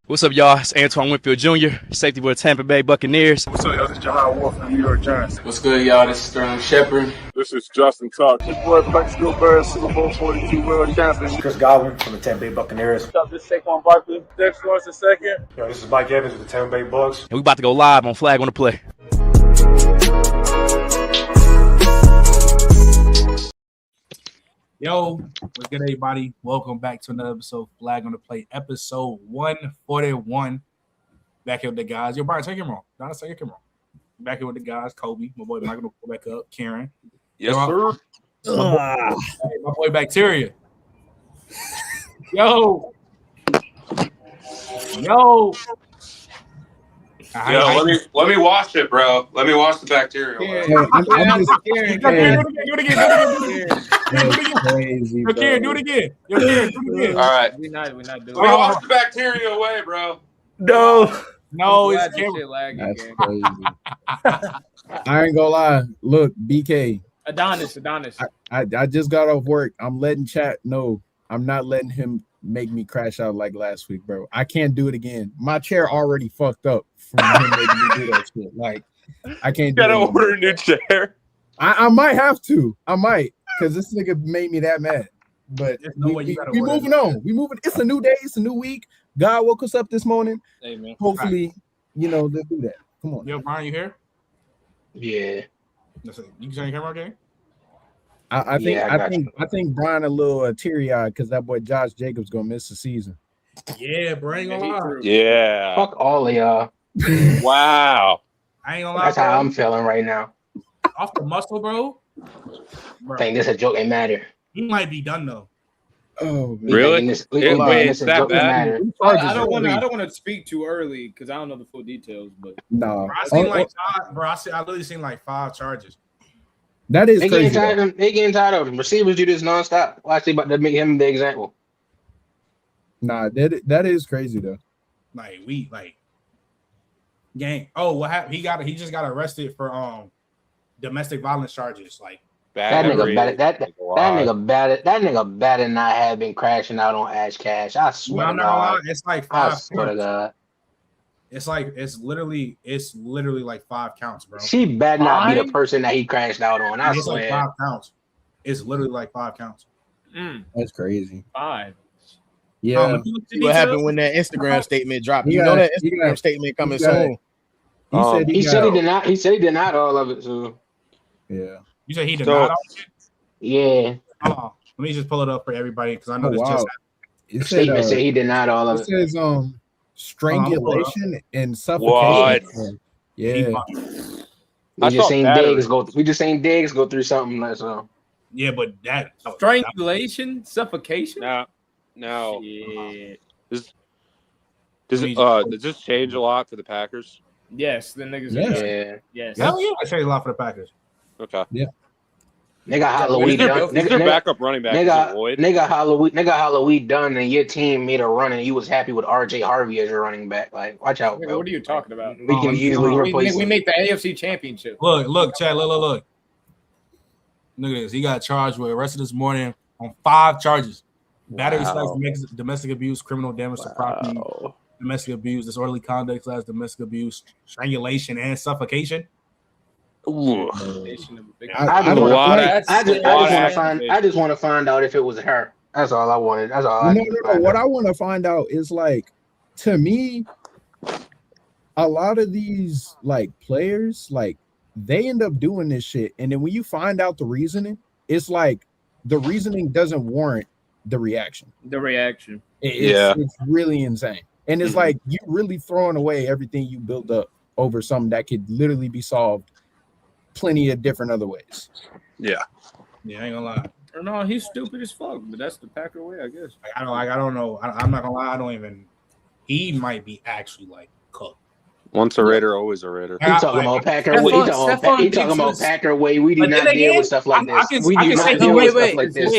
What's up, y'all? It's Antoine Winfield Jr., safety for the Tampa Bay Buccaneers. What's up, y'all? This is Jahad Wolf from the New York Giants. What's good, y'all? This is Sterling Shepard. This is Justin Tuck. This boy Plexico Bird, Super Bowl 42 world champion. Chris Godwin from the Tampa Bay Buccaneers. What's up? This is Saquon Barkley. Dex Lawrence II. Yo, this is Mike Evans with the Tampa Bay Bucks. And we about to go live on Flag on the Play. Yo, what's good, everybody? Welcome back to another episode of Flag on the Play, episode 141. Back here with the guys. Yo, Brian, take him wrong. Don't take him wrong. Back here with the guys. Kobe, my boy Michael, go back up. Karen. Yes, sir. My boy Bacteria. Yo. Let me wash it, bro. Let me wash the bacteria away. Do it again. All right. We're not doing Let me wash the bacteria away, bro. No, it's That's crazy. I ain't gonna lie. Look, BK. Adonis. I just got off work. I'm letting chat know I'm not letting him make me crash out like last week, bro. I can't do it again. My chair already fucked up from him making me do that shit. Like, I can't do it. Gotta order a new chair. I might have to. I might, because this nigga made me that mad. But we moving on. We moving. It's a new day. It's a new week. God woke us up this morning. Amen. Hopefully, let's do that. Come on. Yo, Brian, you here? Yeah. Listen, you can turn your camera, okay? I think Brian a little teary-eyed because that boy Josh Jacobs gonna miss the season. Yeah, Brian, ain't gonna lie. Yeah. Fuck all of y'all. Wow. I ain't gonna lie. That's how I'm feeling right now. Off the muscle, bro. Think this a joke ain't matter. He might be done though. Oh, man. Really? This Wait, it's that bad? I don't want to speak too early because I don't know the full details. But No. I literally seen like 5 charges. That is They crazy. getting tired of him. Receivers do this nonstop. Watch, they about to make him the example. Nah, that is crazy though. Gang. Oh, what happened? He just got arrested for domestic violence charges. Like That nigga better not have been crashing out on Ash Cash. I swear to God. It's like I 5 swear to God. It's literally like 5 counts, bro. She better not be the person that he crashed out on. I It's swear. like 5 counts. It's literally like 5 counts. That's crazy. 5. Yeah. What happened when that Instagram statement dropped? You know that Instagram statement coming soon. He said he denied all of it. So yeah. You said he denied all shit? yeah. Let me just pull it up for everybody because I know this just It Statement said he denied all of it it. says strangulation and suffocation. Yeah. We just seen Diggs go through something like so. Yeah, but that Strangulation, suffocation. No. Yeah. Does this change a lot for the Packers? Yes, the niggas. Yeah. Yes. hell yeah, I say a lot for the Packers. Okay. Yeah. Nigga Halloween done. Their backup running back Nigga Halloween done, and your team made a run, and you was happy with RJ Harvey as your running back. Like, watch out, bro. What are you talking about? We can easily replace him. We made the AFC Championship. Look, Chad, look. Look at this. He got charged with arrested this morning on 5 charges: battery / domestic abuse, criminal damage to property, domestic abuse, disorderly conduct / domestic abuse, strangulation, and suffocation. I just want to find out if it was her. That's all I wanted. That's all. No. What I want to find out is, like, to me, a lot of these like players, like, they end up doing this shit, and then when you find out the reasoning, it's like the reasoning doesn't warrant the reaction. It's really insane, and it's like you really throwing away everything you built up over something that could literally be solved plenty of different other ways. Yeah, I ain't gonna lie. No, he's stupid as fuck, but that's the Packer way, I guess. I don't know. I'm not gonna lie. He might be actually like cooked. Once a Raider, always a Raider. He talking about Packer way. He talking about Packer way. We do not deal with stuff like this. We do not deal with stuff like this.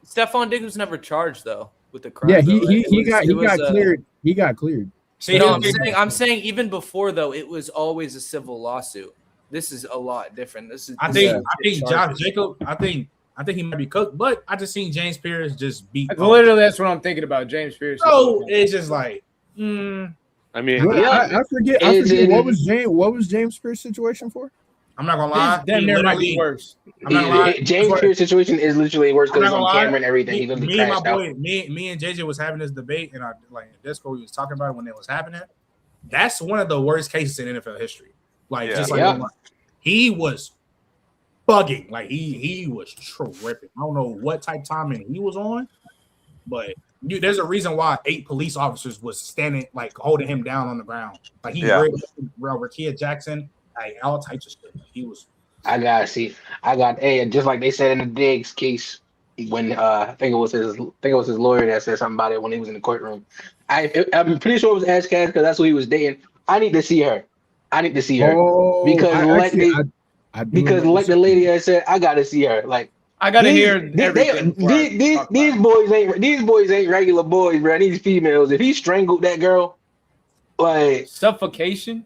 Stephon Diggs was never charged though with the crime. Yeah, he got cleared. He got cleared. See, I'm saying even before though, it was always a civil lawsuit. This is a lot different. I think Josh Jacobs. I think I think he might be cooked, but I just seen James Pierce just beat. Literally, that's what I'm thinking about. James Pierce. So it's just like, I mean, I forget what was James Pierce's situation for? I'm not gonna lie. Damn near might be worse. I'm not gonna lie. James Pierce's situation is literally worse because on camera and everything. He literally Me and my crashed out. boy, me and JJ was having this debate, and I like Discord. We was talking about it when it was happening. That's one of the worst cases in NFL history. Like he was bugging. Like he was tripping. I don't know what type timing he was on, but there's a reason why 8 police officers was standing, like holding him down on the ground. Like he Rakia Jackson, like all types of shit. He was. I got just like they said in the Diggs case when I think it was his lawyer that said something about it when he was in the courtroom. I'm pretty sure it was Ash Cash because that's who he was dating. I need to see her. Because like the lady had said, I gotta see her. Like I gotta hear these boys ain't regular boys, bro. These females. If he strangled that girl, like suffocating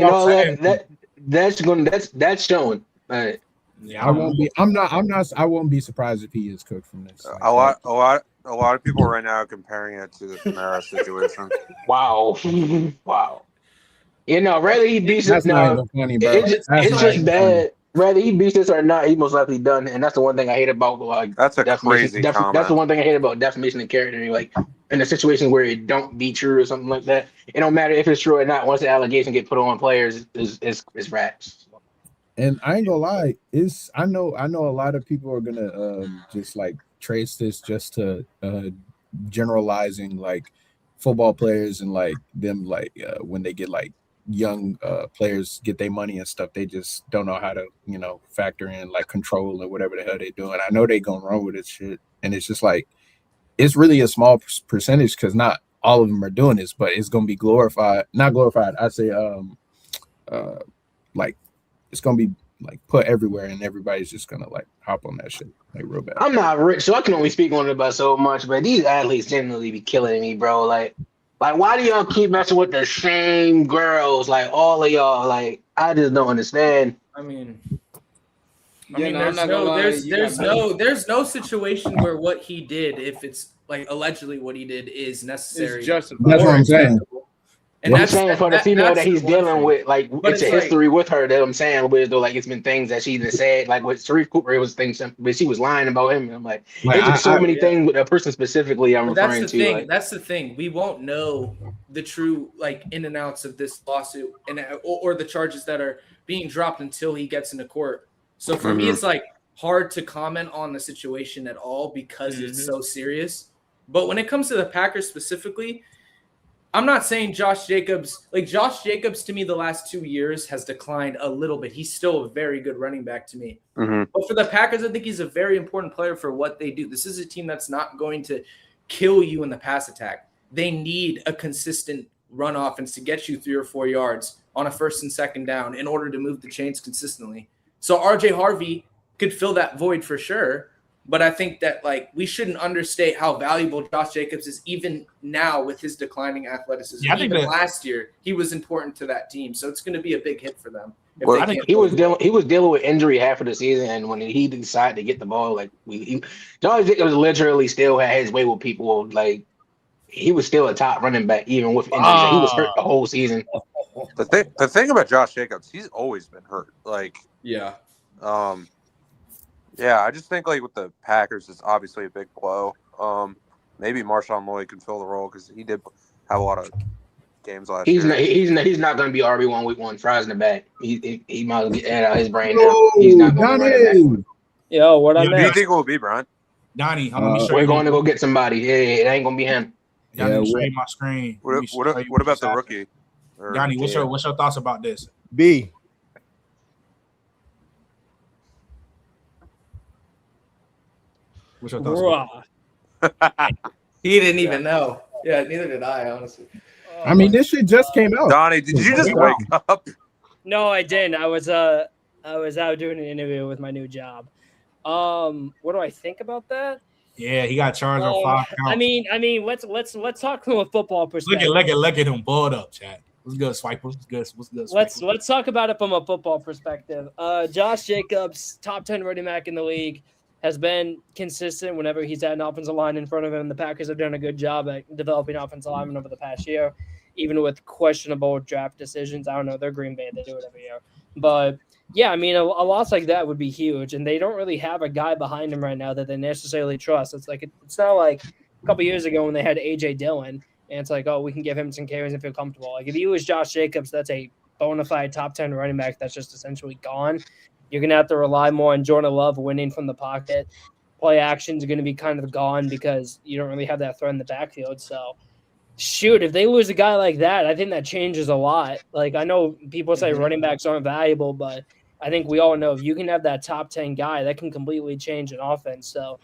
all that's showing. Like, yeah, I won't be. I won't be surprised if he is cooked from this. A lot of people right now are comparing it to the Kamara situation. Wow. You know, rather he beats that's it. Not No, even funny, bro. it's just bad. Rather he beats this or not, he most likely done. And that's the one thing I hate about like that's a crazy comment. That's the one thing I hate about defamation of character. Like in a situation where it don't be true or something like that, it don't matter if it's true or not. Once the allegation get put on players, it's raps. And I ain't gonna lie, I know a lot of people are gonna just like trace this just to generalizing like football players and like them like when they get like young players get their money and stuff, they just don't know how to factor in like control and whatever the hell they're doing. I know they gonna run with this shit, and it's just like it's really a small percentage because not all of them are doing this, but it's gonna be not glorified. I say like it's gonna be like put everywhere, and everybody's just gonna like hop on that shit like real bad. I'm not rich, so I can only speak on it about so much, but these athletes generally be killing me, bro. Like why do y'all keep messing with the same girls? Like all of y'all, like I just don't understand. There's no situation where what he did, if it's like allegedly what he did, is necessary. That's what I'm saying. And I'm saying for the female that he's dealing with, like it's a history with her that I'm saying with, though, like it's been things that she said, like with Sharif Cooper, it was things, but she was lying about him. And I'm like, there's just so many things with a person specifically I'm referring to. That's the thing. We won't know the true like in and outs of this lawsuit and or the charges that are being dropped until he gets into court. So for me, it's like hard to comment on the situation at all because it's so serious. But when it comes to the Packers specifically, I'm not saying Josh Jacobs to me the last 2 years has declined a little bit. He's still a very good running back to me. But for the Packers, I think he's a very important player for what they do. This is a team that's not going to kill you in the pass attack. They need a consistent run offense to get you 3 or 4 yards on a first and second down in order to move the chains consistently. So RJ Harvey could fill that void for sure. But I think that like we shouldn't understate how valuable Josh Jacobs is even now with his declining athleticism. Yeah, even last year, he was important to that team. So it's going to be a big hit for them. Well, I think he was dealing with injury half of the season, and when he decided to get the ball, like Josh Jacobs literally still had his way with people. Like he was still a top running back even with injuries. He was hurt the whole season. The thing about Josh Jacobs, he's always been hurt. Like yeah, I just think like with the Packers, it's obviously a big blow. Maybe Marshawn Lloyd can fill the role because he did have a lot of games last year. He's not going to be RB1 week 1. Fries in the back. He might as well get out of his brain now. He's not going to be running back. Yo, what I Who do you think it will be, Brian? Donnie, let me show we're you. going to go get somebody. Yeah, it ain't going to be him. Donnie, let me show you my screen. What about the rookie? Donnie, what's your thoughts about this? B. What's your thoughts? He didn't even know. Yeah, neither did I, honestly. I mean, this shit just came out. Donnie, did you just wake up? No, I didn't. I was out doing an interview with my new job. What do I think about that? Yeah, he got charged on 5 counts. I mean, let's talk from a football perspective. Look at him, pull it up, chat. What's good, Swiper? What's good? Let's talk about it from a football perspective. Josh Jacobs, top 10 running back in the league, has been consistent whenever he's had an offensive line in front of him. The Packers have done a good job at developing offensive linemen over the past year, even with questionable draft decisions. I don't know. They're Green Bay. They do it every year. But, yeah, I mean, a loss like that would be huge, and they don't really have a guy behind him right now that they necessarily trust. It's not like a couple years ago when they had A.J. Dillon, and it's like, oh, we can give him some carries and feel comfortable. Like, if you was Josh Jacobs, that's a bona fide top 10 running back that's just essentially gone. You're going to have to rely more on Jordan Love winning from the pocket. Play actions are going to be kind of gone because you don't really have that threat in the backfield. So, shoot, if they lose a guy like that, I think that changes a lot. Like, I know people say running backs aren't valuable, but I think we all know if you can have that top 10 guy, that can completely change an offense. So,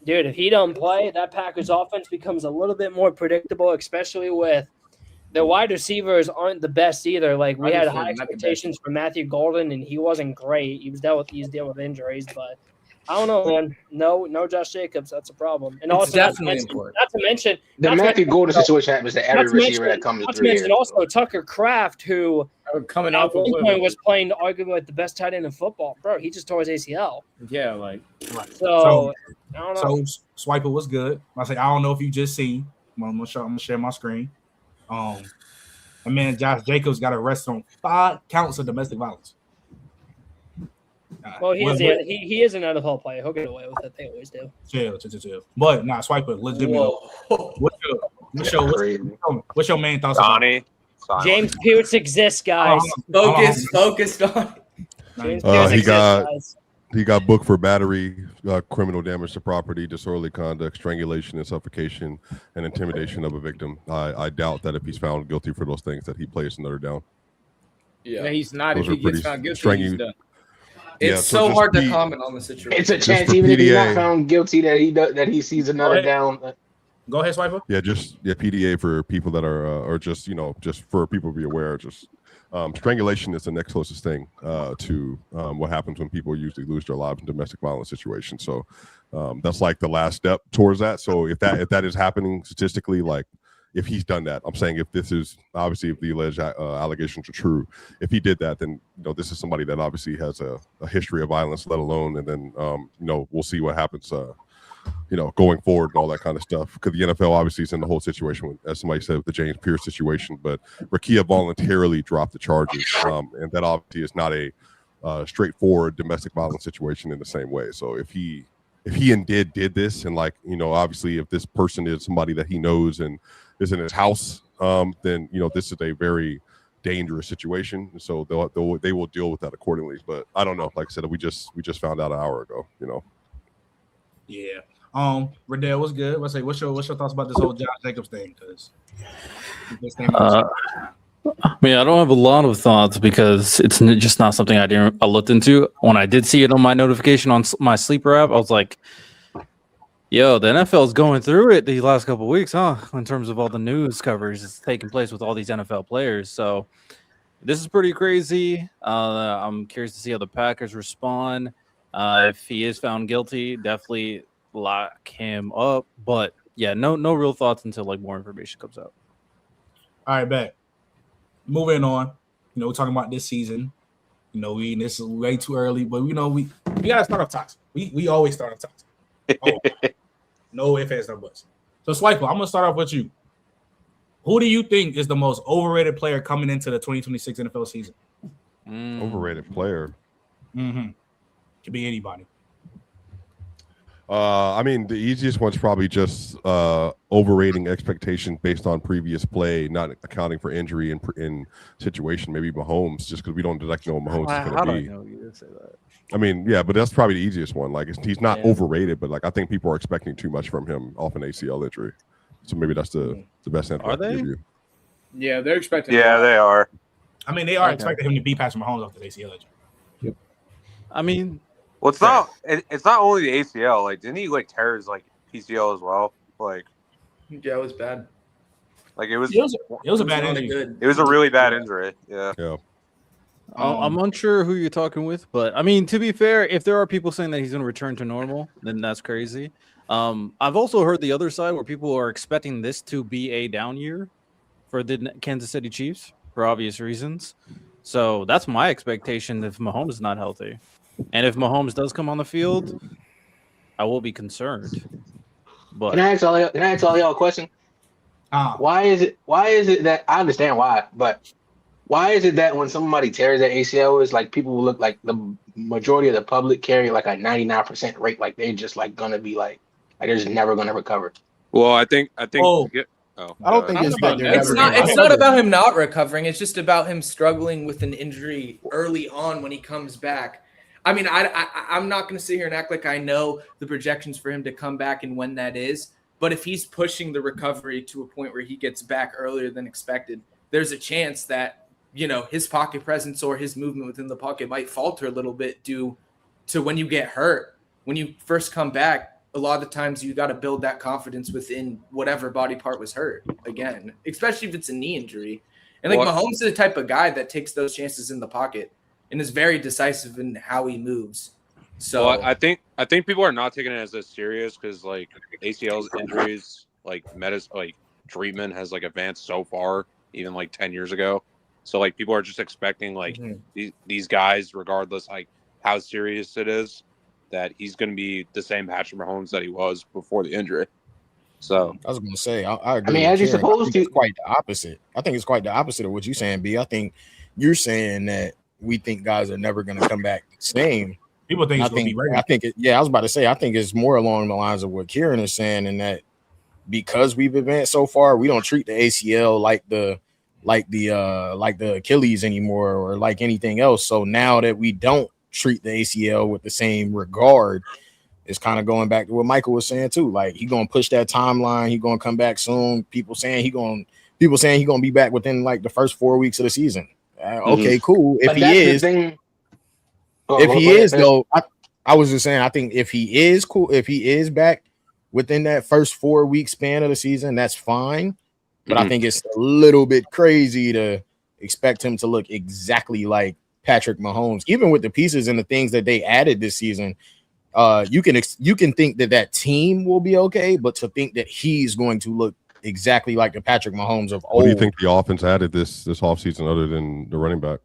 dude, if he don't play, that Packers offense becomes a little bit more predictable, especially with the wide receivers aren't the best either. Like, we had high expectations for Matthew Golden, and he wasn't great. He's dealt with injuries, but I don't know, man. No Josh Jacobs. That's a problem. And It's also, definitely important. Not to mention the Matthew Golden situation happens to every receiver that comes through. Not to mention also Tucker Kraft, who coming at off of one point was playing arguably like the best tight end in football. Bro, he just tore his ACL. Yeah, like So I don't know. So Swiper was good. I say I don't know if you just seen. I'm gonna share my screen. My man Josh Jacobs got arrested on 5 counts of domestic violence. Well, he is an NFL player. He'll get away with it. They always do. Chill. But Swiper, legitimately. What's your main thoughts? Donnie. James Pierce exists, guys. Focused on. James Pierce exists, guys. He got booked for battery, criminal damage to property, disorderly conduct, strangulation and suffocation, and intimidation of a victim. I doubt that if he's found guilty for those things that he plays another down. Yeah, he's not. Those if he gets found guilty, he's done. It's so hard to comment on the situation. It's a chance, even if he's not found guilty, that he sees another down. Go ahead, Swiper. PDA for people that are, or just just for people to be aware. Just strangulation is the next closest thing to what happens when people usually lose their lives in domestic violence situations. So that's like the last step towards that. So if that is happening statistically, like if he's done that, I'm saying if this is obviously if the alleged allegations are true, if he did that, then this is somebody that obviously has a history of violence, let alone, and then we'll see what happens. Going forward and all that kind of stuff. Because the NFL obviously is in the whole situation, with, as somebody said, with the James Pierce situation. But Rakia voluntarily dropped the charges, and that obviously is not a straightforward domestic violence situation in the same way. So if he indeed did this, and obviously if this person is somebody that he knows and is in his house, then this is a very dangerous situation. So they will deal with that accordingly. But I don't know. Like I said, we just found out an hour ago. Yeah. Riddell, what's good? What's your thoughts about this whole Josh Jacobs thing? I don't have a lot of thoughts because it's just not something I looked into. When I did see it on my notification on my sleeper app, I was like, "Yo, the NFL is going through it these last couple of weeks, huh?" In terms of all the news coverage that's taking place with all these NFL players. So this is pretty crazy. I'm curious to see how the Packers respond. If he is found guilty, definitely lock him up. But yeah, no real thoughts until more information comes out. All right, bet. Moving on. We're talking about this season. This is way too early, but we gotta start off toxic. We always start off toxic. No ifs, ands, no buts. So Swiper, I'm gonna start off with you. Who do you think is the most overrated player coming into the 2026 NFL season? Overrated player. Mm-hmm. Could be anybody. The easiest one's probably just overrating expectations based on previous play, not accounting for injury in situation. Maybe Mahomes, just because we don't exactly know what Mahomes is going to be. I know you did say that. Yeah, but that's probably the easiest one. He's not overrated, but I think people are expecting too much from him off an ACL injury. So maybe that's the best answer I can give you. Yeah, they're expecting. Yeah, they are. They are expecting him to be Patrick Mahomes off the ACL injury. Yep. Well, it's not only the ACL. Didn't he tear his PCL as well? Yeah, it was bad. It was a bad injury. It was a really bad injury. Yeah. I'm unsure who you're talking with, but to be fair, if there are people saying that he's going to return to normal, then that's crazy. I've also heard the other side where people are expecting this to be a down year for the Kansas City Chiefs. for obvious reasons. So that's my expectation if Mahomes is not healthy. And if Mahomes does come on the field, I will be concerned. But Can I ask all y'all a question? Why is it that I understand why, but why is it that when somebody tears their ACL, it's like people look like the majority of the public carry like a 99% rate, like they're just like gonna be like they're just never gonna recover. Well, I think. I don't think it's that they're It's never not. gonna It's not recover. about him not recovering. It's just about him struggling with an injury early on when he comes back. I mean, I'm not going to sit here and act like I know the projections for him to come back and when that is. But if he's pushing the recovery to a point where he gets back earlier than expected, there's a chance that, you know, his pocket presence or his movement within the pocket might falter a little bit due to when you get hurt. When you first come back, a lot of the times you got to build that confidence within whatever body part was hurt again, especially if it's a knee injury. And like Mahomes is the type of guy that takes those chances in the pocket and is very decisive in how he moves. So I think people are not taking it as serious because like ACLs injuries, like treatment has like advanced so far, even like 10 years ago. So like people are just expecting like these guys, regardless like how serious it is, that he's going to be the same Patrick Mahomes that he was before the injury. So I was going to say, I agree. I mean, with as you're Kieran. supposed to. It's quite the opposite. I think it's quite the opposite of what you're saying, B. I think you're saying that we think guys are never going to come back the same. People think it's going to be regular. I was about to say, I think it's more along the lines of what Kieran is saying, and that because we've advanced so far, we don't treat the ACL like the Achilles anymore or like anything else. So now that we don't treat the ACL with the same regard, it's kind of going back to what Michael was saying too. Like he gonna push that timeline. He gonna come back soon. People saying he gonna be back within like the first 4 weeks of the season. Okay, cool. If he is, though, I was just saying, I think if he is cool, if he is back within that first 4 week span of the season, that's fine. But I think it's a little bit crazy to expect him to look exactly like Patrick Mahomes, even with the pieces and the things that they added this season. You can think that team will be okay, but to think that he's going to look exactly like the Patrick Mahomes of old. What do you think the offense added this offseason other than the running back?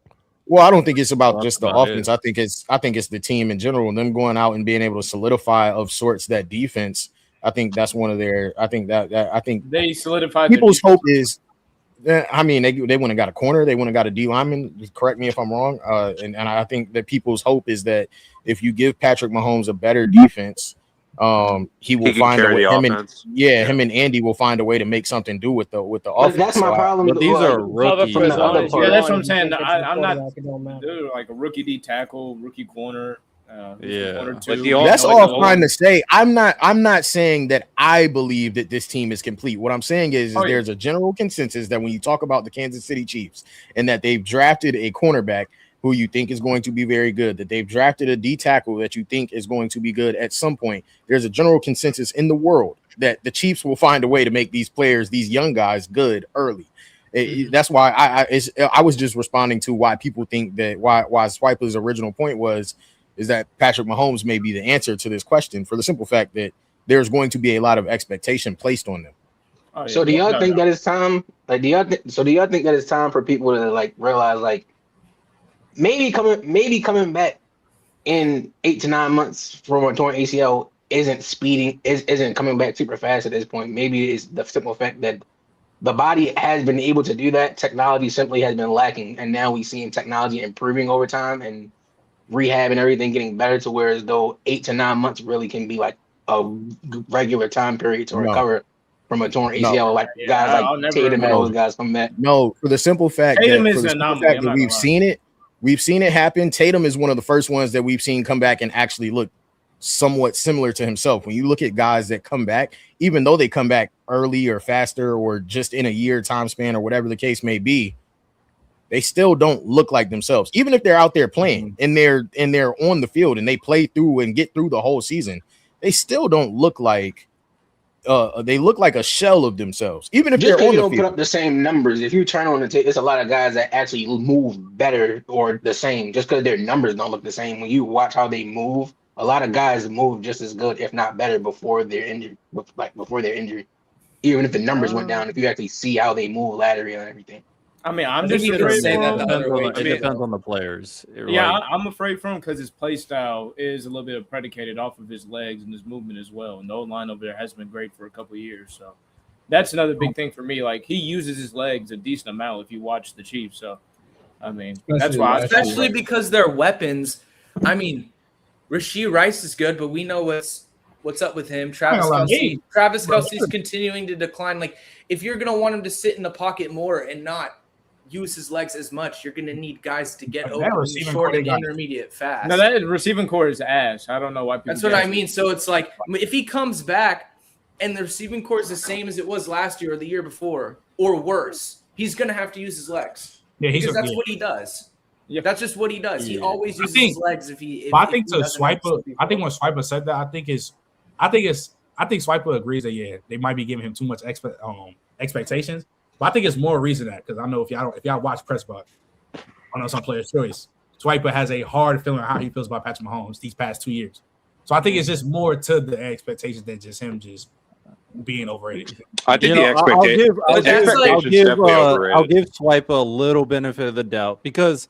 Well, I don't think it's about just the offense. I think it's the team in general, and them going out and being able to solidify of sorts that defense. I think that's one of their. I think they solidified. People's hope is. I mean, they wouldn't have got a corner. They wouldn't have got a D lineman. Correct me if I'm wrong. And I think that people's hope is that if you give Patrick Mahomes a better defense, he will find a way. Him and Andy will find a way to make something do with the offense. That's my problem. But these are rookies. Yeah, that's what I'm saying. I'm not like a rookie D tackle, rookie corner. That's all fine to say. I'm not saying that I believe that this team is complete. What I'm saying is there's a general consensus that when you talk about the Kansas City Chiefs and that they've drafted a cornerback who you think is going to be very good, that they've drafted a D tackle that you think is going to be good at some point, there's a general consensus in the world that the Chiefs will find a way to make these players, these young guys, good early. That's why I was just responding to why people think that why Swiper's original point is that Patrick Mahomes may be the answer to this question for the simple fact that there's going to be a lot of expectation placed on them. So do y'all think that it's time? Like, do y'all think that it's time for people to like realize like maybe coming back in 8 to 9 months from a torn ACL isn't coming back super fast at this point. Maybe it's the simple fact that the body has been able to do that. Technology simply has been lacking, and now we're seeing technology improving over time and rehab and everything getting better to where as though 8 to 9 months really can be like a regular time period to recover from a torn ACL. Like guys like Tatum and those guys come back. No, for the simple fact that we've seen it happen. Tatum is one of the first ones that we've seen come back and actually look somewhat similar to himself. When you look at guys that come back, even though they come back early or faster or just in a year time span or whatever the case may be, they still don't look like themselves. Even if they're out there playing and they're on the field and they play through and get through the whole season, they still don't look like they look like a shell of themselves. Even if just they're on you the don't field. put up the same numbers. If you turn on the tape, it's a lot of guys that actually move better or the same just because their numbers don't look the same. When you watch how they move, a lot of guys move just as good, if not better, before their injury. Even if the numbers went down, if you actually see how they move laterally and everything. I mean, I'm I just think afraid say that for the him. other way. It depends on the players. Yeah, Like, I'm afraid for him because his play style is a little bit predicated off of his legs and his movement as well. And the O-line over there has been great for a couple of years. So that's another big thing for me. Like, he uses his legs a decent amount if you watch the Chiefs. So, I mean, that's why. Especially because they're weapons. I mean, Rashee Rice is good, but we know what's up with him. Travis Kelce's continuing to decline. Like, if you're going to want him to sit in the pocket more and not use his legs as much, you're going to need guys to get open in short and intermediate fast. No, that receiving core is ass. I don't know why people. That's what I mean. So it's like if he comes back and the receiving core is the same as it was last year or the year before, or worse, he's going to have to use his legs. Yeah, because that's what he does. Yeah, that's just what he does. He always uses his legs. I think when Swiper said that, I think Swiper agrees that they might be giving him too much expectations. But I think it's more reason that because I know if y'all watch press box, I know some players' choice. Swiper has a hard feeling how he feels about Patrick Mahomes these past 2 years. So I think it's just more to the expectations than just him just being overrated. I think the expectation. I'll give Swiper a little benefit of the doubt because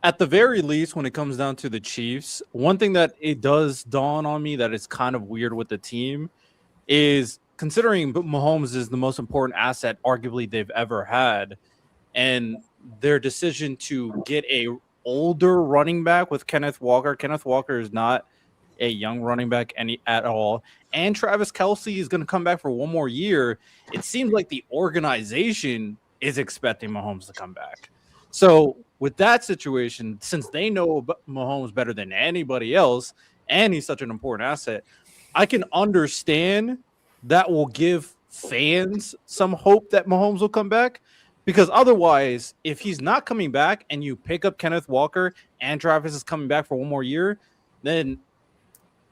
at the very least, when it comes down to the Chiefs, one thing that it does dawn on me that is kind of weird with the team is considering Mahomes is the most important asset arguably they've ever had, and their decision to get a older running back with Kenneth Walker. Kenneth Walker is not a young running back at all, and Travis Kelce is going to come back for one more year. It seems like the organization is expecting Mahomes to come back. So with that situation, since they know Mahomes better than anybody else, and he's such an important asset, I can understand that will give fans some hope that Mahomes will come back. Because otherwise, if he's not coming back and you pick up Kenneth Walker and Travis is coming back for one more year, then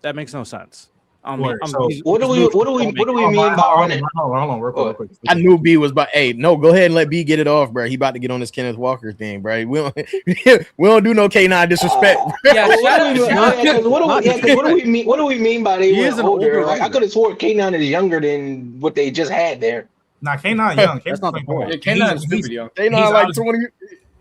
that makes no sense. What do we mean by running? Hold on, real quick. I knew B was about. Hey, no, go ahead and let B get it off, bro. He about to get on this Kenneth Walker thing, bro. We don't do no K9 disrespect. What do we mean by they were older? Like, I could have swore K9 is younger than what they just had there. Nah, K9 young. That's not the point. K9 is stupid young. K9 like 20.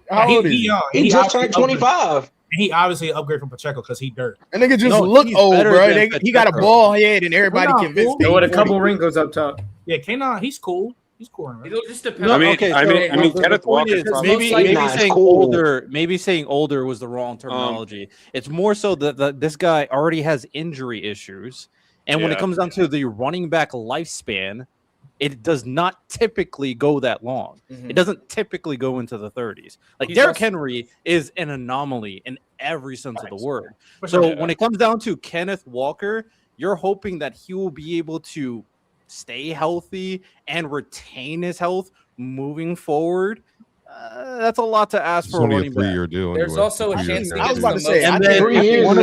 How old is he? He just turned 25. And he obviously upgraded from Pacheco because he dirt. And nigga just look old, bro. He got a ball head and everybody convinced him. With a couple wringles up top. Yeah, K9, he's cool. He's cool. Right? It'll just depend. I mean, Kenneth Walker. Maybe saying older was the wrong terminology. It's more so that this guy already has injury issues, and when it comes down to the running back lifespan, it does not typically go that long. It doesn't typically go into the 30s. Like Derrick Henry is an anomaly in every sense of the word. So when it comes down to Kenneth Walker, you're hoping that he will be able to stay healthy and retain his health moving forward. That's a lot to ask for a running back. There's also a chance. I was about to say, and then if one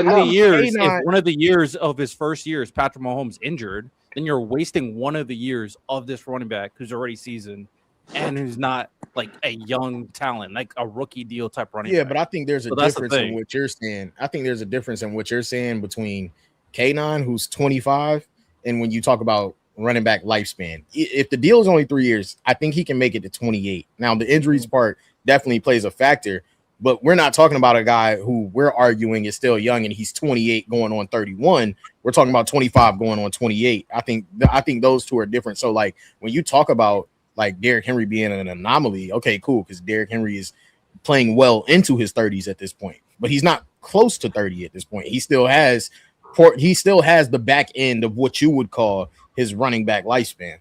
of the years of his first year is Patrick Mahomes injured, then you're wasting one of the years of this running back who's already seasoned and who's not like a young talent, like a rookie deal type running back. Yeah, but I think there's a difference in what you're saying. I think there's a difference in what you're saying between K9, who's 25, and when you talk about running back lifespan. If the deal is only 3 years, I think he can make it to 28. Now, the injuries part definitely plays a factor, but we're not talking about a guy who we're arguing is still young and he's 28 going on 31. We're talking about 25 going on 28. I think those two are different. So, like, when you talk about like Derrick Henry being an anomaly, okay, cool, because Derrick Henry is playing well into his 30s at this point, but he's not close to 30 at this point. He still has the back end of what you would call his running back lifespan.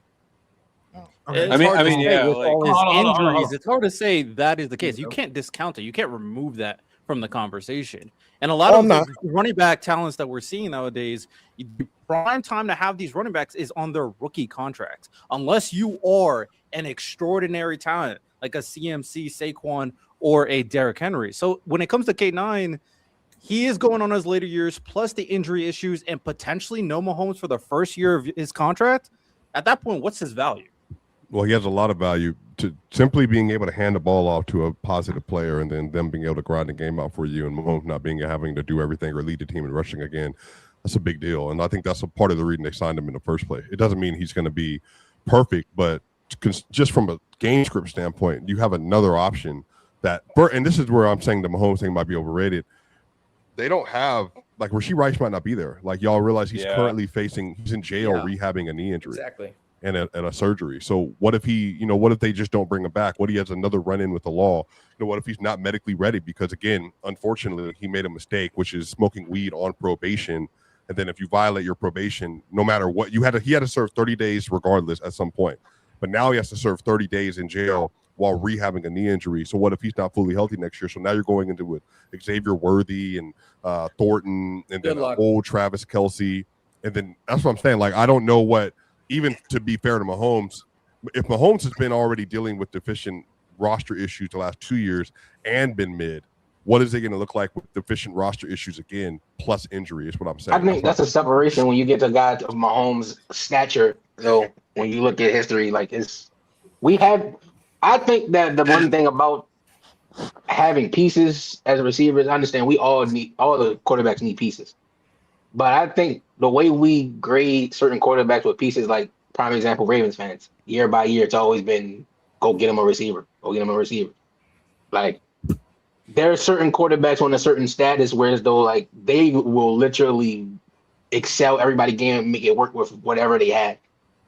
With all his injuries, it's hard to say that is the case. You can't discount it. You can't remove that from the conversation. And a lot of the running back talents that we're seeing nowadays, the prime time to have these running backs is on their rookie contracts. Unless you are an extraordinary talent like a CMC, Saquon, or a Derrick Henry. So when it comes to K9, he is going on his later years, plus the injury issues, and potentially no Mahomes for the first year of his contract. At that point, what's his value? Well, he has a lot of value to simply being able to hand the ball off to a positive player and then them being able to grind the game out for you and Mahomes not having to do everything or lead the team in rushing again. That's a big deal. And I think that's a part of the reason they signed him in the first place. It doesn't mean he's going to be perfect, but just from a game script standpoint, you have another option that, and this is where I'm saying the Mahomes thing might be overrated. They don't have, like, Rashee Rice might not be there. Like, y'all realize he's currently he's in jail rehabbing a knee injury. Exactly. And a surgery. So what if what if they just don't bring him back? What if he has another run-in with the law? What if he's not medically ready? Because again, unfortunately, he made a mistake, which is smoking weed on probation. And then if you violate your probation, no matter what, he had to serve 30 days regardless at some point. But now he has to serve 30 days in jail while rehabbing a knee injury. So what if he's not fully healthy next year? So now you're going into with Xavier Worthy and Thornton and then old Travis Kelce. And then that's what I'm saying. Like, I don't know what, even to be fair to Mahomes, if Mahomes has been already dealing with deficient roster issues the last 2 years and been mid, what is it going to look like with deficient roster issues again, plus injury is what I'm saying. I think that's a separation when you get to guys of Mahomes' stature, though, when you look at history, like I think that the one thing about having pieces as receivers, I understand all the quarterbacks need pieces. But I think the way we grade certain quarterbacks with pieces, like prime example, Ravens fans, year by year, it's always been go get him a receiver. Go get him a receiver. Like, there are certain quarterbacks on a certain status where as though like they will literally excel everybody game and make it work with whatever they had.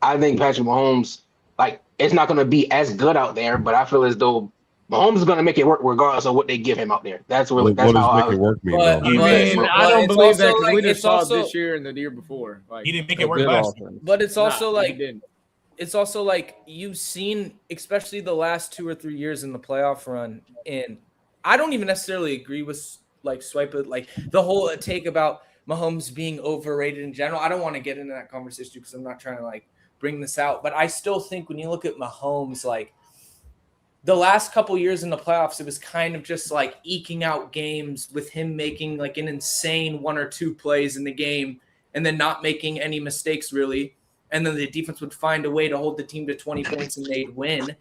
I think Patrick Mahomes, like, it's not going to be as good out there, but I feel as though Mahomes is going to make it work regardless of what they give him out there. That's really what does make it work mean? I don't believe that because we just saw it this year and the year before. Like, he didn't make it work last year. But it's also like you've seen, especially the last 2 or 3 years in the playoff run, and I don't even necessarily agree with like like the whole take about Mahomes being overrated in general. I don't want to get into that conversation because I'm not trying to like bring this out, but I still think when you look at Mahomes, like the last couple years in the playoffs, it was kind of just like eking out games with him making like an insane 1 or 2 plays in the game and then not making any mistakes really. And then the defense would find a way to hold the team to 20 points and they'd win.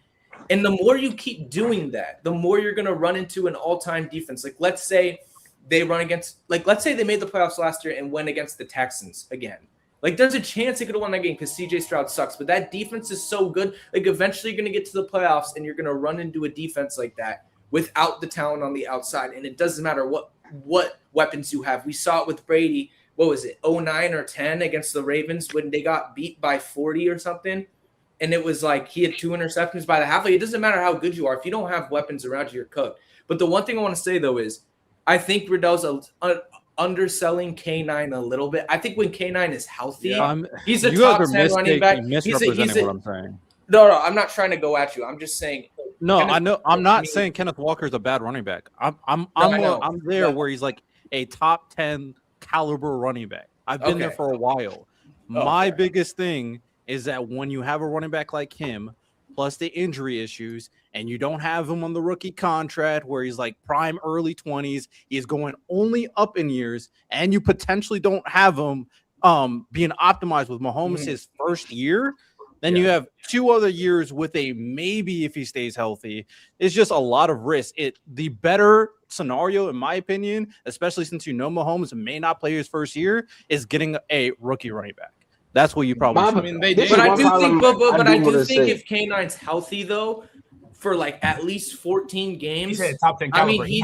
And the more you keep doing that, the more you're going to run into an all-time defense. Like, let's say they let's say they made the playoffs last year and went against the Texans again. Like, there's a chance they could have won that game because CJ Stroud sucks. But that defense is so good. Like, eventually you're going to get to the playoffs and you're going to run into a defense like that without the talent on the outside. And it doesn't matter what weapons you have. We saw it with Brady. What was it, 09 or 10 against the Ravens when they got beat by 40 or something? And it was like he had 2 interceptions by the half. Like, it doesn't matter how good you are. If you don't have weapons around you, you're cooked. But the one thing I want to say, though, is I think Riddell's underselling K9 a little bit. I think when K9 is healthy, he's a top 10 running back. He's what I'm saying. No, I'm not trying to go at you. I'm just saying. No, I know. I'm not saying Kenneth Walker's a bad running back. I'm there where he's like a top 10 caliber running back. I've been there for a while. My biggest thing is that when you have a running back like him, plus the injury issues, and you don't have him on the rookie contract where he's like prime early 20s, he is going only up in years, and you potentially don't have him being optimized with Mahomes his first year, then you have 2 other years with a maybe if he stays healthy. It's just a lot of risk. The better scenario, in my opinion, especially since Mahomes may not play his first year, is getting a rookie running back. That's what you probably. I mean, they did. But I do think if K9's healthy though, for like at least 14 games, he's top 10 caliber. I mean,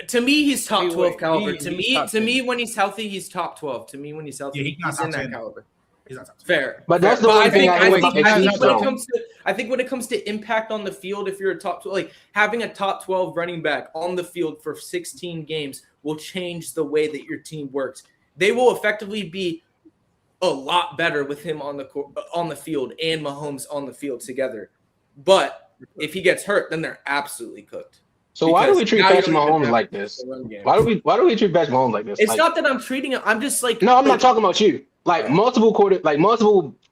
to me, he's top 12 caliber. To me, when he's healthy, he's top 12. To me, when he's healthy, he's in that caliber. Fair. But that's the one thing I think when it comes to impact on the field, if you're a top 12, like having a top 12 running back on the field for 16 games will change the way that your team works. They will effectively be a lot better with him on the field and Mahomes on the field together. But if he gets hurt, then they're absolutely cooked. So why do we treat Patrick Mahomes like this? Why do we treat Patrick Mahomes like this? It's not that I'm treating him. I'm just like no, I'm not talking about you. Like multiple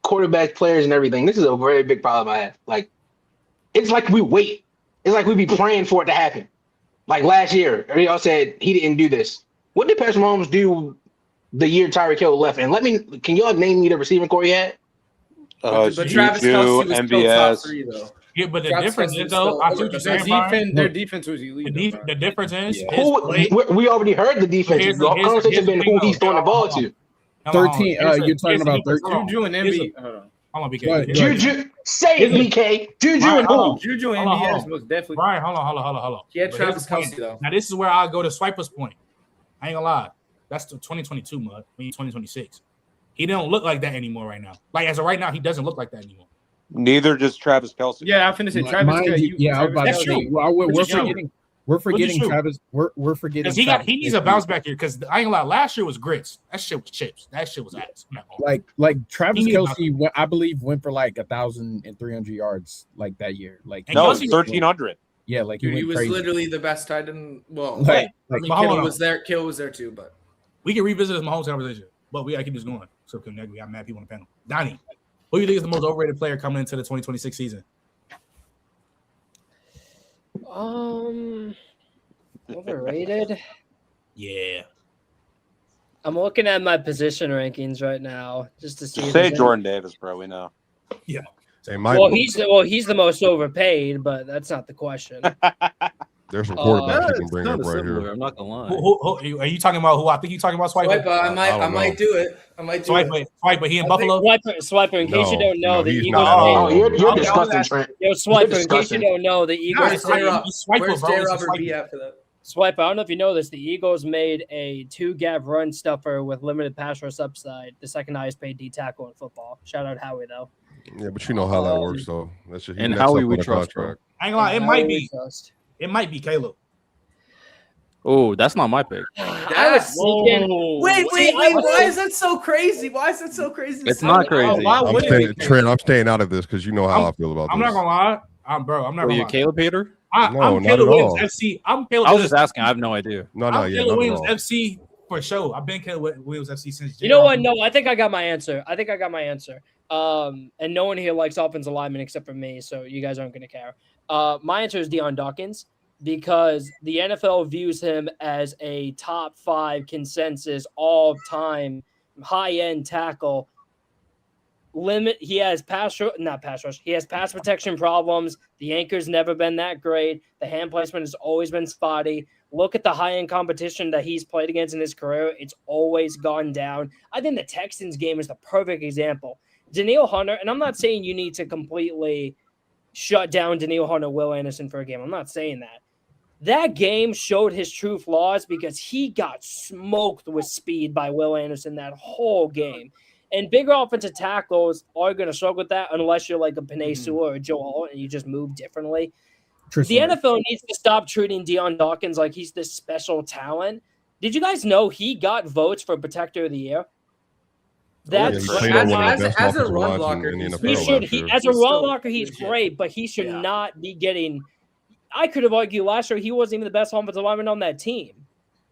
quarterback players and everything. This is a very big problem I have. Like it's like we wait. It's like we be praying for it to happen. Like last year, y'all said he didn't do this. What did Patrick Mahomes do the year Tyreek Hill left? And can y'all name me the receiving core he had? But Travis Kelce was still top 3 though. Yeah, but the difference is though, I see what you're saying. Their defense was elite. The difference is we already heard the defense. The conversation been who he's throwing the ball to. 13. You're talking about 13. Juju and Embiid. Hold on, BK. Juju, say it, BK. Juju Right, and hold on. Juju and Hold on, Indiana hold is on. most definitely. Brian, hold on. He had But Travis here's the Kelce, point. though. Now, this is where I go to Swiper's point. I ain't gonna lie. That's the 2022 mud. We need 2026. He don't look like that anymore right now. Like, as of right now, he doesn't look like that anymore. Neither does Travis Kelce. Yeah, I'm finna say Travis. I was about to That's say, true. we're forgetting true. Travis. We're forgetting Because he needs a bounce back here. Because I ain't gonna lie, last year was grits. That shit was chips. That shit was ass. Like Travis He needs Kelce, I believe, went for like 1,300 yards like that year. Like No, 1,300. Yeah, like Dude, he was crazy. literally the best tight end. Well, Like, I mean, hold Kittle on. was there. Kittle was there too, but We can revisit this Mahomes conversation, but we gotta keep this going. So we got mad people on the panel. Donnie, who do you think is the most overrated player coming into the 2026 season? Overrated. Yeah. I'm looking at my position rankings right now just to see. Just if say there's any- Jordan Davis, bro. We know. Yeah. Well, he's the most overpaid, but that's not the question. There's some quarterbacks you can bring up right here. I'm not gonna lie. Who are you talking about? Who I think you're talking about? Swiper. I might do it. I might do it. Swiper. He in Buffalo. Swiper. In case you don't know, the he's Eagles. not at all. Oh, you're disgusting, Trent. Yo, Swiper. In case you don't know, the Eagles. Where's J. Robert B after that? Swiper. I don't know if you know this. The Eagles made a 2-gap run stuffer with limited pass rush upside, the second highest paid D tackle in football. Shout out Howie though. Yeah, but you know how that works, though. That's just And Howie we trust, bro. I ain't gonna lie, it might be Caleb. Oh, that's not my pick. I was thinking. Wait. Why is that so crazy? Why is that so crazy? It's not crazy. Trent, I'm staying out of this because you know how I feel about this. I'm not gonna lie, I'm not gonna lie. Caleb hater? I'm not Caleb at Williams all. FC. I'm Caleb. I was just asking. I have no idea. No, I'm yeah, Caleb not Williams at all. FC for sure. I've been Caleb Williams FC since. You know what? No, I think I got my answer. And no one here likes offensive linemen except for me, so you guys aren't going to care. My answer is Deion Dawkins because the NFL views him as a top 5 consensus all-time high-end tackle. He has pass protection problems. The anchor's never been that great. The hand placement has always been spotty. Look at the high-end competition that he's played against in his career. It's always gone down. I think the Texans game is the perfect example. Danielle Hunter, and I'm not saying you need to completely shut down Danielle Hunter, Will Anderson for a game. I'm not saying that. That game showed his true flaws because he got smoked with speed by Will Anderson that whole game. And bigger offensive tackles are going to struggle with that unless you're like a Penei Sewell or Joe Alt and you just move differently. The NFL needs to stop treating Deion Dawkins like he's this special talent. Did you guys know he got votes for Protector of the Year? That's as a run blocker. As a run blocker, he's great, but he should not be getting. I could have argued last year he wasn't even the best offensive lineman on that team.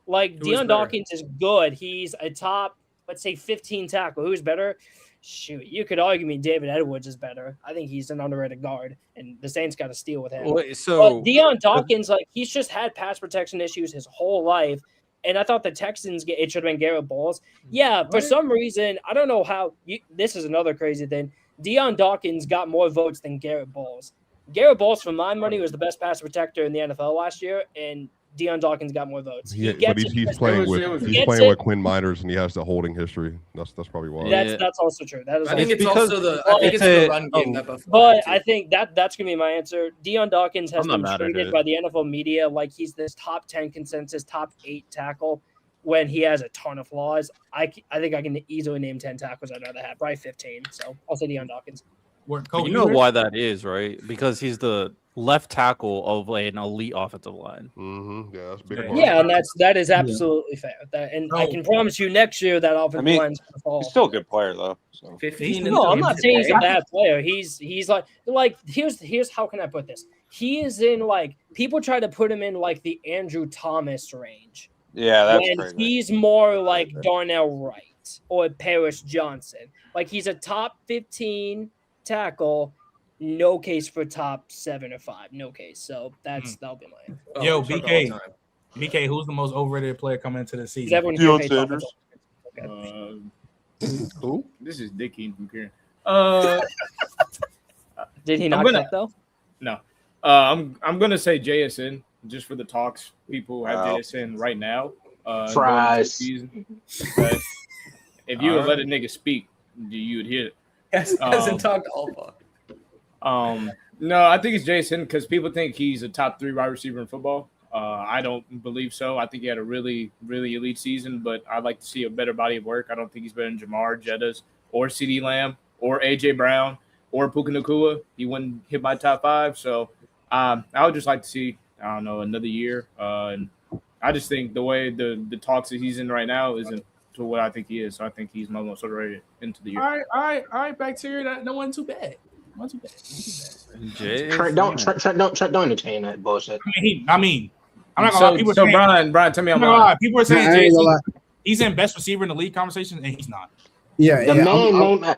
Like Deion Dawkins is good. He's a top, let's say, 15 tackle. Who's better? Shoot, you could argue me David Edwards is better. I think he's an underrated guard, and the Saints got to steal with him. But Deion Dawkins, like he's just had pass protection issues his whole life. And I thought the Texans, it should have been Garrett Bowles. Yeah, for some reason, I don't know how. This is another crazy thing. Deion Dawkins got more votes than Garrett Bowles. Garrett Bowles, for my money, was the best pass protector in the NFL last year, and Deion Dawkins got more votes. Yeah, but he's playing with Quinn Miners, and he has the holding history. That's probably why. That's also true. That is. I think it's the run game that Buffalo. But I think that's gonna be my answer. Deion Dawkins has been treated by the NFL media like he's this top 10 consensus, top 8 tackle when he has a ton of flaws. I think I can easily name 10 tackles I'd rather have, probably 15. So I'll say Deion Dawkins. You know why that is, right? Because he's the left tackle of an elite offensive line. Mm-hmm. Yeah, that's big. Yeah, and that is absolutely fair. I can promise you next year that offensive line's gonna fall. He's still a good player though. So. 15. No, I'm not saying he's a bad player. He's like here's how can I put this? He is in like people try to put him in like the Andrew Thomas range. Yeah, that's crazy. He's more like Darnell Wright or Paris Johnson. Like he's a top 15 tackle, no case for top 7 or 5, no case. So that'll be mine. Yo, BK, who's the most overrated player coming into the season? Deion Sanders. Who? This is Dick King from Kieran. Did he not pick though? No. I'm gonna say JSN just for the talks. People have JSN right now. Fries. If you would let a nigga speak, you would hit it. Hasn't talked alpha. No, I think it's Jason because people think he's a top 3 wide receiver in football. I don't believe so. I think he had a really, really elite season, but I'd like to see a better body of work. I don't think he's better than Jamar, Jettas, or CeeDee Lamb, or A.J. Brown, or Puka Nacua. He wouldn't hit my top 5. So I would just like to see, I don't know, another year. And I just think the way the talks that he's in right now isn't to what I think he is. So I think he's my most overrated into the year. All right. Bacteria, that no one too bad. Trent, don't entertain that bullshit. I mean, I'm not gonna lie. People saying, Brian, tell me I'm lying. People are saying he's in best receiver in the league conversation, and he's not. Yeah, the man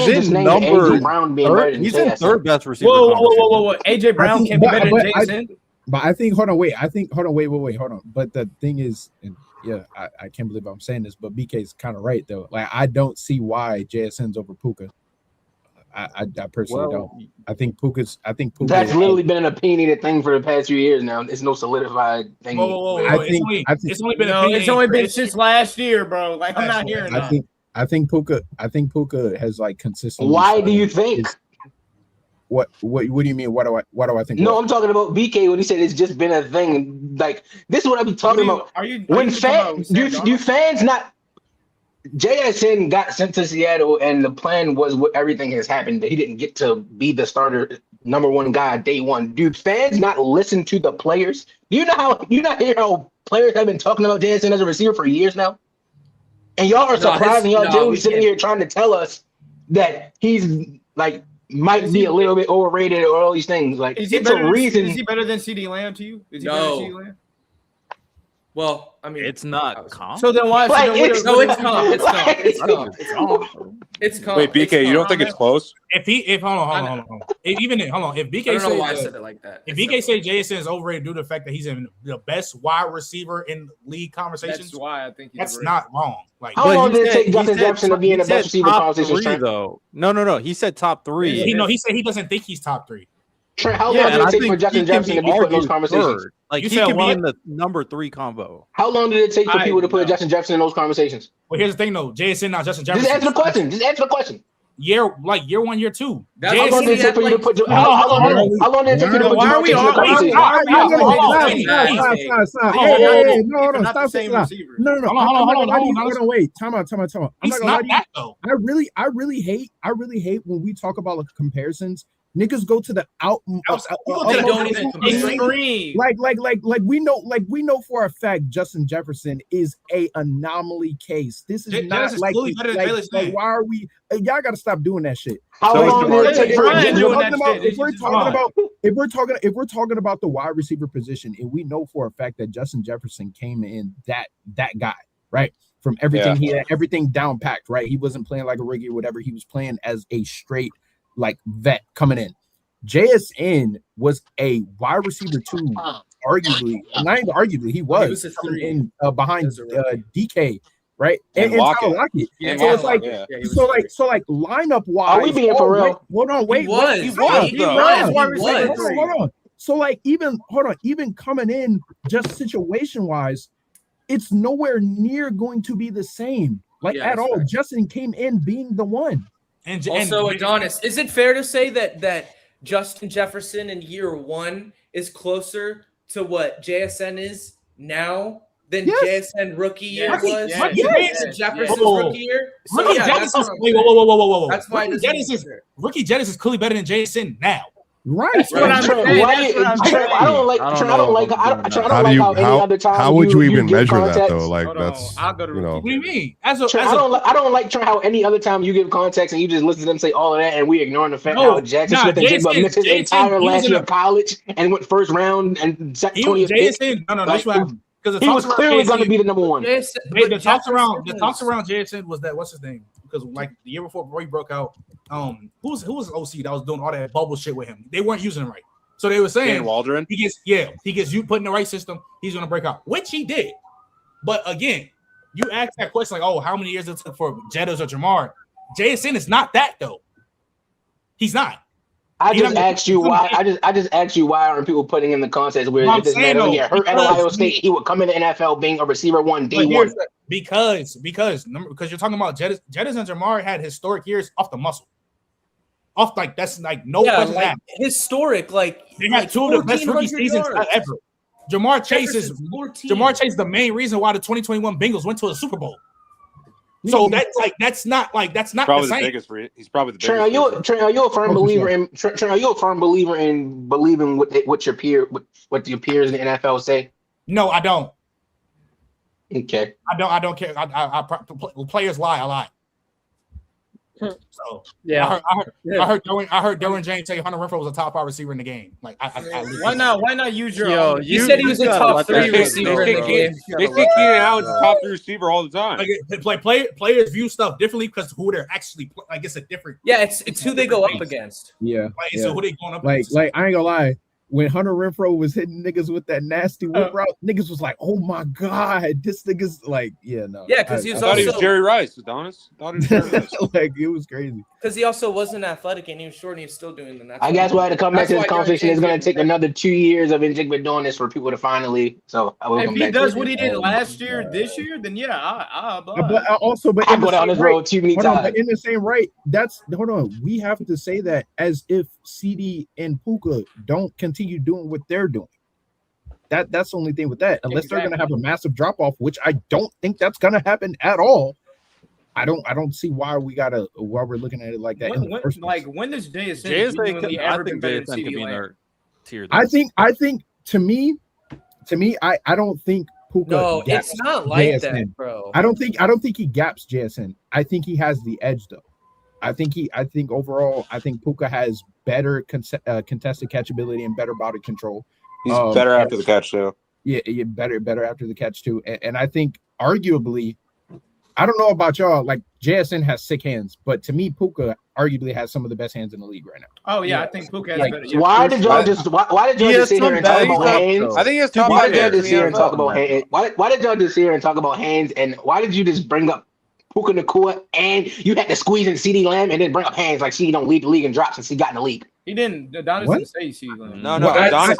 just named AJ Brown being better than He's in third best receiver. Whoa. AJ Brown can't be better than Jason. But I think, hold on, wait. But the thing is, and yeah, I can't believe I'm saying this, but BK's kind of right though. Like, I don't see why JSN's over Puka. I personally don't. I think Puka. That's literally been an opinionated thing for the past few years now. It's no solidified thing. It's only been since last year, bro. Like, I'm not hearing that. I think Puka has like consistently. Why do you think? What do you mean? What do I think? No, I'm talking about BK when he said it's just been a thing. Like, this is what I be talking about. When fans not JSN got sent to Seattle, and the plan was what everything has happened that he didn't get to be the starter number 1 guy day one. Do fans not listen to the players? Do you not hear how players have been talking about JSN as a receiver for years now? And y'all are surprised, and y'all generally sitting here trying to tell us that he's like might be a little bit overrated or all these things. Like, it's a reason. Is he better than CeeDee Lamb to you? Is he better than CeeDee Lamb? Well, I mean, it's not comp. So then why? It's comp. It's comp. Wait, BK, you don't think it's close? If hold on. If BK I don't know why I said it like that. If BK say JSN is overrated due to the fact that he's in the best wide receiver in league conversations, that's why I think that's not wrong. Like, how long did it take Justin Jefferson to be in the best receiver conversation? Though, no. He said top 3. He said he doesn't think he's top 3. Trent, how long did it take for Justin Jefferson to be put in those conversations? Third. Like, he could be in the number 3 combo. How long did it take for people to put Justin Jefferson in those conversations? Well, here's the thing, though. JSN, not Justin Jefferson. Just answer the question. Year 1, year 2. How long did it take for you to put? How long did it take you to put? Why are we arguing? Stop. Wait. Time out. I'm not gonna lie to you. I really hate when we talk about like comparisons. Niggas go to the we know for a fact Justin Jefferson is a anomaly case. This is not like why are we? Y'all got to stop doing that shit. If we're talking about the wide receiver position, and we know for a fact that Justin Jefferson came in that guy, right? From everything he had, everything down packed, right? He wasn't playing like a rookie or whatever. He was playing as a straight like vet coming in. JSN was a wide receiver 2, arguably. Not even arguably, he was in behind DK, right? And Tyler Lockett. So it's like lineup wise. Are we being for real? Hold on, wait. He was. Hold on. So like even coming in just situation wise, it's nowhere near going to be the same. Like at all. Fair. Justin came in being the one. And also, Adonis, is it fair to say that Justin Jefferson in year 1 is closer to what JSN is now than JSN rookie year was? Jefferson's rookie year. So, whoa. That's why rookie Jettis is clearly better than JSN now. Right. That's what I'm saying. I don't like how any other time. How would you even measure that though? Like that's What do you mean? I don't like how any other time you give context and you just listen to them say all of that and we ignoring the fact how Jackson Smith and Jigba missed his entire last year of college and went first round and 20th pick. Because he was clearly going to be the number 1. The talks around JSN was that what's his name? Because like the year before he broke out, who was OC that was doing all that bubble shit with him? They weren't using him right, so they were saying Dan Waldron. He gets you put in the right system, he's gonna break out, which he did. But again, you ask that question like, oh, how many years it took for Jettas or Jamar? JSN is not that though. He's not. I just asked you why. I just asked you why aren't people putting in the context where if this man doesn't get hurt at Ohio State, he would come in the NFL being a receiver one day one. Because you're talking about Jettis and Jamar had historic years off the muscle. Off like that's like no question. Like historic, like they had two of the best rookie seasons ever. Jamar Chase is the main reason why the 2021 Bengals went to a Super Bowl. So that's not probably the same. He's probably the biggest. Trey, are you a firm believer in? Trey, are you a firm believer in believing what your peers in the NFL say? No, I don't. Okay. I don't care. Players lie. I lie. So yeah, I heard Derwin James say Hunter Renfrow was a top 5 receiver in the game. Like, why not use your own? You said he was a top 3 receiver in the game. They think Keenan Allen's a top 3 receiver all the time. Players view stuff differently because who they're actually like. It's a different. Yeah, it's who they go up against. Yeah. So who they going up against? Like I ain't gonna lie. When Hunter Renfrow was hitting niggas with that nasty whip route, niggas was like, "Oh my god, this nigga's like, yeah, no." Yeah, because he was Jerry Rice, to be honest. Like it was crazy. Because he also wasn't athletic and he was short and he was still doing the. I guess why the comeback to this conversation is going to take another 2 years of Njigba doing this for people to finally. So if he does what he did last year, this year, then yeah, I I go down this road too many times. But in the same right, we have to say that as if CD and Puka don't continue doing what they're doing. That's the only thing with that. Unless they're going to have a massive drop off, which I don't think that's going to happen at all. I don't see why we're looking at it like that. When does JSN ever been better than CD Lamb? I think to me, I don't think Puka. No, it's not like JSN. That, bro. I don't think he gaps JSN. I think he has the edge though. I think overall, I think Puka has better contested catchability and better body control. He's better after the catch too. Yeah, better after the catch too. And I think arguably, I don't know about y'all, like JSN has sick hands, but to me, Puka arguably has some of the best hands in the league right now. Oh yeah, I think Puka has better. Why did y'all just sit here and talk about hands? I think he has top. Why did y'all just sit here and talk about hands? Why did y'all just sit here and talk about hands? And why did you just bring up Puka Nacua and you had to squeeze in CeeDee Lamb and then bring up hands like CeeDee don't lead the league and drop since he got in the league? He didn't. Adonis didn't say CeeDee Lamb. No. Adonis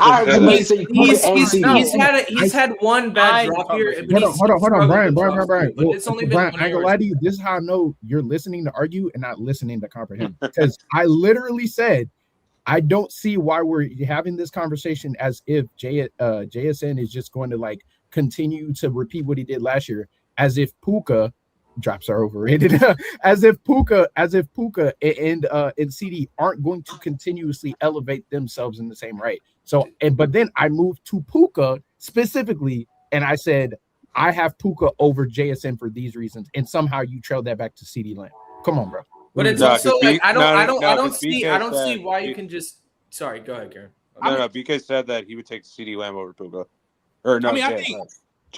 he's had one bad drop here. Hold on, Brian. But it's only been Brian, I ain't gonna lie to you. This is how I know you're listening to argue and not listening to comprehend. Because I literally said, I don't see why we're having this conversation as if JSN is just going to like continue to repeat what he did last year, as if Puka drops are overrated. as if Puka and CD aren't going to continuously elevate themselves in the same right. So, but then I moved to Puka specifically, and I said I have Puka over JSN for these reasons, and somehow you trailed that back to CD Lamb. Come on, bro. But it's also like I don't see why you can just. Sorry, go ahead, Karen. No. BK said that he would take CD Lamb over Puka. Or no, I think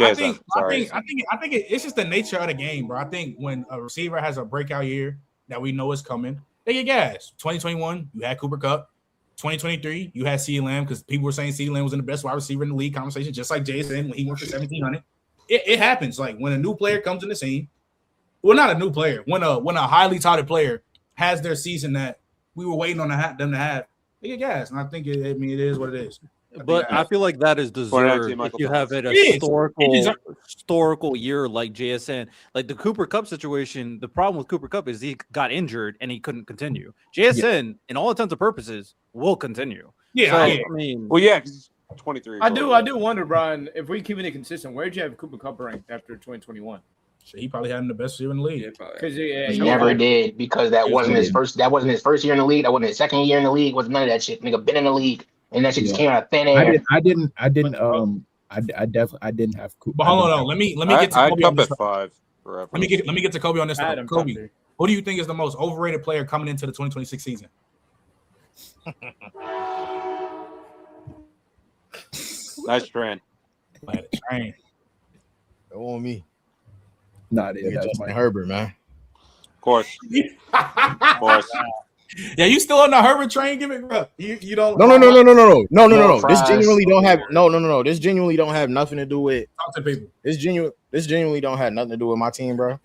it's just the nature of the game, bro. I think when a receiver has a breakout year that we know is coming, they get gas. 2021, you had Cooper Kupp. 2023, you had CeeDee Lamb because people were saying CeeDee Lamb was in the best wide receiver in the league conversation, just like Jason when he went for 1,700. It happens. Like when a new player comes in the scene, well, not a new player. When a highly touted player has their season that we were waiting on them to have, they get gas. And I think it is what it is. But I feel like that is deserved if you have a historical year like JSN. Like the Cooper Kupp situation, the problem with Cooper Kupp is he got injured and he couldn't continue. JSN, in all intents and purposes, will continue. Yeah, so, I mean, well, yeah, because 23. I do wonder, Brian, if we keeping it consistent, where'd you have Cooper Kupp ranked after 2021? He probably had him the best year in the league. Because he never did, because that wasn't his first. That wasn't his first year in the league. That wasn't his second year in the league. Wasn't none of that shit. Nigga been in the league, and that shit just came out of thin air. I didn't have Cooper. But hold on, let me get to Kobe on this. At 5 forever. Let me get to Kobe on this. Kobe, who do you think is the most overrated player coming into the 2026 season? Nice train. Train. Go on me. Nah, that's my Herbert, man. Of course. Of course. Yeah, you still on the Herbert train? Give it up. You don't. No. This genuinely don't have no. This genuinely don't have nothing to do with. Talk to people. This genuinely don't have nothing to do with my team, bro.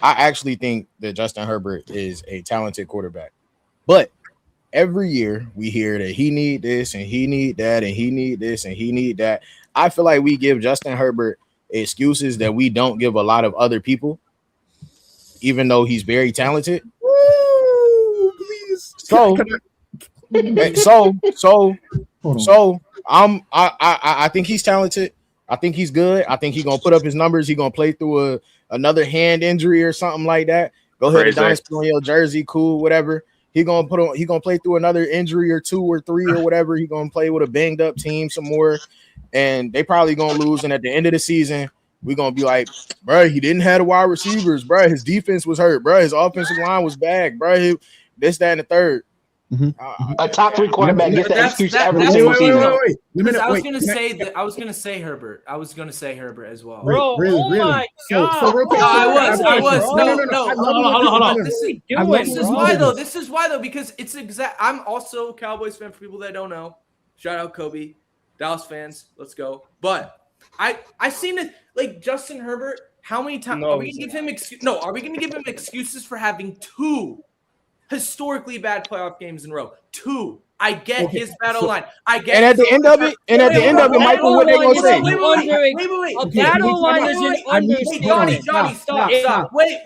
I actually think that Justin Herbert is a talented quarterback, but every year we hear that he need this and he need that and he need this and he need that. I feel like we give Justin Herbert excuses that we don't give a lot of other people, even though he's very talented. Woo, please. So I think he's talented. I think he's good. I think he's gonna put up his numbers. He's gonna play through another hand injury or something like that. Go ahead and put on your jersey, cool, whatever. He gonna play through another injury or 2 or 3 or whatever. He gonna play with a banged up team some more, and they probably gonna lose. And at the end of the season, we're gonna be like, bro, he didn't have the wide receivers, bro. His defense was hurt, bro. His offensive line was bad, bro. This, that, and the third. A top 3 quarterback gets that excuse every single season. I was gonna say that. I was gonna say Herbert. I was gonna say Herbert as well. Bro, my God. I was. No. Hold on. This is why though, because it's exact. I'm also a Cowboys fan for people that don't know. Shout out Kobe, Dallas fans. Let's go. But I seen it like Justin Herbert. How many times are we gonna give him Are we gonna give him excuses for having 2 historically bad playoff games in a row? 2. I get his battle line. I get. And at the end of it, Michael, what they gonna say? Wait. A battle line is an understatement. Johnny, stop. Wait.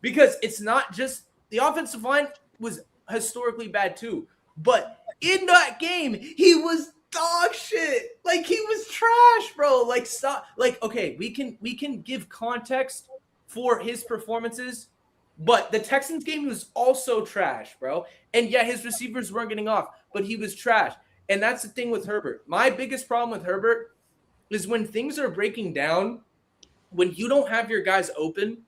Because it's not just the offensive line was historically bad too, but in that game he was dog shit. Like he was trash, bro. Like stop. Like okay, we can give context for his performances, but the Texans game he was also trash, bro. And yeah, his receivers weren't getting off, but he was trash. And that's the thing with Herbert. My biggest problem with Herbert is when things are breaking down, when you don't have your guys open,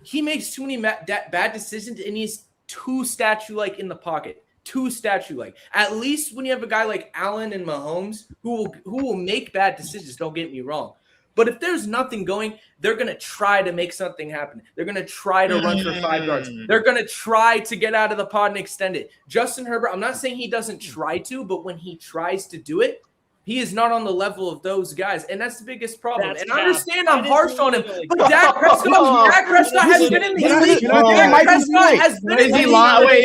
he makes too many bad decisions and he's too statue-like in the pocket. Too statue-like. At least when you have a guy like Allen and Mahomes who will make bad decisions, don't get me wrong. But if there's nothing going, they're going to try to make something happen. They're going to try to run for 5 yards. They're going to try to get out of the pod and extend it. Justin Herbert, I'm not saying he doesn't try to, but when he tries to do it, he is not on the level of those guys. And that's the biggest problem. I understand I'm harsh on him, but Dak Prescott has been in the league. Dak Prescott has been in the league.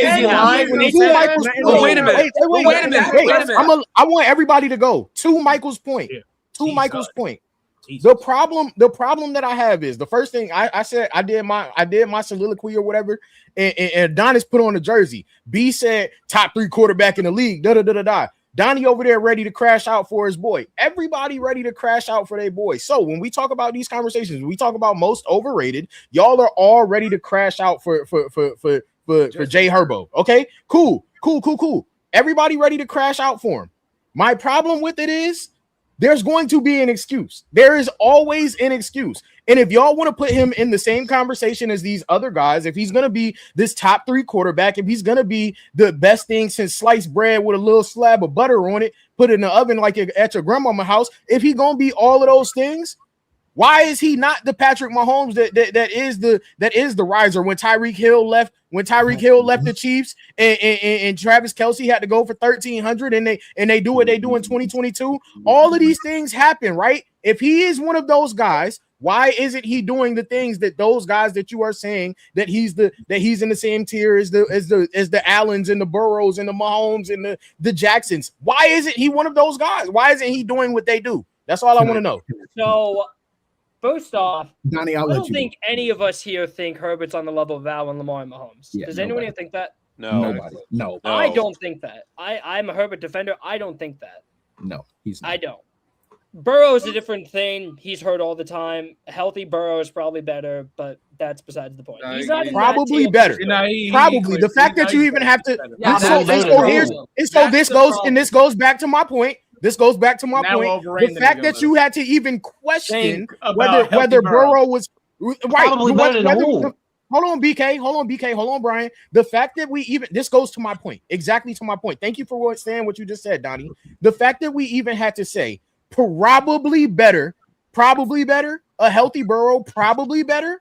Is he lying? Wait a minute. I want everybody to go. To Michael's point. The problem that I have is the first thing I said I did my soliloquy or whatever, and Adonis put on the jersey. B said top 3 quarterback in the league. Donnie over there ready to crash out for his boy. Everybody ready to crash out for their boy. So when we talk about these conversations, we talk about most overrated. Y'all are all ready to crash out for Jay Herbo. Okay, cool. Everybody ready to crash out for him. My problem with it is there's going to be an excuse. There is always an excuse. And if y'all want to put him in the same conversation as these other guys, if he's going to be this top 3 quarterback, if he's going to be the best thing since sliced bread with a little slab of butter on it, put it in the oven like at your grandmama's house, if he going to be all of those things, why is he not the Patrick Mahomes that is the riser? When Tyreek Hill left the Chiefs and Travis Kelce had to go for 1,300 and they do what they do in 2022. All of these things happen, right? If he is one of those guys, why isn't he doing the things that those guys that you are saying that he's in the same tier as the Allens and the Burrows and the Mahomes and the Jacksons? Why isn't he one of those guys? Why isn't he doing what they do? That's all I want to know. So first off, Donnie, I don't think any of us here think Herbert's on the level of Allen, Lamar, and Mahomes. Yeah, Does anyone here think that? No. Nobody. No. I don't think that. I'm a Herbert defender. I don't think that. No, he's not. I don't. Burrow's a different thing. He's hurt all the time. A healthy Burrow is probably better, but that's besides the point. He's not probably better. Probably the fact that you even have to. This goes back to my point. The fact that you had to even question whether Burrow was right. Hold on, BK. Hold on, Brian. The fact that this goes to my point. Exactly to my point. Thank you for saying what you just said, Donnie. The fact that we even had to say probably better, a healthy Burrow, probably better.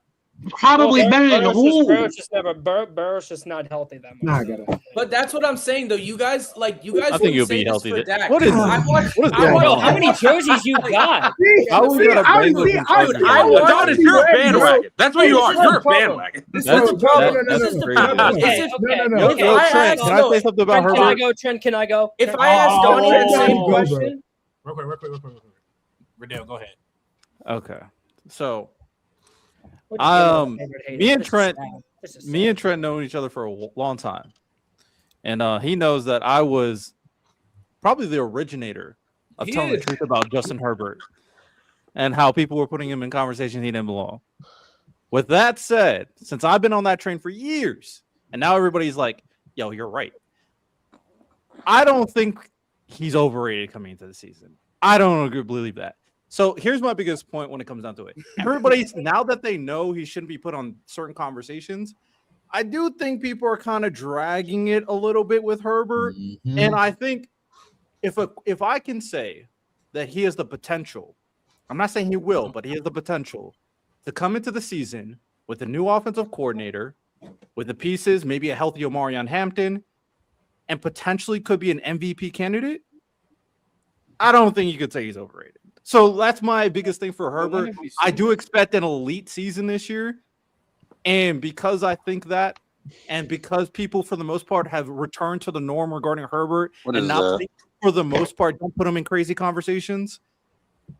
Probably better than who? Burrow's just not healthy that much. But that's what I'm saying, though. You guys I think you'll be healthy. What is I what is Bro, going on? how many jerseys you got? How we got a John is your bandwagon. That's what you are. You're a bandwagon. That's crazy. Trent, can I say something about Herbert? Trent, can I go? If I ask Donnie the same question. Real quick. Riddell, go ahead. Okay. So me and Trent know each other for a long time. And he knows that I was probably the originator of telling the truth about Justin Herbert and how people were putting him in conversation he didn't belong. With that said, since I've been on that train for years, and now everybody's like, yo, you're right. I don't think he's overrated coming into the season. I don't believe that. So here's my biggest point when it comes down to it. Everybody's, now that they know he shouldn't be put on certain conversations, I do think people are kind of dragging it a little bit with Herbert. Mm-hmm. And I think if I can say that he has the potential, I'm not saying he will, but he has the potential to come into the season with a new offensive coordinator, with the pieces, maybe a healthy Omarion Hampton, and potentially could be an MVP candidate, I don't think you could say he's overrated. So that's my biggest thing for Herbert. I do expect an elite season this year. And because I think that, and because people, for the most part, have returned to the norm regarding Herbert, and now for the most part, don't put him in crazy conversations,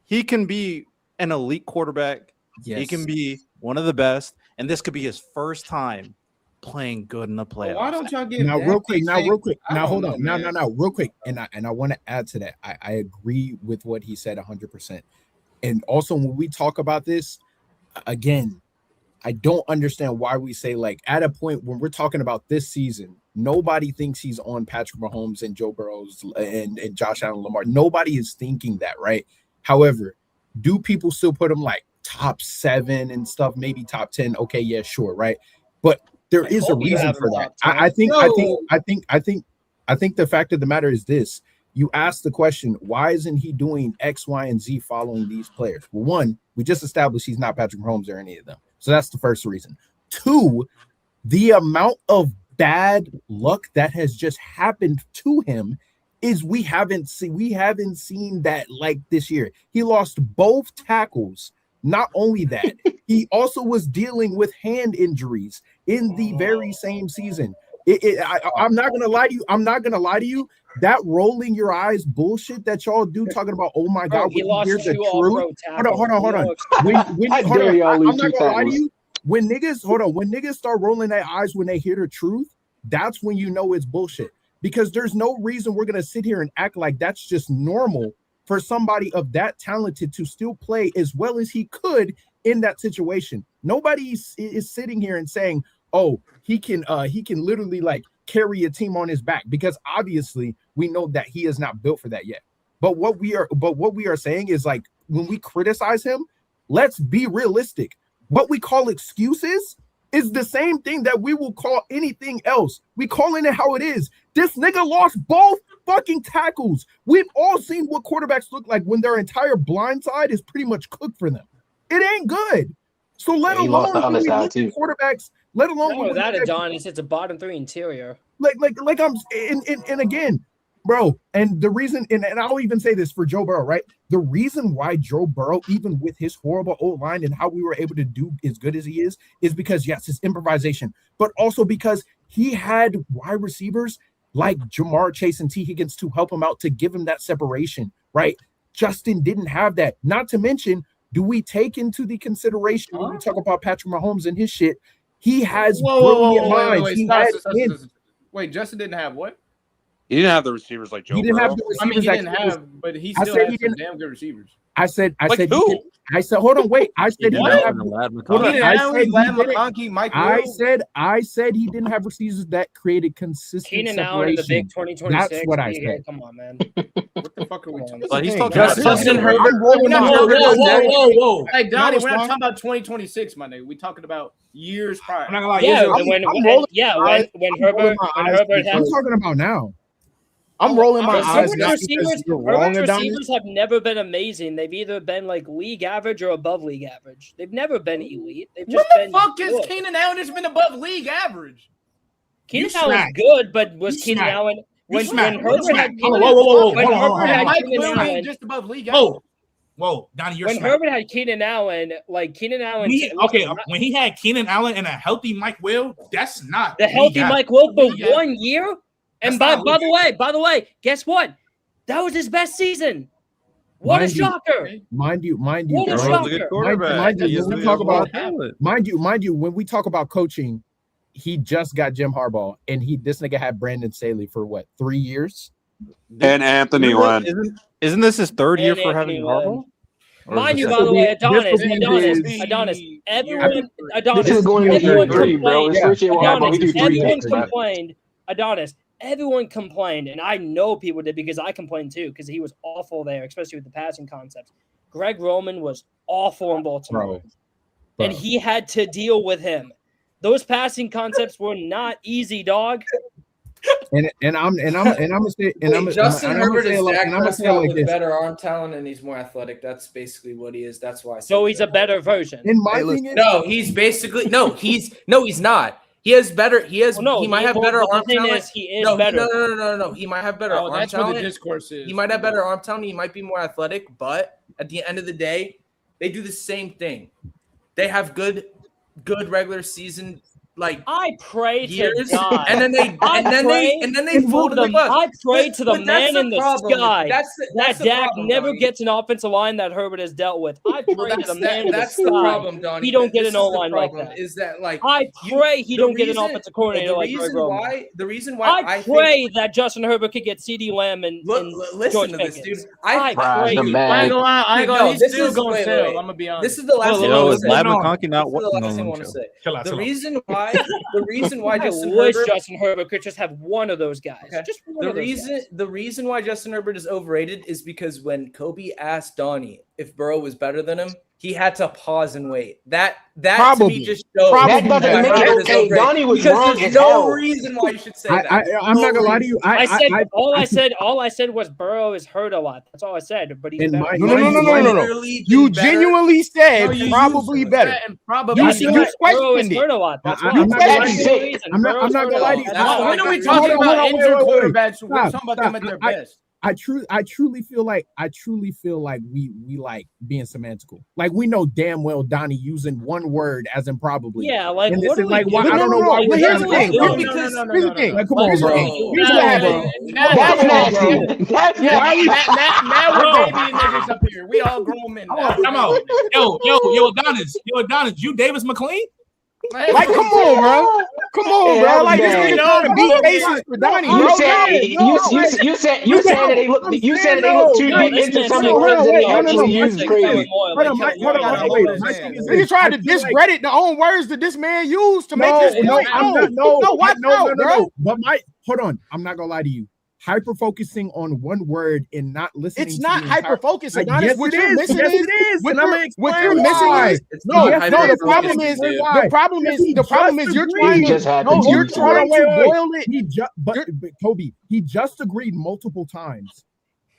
he can be an elite quarterback. Yes. He can be one of the best. And this could be his first time playing good in the playoffs. Why don't y'all get real quick? Hold on. Now, real quick. And I want to add to that. I agree with what he said 100%. And also, when we talk about this, again, I don't understand why we say, like, at a point when we're talking about this season, nobody thinks he's on Patrick Mahomes and Joe Burrows and Josh Allen, Lamar. Nobody is thinking that, right? However, do people still put him like top 7 and stuff, maybe top 10? Okay, yeah, sure, right? But there is a reason for that. I think the fact of the matter is this. You ask the question, why isn't he doing X, Y, and Z following these players? Well, one, we just established he's not Patrick Mahomes or any of them. So that's the first reason. 2, the amount of bad luck that has just happened to him is we haven't seen that like this year. He lost both tackles. Not only that, he also was dealing with hand injuries in the very same season. I'm not gonna lie to you. That rolling your eyes bullshit that y'all do, talking about, oh my God, he lost 2 all-pro tackles. Hold on. I'm not gonna lie to you. When niggas start rolling their eyes when they hear the truth, that's when you know it's bullshit. Because there's no reason we're gonna sit here and act like that's just normal for somebody of that talented to still play as well as he could in that situation. Nobody is sitting here and saying, oh, he can literally like carry a team on his back, because obviously we know that he is not built for that yet. But what we are saying is, like, when we criticize him, let's be realistic. What we call excuses is the same thing that we will call anything else. We calling it how it is. This nigga lost both fucking tackles. We've all seen what quarterbacks look like when their entire blind side is pretty much cooked for them. It ain't good. So let alone quarterbacks. Let alone without it, Don. He says a bottom 3 interior. Like I'm and again, bro. And the reason, and I'll even say this for Joe Burrow, right? The reason why Joe Burrow, even with his horrible old line and how we were able to do as good as he is because, yes, his improvisation, but also because he had wide receivers like Jamar Chase and T. Higgins to help him out, to give him that separation, right? Justin didn't have that. Not to mention, do we take into the consideration when we talk about Patrick Mahomes and his shit? He has brilliant minds. Wait, Justin didn't have what? He didn't have the receivers like Joe. He didn't have the receivers. He didn't have, but he still had some damn good receivers. I said, hold on, wait. I said he didn't have. I said he didn't have receivers that created consistent Keenan separation. Allen in the big 2026. That's what I said. Come on, man. What the fuck are we talking about? But he's talking about Justin Herbert. Whoa. Hey, Donnie, we're not talking about 2026, my nigga. We're talking about years prior. I'm not gonna lie. When Herbert has. I'm talking about now. I'm rolling my eyes. Herbert's receivers have never been amazing. They've either been like league average or above league average. They've never been elite. They've just When the fuck has Keenan Allen has been above league average? Keenan Allen's good, but was Keenan Allen when Herbert had Mike Williams just above league average? Whoa, Donnie, you're when Herbert had Keenan Allen, like Keenan Allen. When he had Keenan Allen and a healthy Mike Will, that's not the healthy Mike Will for 1 year. And by the way, guess what? That was his best season. What a shocker! Mind you. Mind you, when we talk about coaching, he just got Jim Harbaugh, and this nigga had Brandon Staley for what, 3 years? And Anthony Lynn. Isn't this his third year for having Harbaugh? Mind you, by the way, Adonis. Everyone complained, and I know people did because I complained too, because he was awful there, especially with the passing concepts. Greg Roman was awful in Baltimore, and he had to deal with him. Those passing concepts were not easy, dog. And I'm gonna say, Justin Herbert is Dak Prescott with better arm talent, and he's more athletic. That's basically what he is. That's why. So he's a better version. In my opinion, he's not. He has better. He might have better arm talent. No. He might have better arm talent. That's what the discourse is. He might have better arm talent. He might be more athletic, but at the end of the day, they do the same thing. They have good regular season. Like I pray years, to God, and then they fold them. I pray to the but man in the sky that's that Dak problem, never Donnie. gets an offensive line that Herbert has dealt with. I pray to the man in the sky. That's the problem, Donnie. He don't get an O-line like that. Is that like I pray he don't get an offensive coordinator like Greg Roman. The reason why I pray that Justin Herbert could get CD Lamb and listen to this, dude. I pray. I ain't gonna lie. He's still going to fail. I'm gonna be honest. This is the last thing I want to say. The reason why Justin Herbert could just have one of those guys. Okay. Just one of those guys. The reason why Justin Herbert is overrated is because when Kobe asked Donnie if Burrow was better than him, he had to pause and wait. That to me just shows that doesn't make it okay. Donnie was wrong. There's no reason why you should say that. I'm not gonna lie to you. All I said was Burrow is hurt a lot. That's all I said. But he's better. No. You genuinely said probably better. You questioned it. Hurt a lot. That's why I'm not gonna lie to you. When are we talking about injured quarterbacks? We're talking about them at their best. I truly feel like we like being semantical. Like we know damn well Donnie using one word as in probably. Yeah, like and what this is like why I don't know why. Here's the thing. Here's the thing. Like, come on, bro. Here's what happened. That's nasty. That's nasty. Now we're baby niggas up here. We all grown men. Come on. Yo, Adonis, you Davis McLean? Like, come on, bro. Come on, bro. Like, this nigga trying to beat cases for Donnie. You said that they look too deep into some of the words that they actually use crazy. Nigga tried to discredit the own words that this man used to make this point. No. But hold on. I'm not gonna lie to you. Hyper focusing on one word and not listening. It's not hyper focusing. Yes, what you're missing is. What you're missing is the problem is you're trying to boil it. But Kobe, he just agreed multiple times.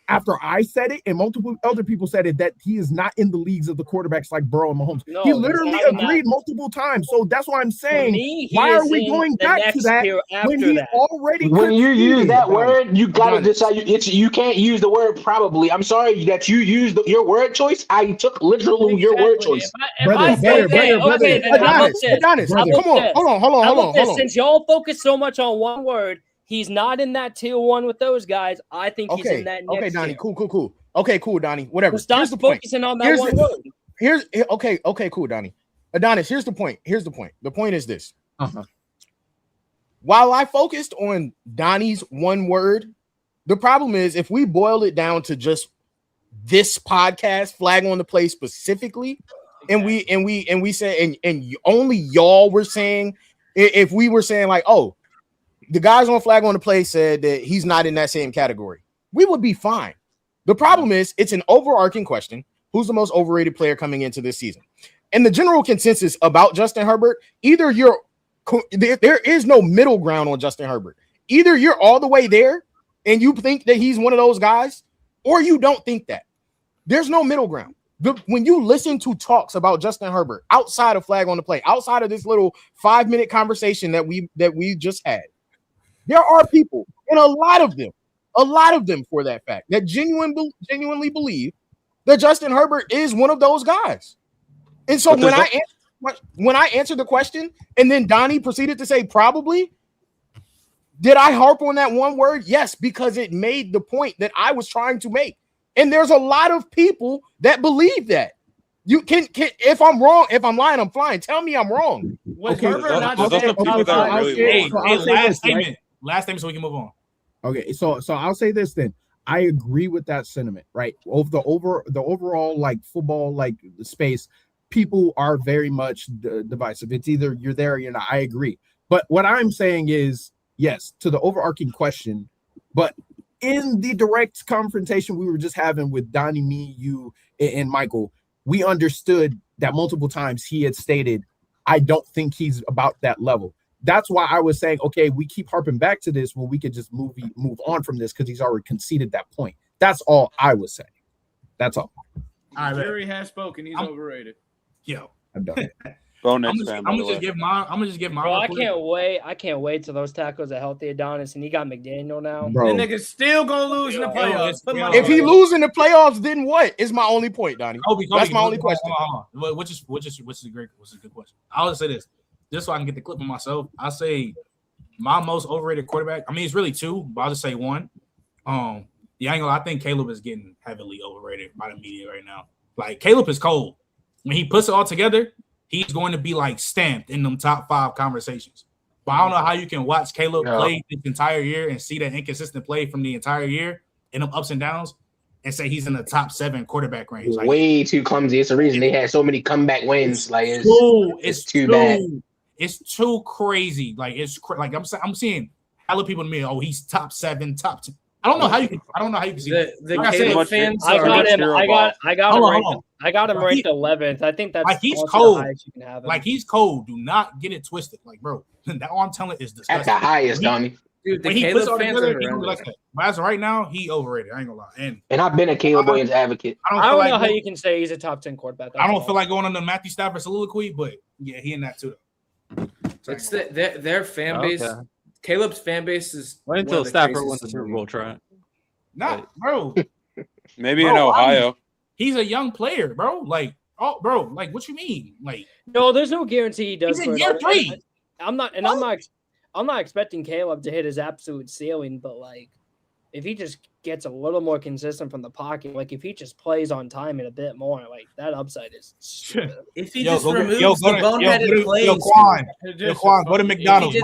After I said it and multiple other people said it, that he is not in the leagues of the quarterbacks like Burrow and Mahomes. No, he literally agreed multiple times. So that's why I'm saying, why are we going back to that when he already? When you use that word, you gotta decide. You can't use the word probably. I'm sorry that you used your word choice. I took literally your word choice. Brother, Adonis, come on, hold on. Since y'all focus so much on one word. He's not in that tier one with those guys. I think he's in that next Donnie, tier. Cool. Okay, cool, Donnie. Whatever. Stop focusing on that one word. Okay, cool, Donnie. Adonis, here's the point. The point is this. While I focused on Donnie's one word, the problem is if we boil it down to just this podcast, Flag on the Play specifically, and we say and only y'all were saying, if we were saying like, oh, the guys on Flag on the Play said that he's not in that same category, we would be fine. The problem is it's an overarching question. Who's the most overrated player coming into this season? And the general consensus about Justin Herbert, either there is no middle ground on Justin Herbert. Either you're all the way there and you think that he's one of those guys, or you don't think that. There's no middle ground. When you listen to talks about Justin Herbert outside of flag on the play, outside of this little 5-minute conversation that we just had, there are people, and a lot of them for that fact, that genuinely believe that Justin Herbert is one of those guys. And so when I answered the question, and then Donnie proceeded to say probably, did I harp on that one word? Yes, because it made the point that I was trying to make. And there's a lot of people that believe that. You can if I'm wrong, if I'm lying, I'm flying. Tell me I'm wrong. Okay. Last statement so we can move on. Okay, so I'll say this then. I agree with that sentiment, right? Over the overall like football like space, people are very much divisive. It's either you're there or you're not. I agree. But what I'm saying is, yes, to the overarching question, but in the direct confrontation we were just having with Donnie, me, you, and Michael, we understood that multiple times he had stated, I don't think he's about that level. That's why I was saying, okay, we keep harping back to this when we could just move on from this because he's already conceded that point. That's all I was saying. That's all. Jerry has spoken. He's overrated. Yo, I'm done. I'm gonna just give my. Bro, I can't wait till those tackles are healthy, Adonis, and he got McDaniel now. Bro. The nigga's still gonna lose in the playoffs. If he lose in the playoffs, then what? Is my only point, Donnie. That's my only question. Which is a good question. I'll just say this, just so I can get the clip of myself. I say my most overrated quarterback. I mean, it's really two, but I'll just say one. I think Caleb is getting heavily overrated by the media right now. Like Caleb is cold. When he puts it all together, he's going to be like stamped in them top 5 conversations. But I don't know how you can watch Caleb play this entire year and see that inconsistent play from the entire year and them ups and downs and say he's in the top 7 quarterback range. Like, way too clumsy. It's the reason they had so many comeback wins. Like it's too bad. It's too crazy. Like I'm seeing hella people to me. Oh, he's top 7, top 10. I don't know how you can see the Caleb fans. I got him ranked 11th. I think that's like he's cold. You can have him. Like he's cold. Do not get it twisted. Like, bro, that all I'm telling is disgusting. That's the highest, Donnie. Dude, the Caleb fans are like that. But as of right now, he overrated. I ain't gonna lie. And I've been a Caleb Williams advocate. I don't know how you can say he's a top 10 quarterback. I don't feel like going on the Matthew Stafford soliloquy, but yeah, he in that too. It's their fan base. Okay. Caleb's fan base is. Wait until Stafford wins the Super Bowl. Try it. Not, bro. Maybe in Ohio. He's a young player, bro. Like, what you mean? Like, no, there's no guarantee he does. He's in year 3. I'm not expecting Caleb to hit his absolute ceiling, but like, if he just gets a little more consistent from the pocket, like if he just plays on time and a bit more, like that upside is stupid. If he removes the boneheaded plays, Quan, go to McDonald's.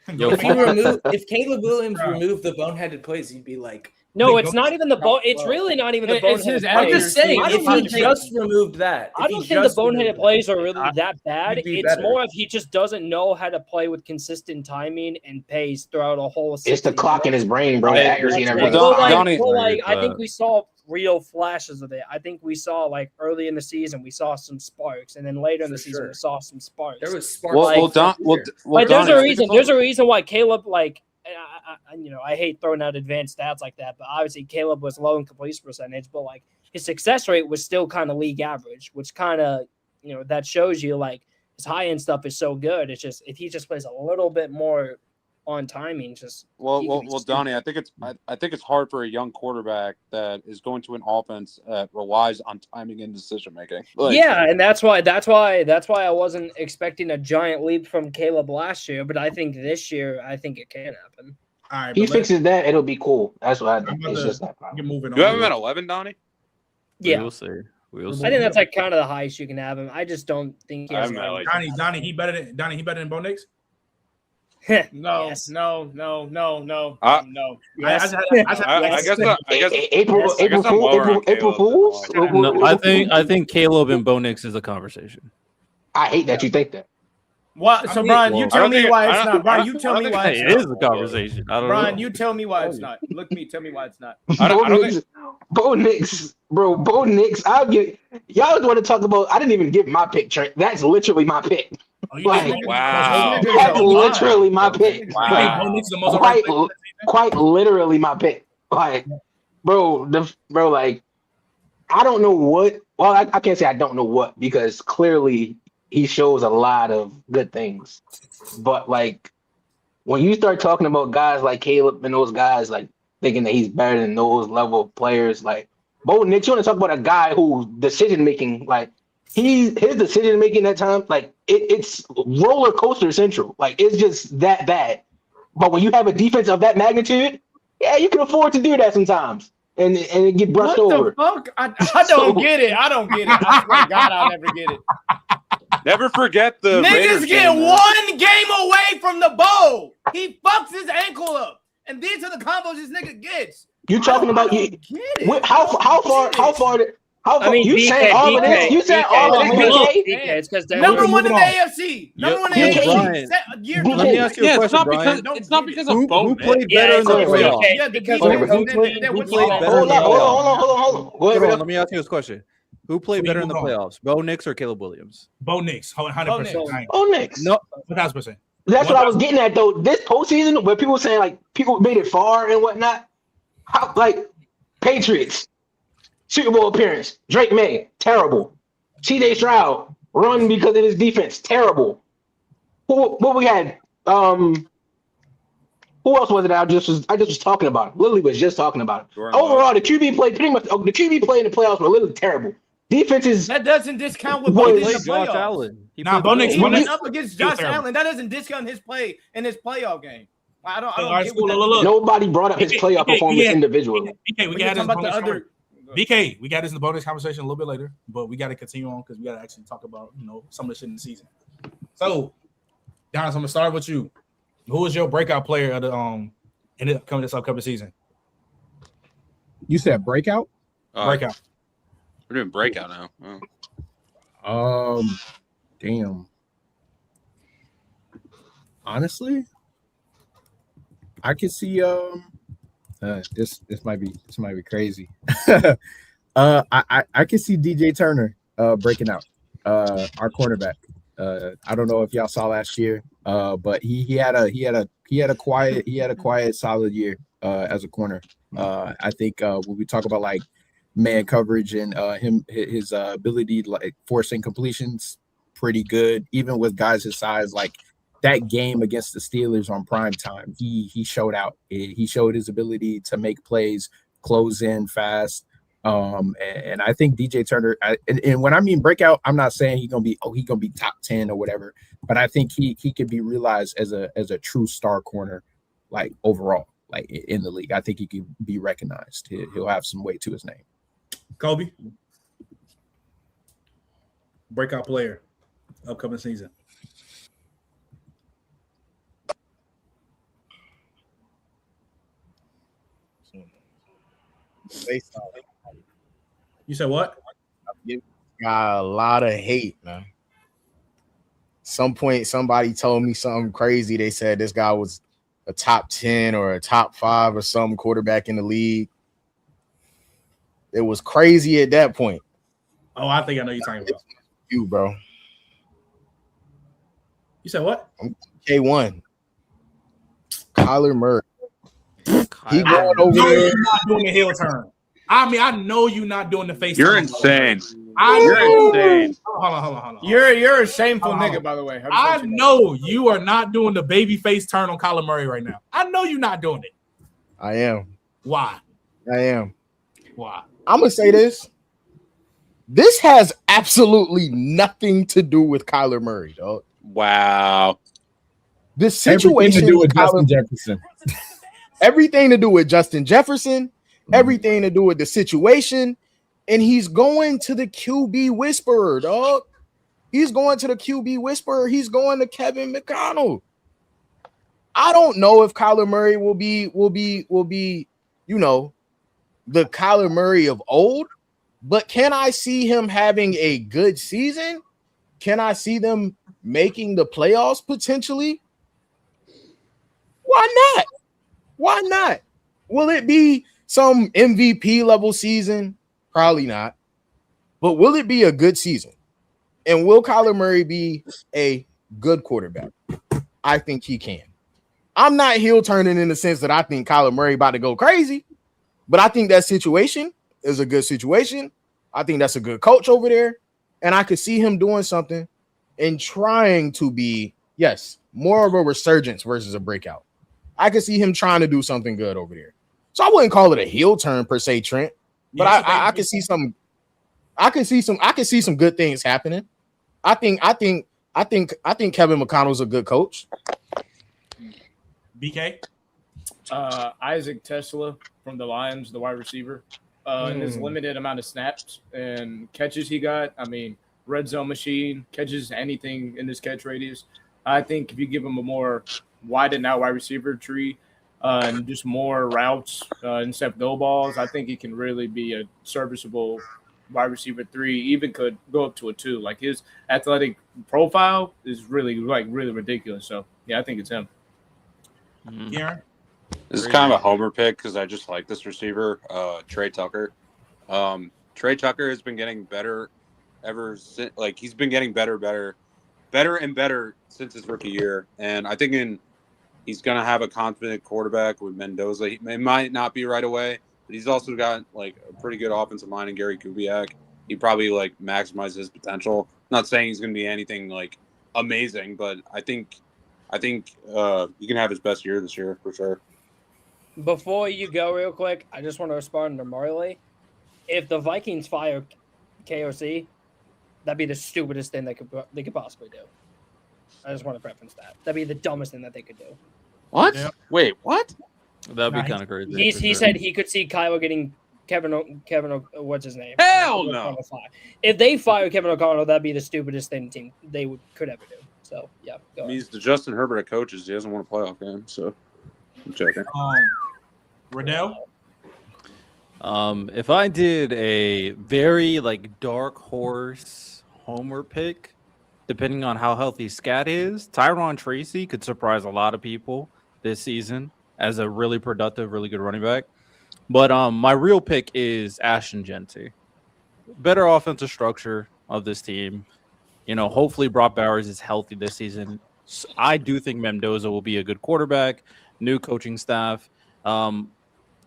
If Caleb Williams removed the boneheaded plays, he'd be like, no, it's not even the bone. It's really not even the boneheaded plays. I'm just saying, if he just removed that, I don't think the boneheaded plays are really that bad. It's more if he just doesn't know how to play with consistent timing and pace throughout a whole season. It's the clock in his brain, bro. The accuracy and everything. I think we saw real flashes of it. I think we saw like early in the season we saw some sparks, and then later in the season we saw some sparks. There was sparks. But there's a reason. There's a reason why Caleb like. I hate throwing out advanced stats like that, but obviously Caleb was low in completion percentage, but like his success rate was still kind of league average, which kind of, that shows you like his high end stuff is so good. It's just if he just plays a little bit more on timing, just Donnie, I think it's hard for a young quarterback that is going to an offense that relies on timing and decision making. And that's why I wasn't expecting a giant leap from Caleb last year, but I think this year it can happen. All right, he fixes that, it'll be cool. That's what I think. It's just that problem. You have him at 11, Donnie? Yeah, we'll see. I think that's like kind of the highest you can have him. I just don't think he has Donnie. He better than Bo Nix. No. Yes. No. I guess April Fools. No, I think Caleb and Bo Nix is a conversation. I hate that you think that. What? So Brian, you tell me why it's not. Brian, you tell me why it is a conversation. I don't know. Brian, you tell me why it's not. Look me, tell me why it's not. Bo Nix, bro. Bo Nix. Y'all want to talk about? I didn't even give my pick, Trent. That's literally my pick. Wow. That's literally my pick. Wow. Quite literally my pick. Like, bro, like, I don't know what. Well, I can't say I don't know what because clearly he shows a lot of good things. But like, when you start talking about guys like Caleb and those guys, like thinking that he's better than those level of players, like Bo Nix, you want to talk about a guy whose decision making, like his decision making that time, like it's roller coaster central. Like it's just that bad. But when you have a defense of that magnitude, yeah, you can afford to do that sometimes, and it get brushed over. What the fuck? I don't get it. I don't get it. I swear to God, I'll never get it. Never forget the Niggas Raiders get game, one game away from the bowl. He fucks his ankle up, and these are the combos this nigga gets. You talking about you? How far? I mean, you saying all of this? You saying all of this? BK? It's because Number one in the AFC. Number one in the AFC. Let me ask you a question, Brian. It's not because of Bo. Who played better in the playoffs? Hold on. Go ahead. Let me ask you this question. Who played better in the playoffs, Bo Nix or Caleb Williams? Bo Nix, 100%. Bo Nix. No, 1,000%. That's what I was getting at, though. This postseason, where people saying like people made it far and whatnot, how like Patriots, Super Bowl appearance, Drake May, terrible. C.J. Stroud, run because of his defense, terrible. What we had? Who else was it? I just was talking about it. Literally was just talking about it. Overall, the QB play pretty much. The QB play in the playoffs were literally terrible. Defenses. That doesn't discount what Bo did in the Josh playoffs. Allen. He went up against Josh Allen. That doesn't discount his play in his playoff game. I don't get what Nobody brought up his playoff performance individually. BK, we got this in the bonus conversation a little bit later, but we got to continue on because we got to actually talk about some of the shit in the season. So, Giannis, I'm gonna start with you. Who is your breakout player of the in this upcoming season? You said breakout? Breakout. We're doing breakout now. Oh. Damn. Honestly, I could see this might be crazy. I could see DJ Turner breaking out. Our cornerback. I don't know if y'all saw last year, but he had a quiet solid year as a corner. I think when we talk about like man coverage and his ability to like forcing completions, pretty good. Even with guys his size, like that game against the Steelers on prime time, he showed out. He showed his ability to make plays, close in fast. And I think DJ Turner, and when I mean breakout, I'm not saying he's gonna be top 10 or whatever, but I think he could be realized as a true star corner, like overall, like in the league. I think he could be recognized. He'll have some weight to his name. Kobe, breakout player, upcoming season. You said what? Got a lot of hate, man. Some point, somebody told me something crazy. They said this guy was a top 10 or a top 5 or some quarterback in the league. It was crazy at that point. Oh, I think I know you're talking about. You, bro. You said what? K1. Kyler Murray. He going over there. You're not doing the heel turn. I mean, I know you're not doing the face. You're insane. You're insane. Hold on. You're a shameful nigga, by the way. I know you are not doing the baby face turn on Kyler Murray right now. I know you're not doing it. I am. Why? I am. Why? I'm gonna say this. This has absolutely nothing to do with Kyler Murray, dog. Wow. The situation to do with Justin Jefferson. Everything to do with Justin Jefferson. Everything to do with the situation. And he's going to the QB whisperer, dog. He's going to the QB whisperer. He's going to Kevin McConnell. I don't know if Kyler Murray will be, the Kyler Murray of old, but can I see him having a good season? Can I see them making the playoffs potentially? Why not? Why not? Will it be some MVP level season? Probably not. But will it be a good season? And will Kyler Murray be a good quarterback. I think he can. I'm not heel turning in the sense that I think Kyler Murray about to go crazy, but I think that situation is a good situation. I think that's a good coach over there, and I could see him doing something and trying to be, yes, more of a resurgence versus a breakout. I could see him trying to do something good over there. So I wouldn't call it a heel turn per se, Trent, but I could see some. I can see some good things happening. I think Kevin McConnell's a good coach. BK? Isaac Tesla from the Lions, the wide receiver. In his limited amount of snaps and catches he got, I mean, red zone machine, catches anything in his catch radius. I think if you give him a more widened out wide receiver tree and just more routes instead of go balls, I think he can really be a serviceable wide receiver 3, even could go up to a 2. Like his athletic profile is really ridiculous. So yeah, I think it's him. Karen? This is kind of a homer pick because I just like this receiver, Trey Tucker. Trey Tucker has been getting better ever since. Like he's been getting better and better since his rookie year. And I think he's gonna have a confident quarterback with Mendoza. It might not be right away, but he's also got like a pretty good offensive line in Gary Kubiak. He probably like maximizes his potential. Not saying he's gonna be anything like amazing, but I think he can have his best year this year for sure. Before you go real quick, I just want to respond to Marley. If the Vikings fire KOC, that'd be the stupidest thing they could possibly do. I just want to preference that. That'd be the dumbest thing that they could do. What? Yeah. Wait, what? That'd be kind of crazy. He said he could see Kyler getting Kevin, what's his name? Hell no. If they fire Kevin O'Connell, that'd be the stupidest thing they could ever do. So, yeah. He's the Justin Herbert of coaches. He doesn't want a playoff game, so I'm checking. Riddell? If I did a very dark horse homer pick, depending on how healthy Scat is, Tyron Tracy could surprise a lot of people this season as a really productive, really good running back. But my real pick is Ashton Genty. Better offensive structure of this team. Hopefully Brock Bowers is healthy this season. So I do think Mendoza will be a good quarterback. New coaching staff.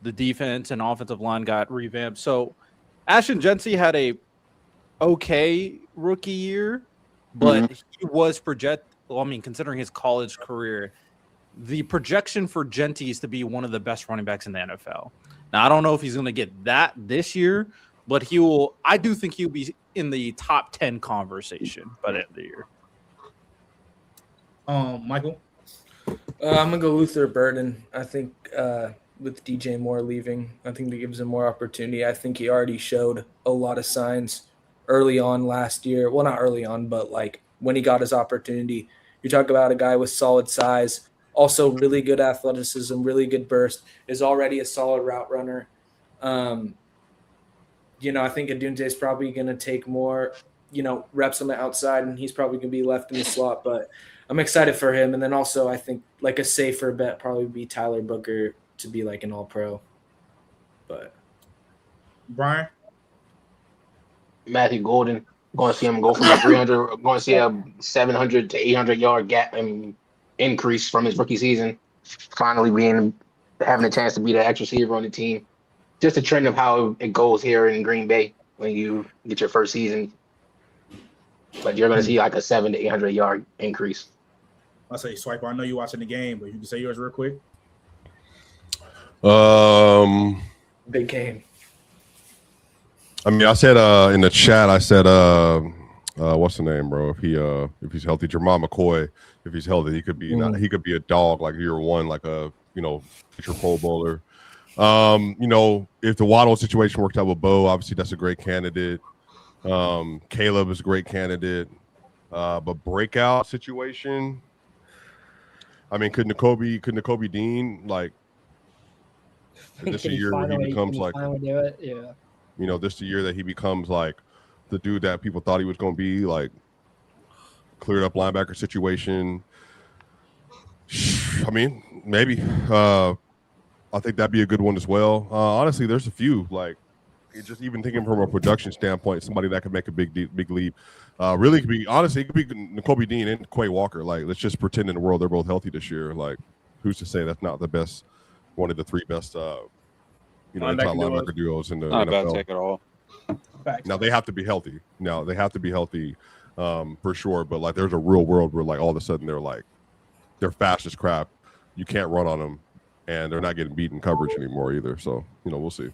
The defense and offensive line got revamped. So Ashton Genty had a okay rookie year, but he was considering his college career, the projection for Genty is to be one of the best running backs in the NFL. Now, I don't know if he's going to get that this year, but I do think he'll be in the top 10 conversation by the end of the year. Michael? I'm going to go Luther Burden. I think with DJ Moore leaving, I think that gives him more opportunity. I think he already showed a lot of signs early on last year. Well, not early on, but when he got his opportunity. You talk about a guy with solid size, also really good athleticism, really good burst, is already a solid route runner. I think Adunze is probably going to take more, reps on the outside, and he's probably going to be left in the slot. But I'm excited for him. And then also I think a safer bet probably would be Tyler Booker to be an all-pro. But Brian? Matthew Golden. Going to see him go from a 300, going to see a 700 to 800 yard gap and increase from his rookie season. Finally having a chance to be the X receiver on the team. Just a trend of how it goes here in Green Bay when you get your first season. But you're going to see a 700 to 800 yard increase. I'll say, Swiper, I know you're watching the game, but you can say yours real quick. Big game. I mean, I said in the chat, I said what's the name, bro? If he's healthy, Jermon McCoy, if he's healthy, he could be he could be a dog year one, a future Pro Bowler. If the Waddle situation worked out with Bo, obviously that's a great candidate. Caleb is a great candidate. But breakout situation, I mean, could N'Kobe Dean this a year where he becomes this the year that he becomes the dude that people thought he was going to be, cleared up linebacker situation. I mean, maybe. I think that'd be a good one as well. Honestly, there's a few just even thinking from a production standpoint, somebody that could make a big leap. Really could be, honestly, it could be Nakobe Dean and Quay Walker. Like, let's just pretend in the world they're both healthy this year. Like, who's to say that's not the best, one of the three best, inside linebacker duos in the not NFL. bad take at all. Now they have to be healthy. For sure. But like, there's a real world where like all of a sudden they're fast as crap. You can't run on them, and they're not getting beaten coverage anymore either. So we'll see.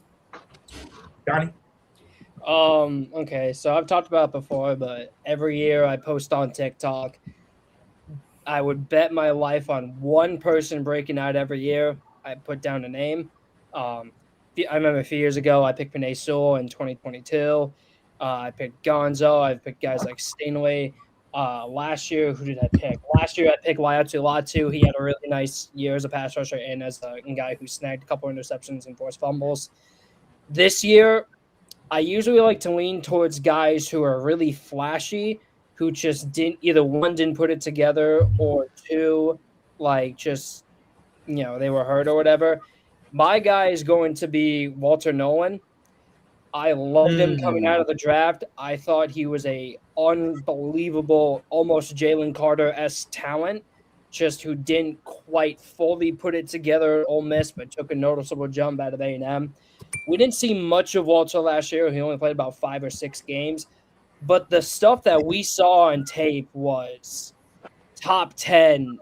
Johnny. Okay, so I've talked about it before, but every year I post on TikTok. I would bet my life on one person breaking out every year. I put down a name. I remember a few years ago I picked Penei Sewell in 2022. I picked Gonzo. I picked guys like Stanley. Last year, who did I pick? Last year I picked Laiatu Latu. He had a really nice year as a pass rusher and as a guy who snagged a couple interceptions and forced fumbles. This year, I usually like to lean towards guys who are really flashy, who just didn't put it together, or two, like just, they were hurt or whatever. My guy is going to be Walter Nolan. I loved him coming out of the draft. I thought he was a unbelievable, almost Jalen Carter-esque talent, just who didn't quite fully put it together at Ole Miss, but took a noticeable jump out of A&M. We didn't see much of Walter last year. He only played about 5 or 6 games. But the stuff that we saw on tape was top 10,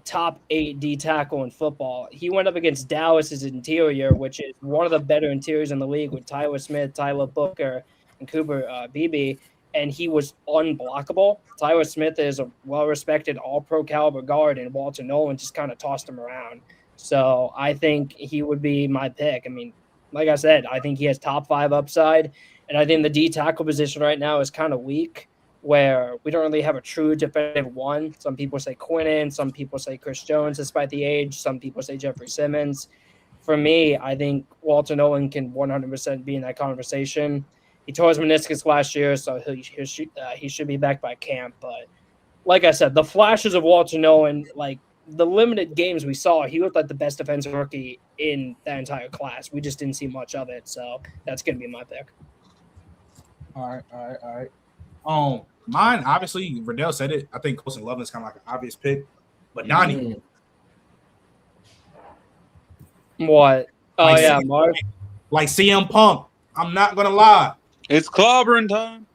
top 8 D tackle in football. He went up against Dallas's interior, which is one of the better interiors in the league with Tyler Smith, Tyler Booker, and Cooper Beebe, and he was unblockable. Tyler Smith is a well-respected all-pro caliber guard, and Walter Nolan just kind of tossed him around. So I think he would be my pick. I mean, like I said, I think he has top 5 upside, and I think the D tackle position right now is kind of weak, where we don't really have a true definitive one. Some people say Quinnen, some people say Chris Jones despite the age, some people say Jeffrey Simmons. For me, I think Walter Nolan can 100% be in that conversation. He tore his meniscus last year, so he should be back by camp. But like I said, the flashes of Walter Nolan, like the limited games we saw, he looked like the best defensive rookie in that entire class. We just didn't see much of it, so that's going to be my pick. All right. Mine, obviously, Riddell said it. I think Colson Loveland is kind of like an obvious pick. But Donnie. What? Oh, like yeah, Marv. Like CM Punk. I'm not going to lie. It's clobbering time.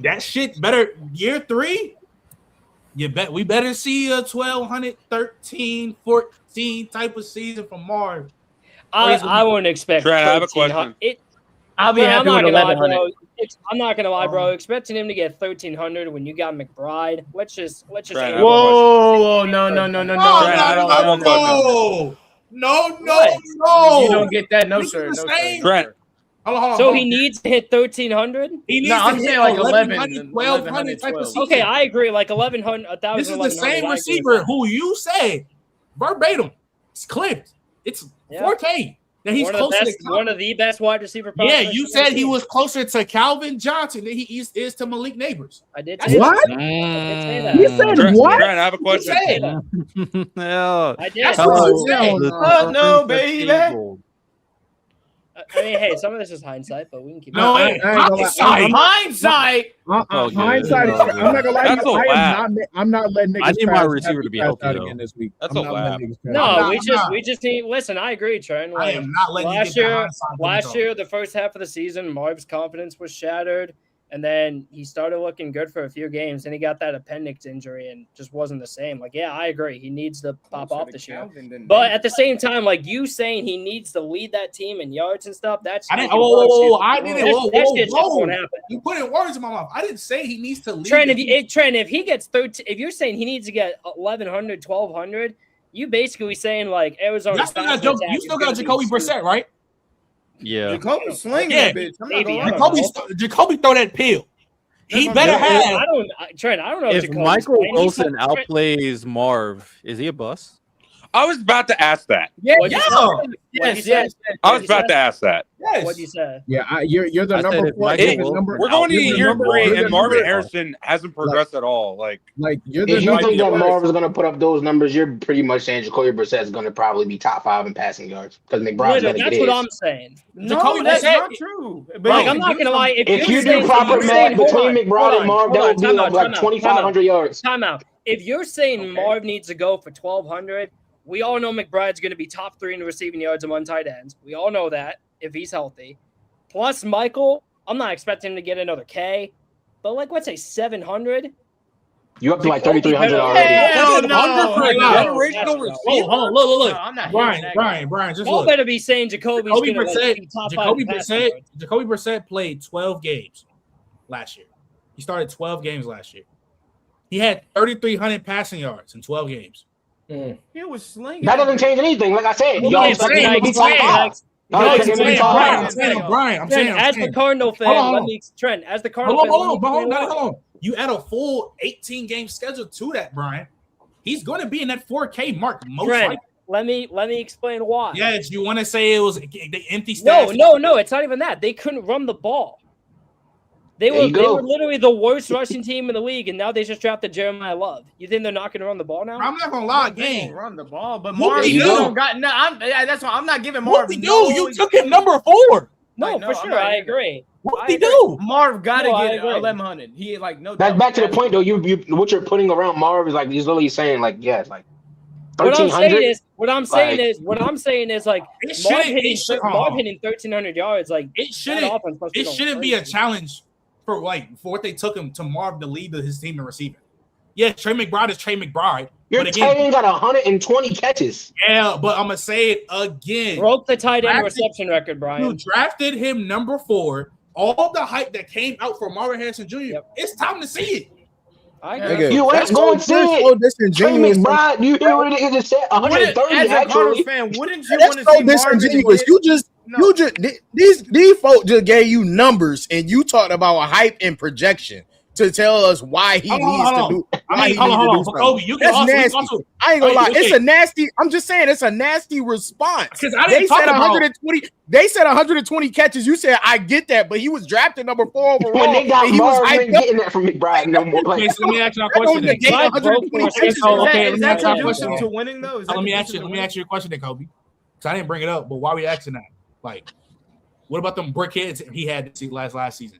That shit better. Year 3, we better see a 1,200, 13, 14 type of season from Marv. I wouldn't expect. Trent, I have a question. I'll be happy with 1,100. I'm not gonna lie, bro. Expecting him to get 1,300 when you got McBride. Let's just. Whoa, no. No. You don't get that, no sir. Trent. So he needs to hit 1,300. I'm saying like 1,100, 1,200 type of season. Okay, I agree. Like 1,100, 1,000. This is the same receiver who you say verbatim. It's clipped. It's Forte. That he's one of the best wide receiver. Yeah, you said he was closer to Calvin Johnson than he is to Malik Neighbors. I did. What? I did say that. You said what? Trent, I have a question. I did. That's what you said. No, baby. I mean, hey, some of this is hindsight, but we can keep. No, hindsight. Hindsight. I'm not gonna lie. That's a laugh. I'm not letting niggas. I need my receiver to be healthy again this week. That's a laugh. No, we just need. Listen, I agree, Trent. I am not letting last year, the first half of the season, Marv's confidence was shattered, and then he started looking good for a few games, and he got that appendix injury and just wasn't the same. Like, yeah, I agree. He needs to pop off this year. But at the same time, like you saying he needs to lead that team in yards and stuff, that's I didn't. You put in words in my mouth. I didn't say he needs to lead. Trent, if he gets 13, if you're saying he needs to get 1,100, 1,200, you basically saying like Arizona. You still got Jacoby Brissett, right? Yeah. Jacoby slinging that bitch. I'm not gonna lie. Jacoby throw that pill. He better have. Trent, I don't know if Michael Wilson outplays Marv, is he a bust? I was about to ask that. Yeah, Yes. I was about to ask that. Yes. What'd you say? Yeah, you're the number 4. We're going to year 3, and Marvin Harrison hasn't progressed at all. Like you're the if you think that Marv is going to put up those numbers, you're pretty much saying Jacoby Brissett is going to probably be top 5 in passing yards because McBride's going to get That's what I'm saying. No, that's not true. But like, I'm not gonna lie. If you do proper math between McBride and Marv, that would be like 2,500 yards. Time out. If you're saying Marv needs to go for 1,200, we all know McBride's going to be top 3 in the receiving yards among tight ends. We all know that if he's healthy. Plus Michael, I'm not expecting him to get another K, but like let's say 700. You up to like 3,300 already? No. Generational receiver. Hold on, look. No, I'm not Brian, just Y'all look. better be saying Jacoby Jacoby Brissett played 12 games last year. He started 12 games last year. He had 3,300 passing yards in 12 games. He was slinging. That doesn't change anything. Like I said, Well, y'all expect him to be top 5. I'm saying, as the Cardinal fan, as the Cardinal fan, hold on. You add a full 18-game schedule to that, Brian. He's going to be in that 4K mark most likely. Let me explain why. Yes, you want to say it was the empty stats? No, it's not even that. They couldn't run the ball. They were literally the worst rushing team in the league, and now they just drafted Jeremiah Love. You think they're not going to run the ball now? I'm not going to lie, game run the ball, but Marvin don't got. No, that's why I'm not giving Marvin. You took him number 4. No, for sure, I agree. What he do? Marv got to get 1,100. He like no. That's back to the point though. You what you're putting around Marv is like he's literally saying like it's like 1,300. What I'm saying is like Marv hitting 1,300 yards. Like it shouldn't be a challenge for what they took him to Marv to lead his team in receiving. Yeah, Trey McBride is Trey McBride. Your tight end got 120 catches. Yeah, but I'm gonna say it again. Broke the tight end reception record, Brian. You drafted him number 4. All the hype that came out for Marvin Harrison Jr. It's time to see it. You ain't going to see it. Trey McBride, you hear what it just said? 130 as a actually. fan, wouldn't you want to see disingenuous. These folks just gave you numbers and you talked about a hype and projection to tell us why he needs to do. Kobe, that's nasty. I ain't gonna lie. It's a nasty. I'm just saying it's a nasty response. They said 120. They said 120 catches. You said I get that, but he was drafted number 4 overall. When they got Marv, you ain't getting that from McBride no more. Okay, so let me ask you a question. Is that conducive to winning though? Let me ask you a question, then, Kobe. Because I didn't bring it up, but why are we asking that? Like, what about them brickheads he had last season?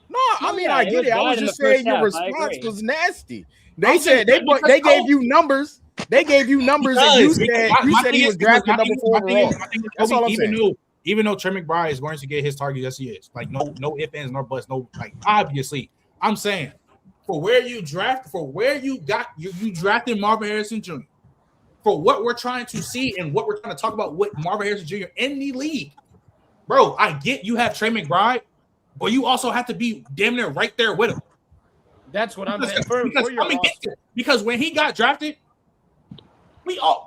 No, I mean I get it. I was just saying your response was nasty. They said they gave you numbers. They gave you numbers, and you said he was drafted number 4 overall. That's all I'm saying. Even though Trey McBride is going to get his target, yes, he is. Like no ifs, ands, nor buts, no. Like obviously, I'm saying for where you drafted drafted Marvin Harrison Jr. For what we're trying to see and what we're trying to talk about with Marvin Harrison Jr. in the league, bro. I get you have Trey McBride. But you also have to be damn near right there with him. That's what because when he got drafted,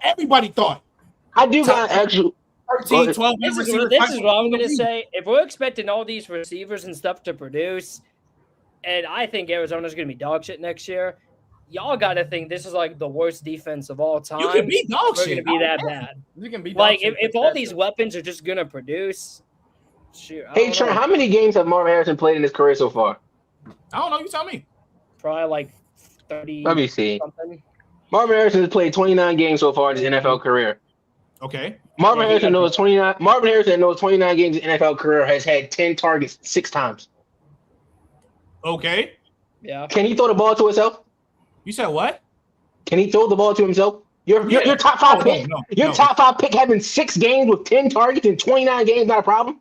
everybody thought. I do got actually 13, 12 This is what I'm gonna say. If we're expecting all these receivers and stuff to produce, and I think Arizona's gonna be dog shit next year, y'all gotta think this is like the worst defense of all time. You can be dog shit. We're gonna be that bad. You can be like if all these weapons are just gonna produce. Shoot, hey Trent, how many games have Marvin Harrison played in his career so far? I don't know. You tell me. Probably like 30. Let me see. Something. Marvin Harrison has played 29 games so far in his NFL career. Okay. Marvin Harrison knows 29 games in NFL career, has had 10 targets 6 times. Okay. Yeah. Can he throw the ball to himself? You said what? Can he throw the ball to himself? Your top 5 pick. Top 5 pick having 6 games with 10 targets in 29 games, not a problem.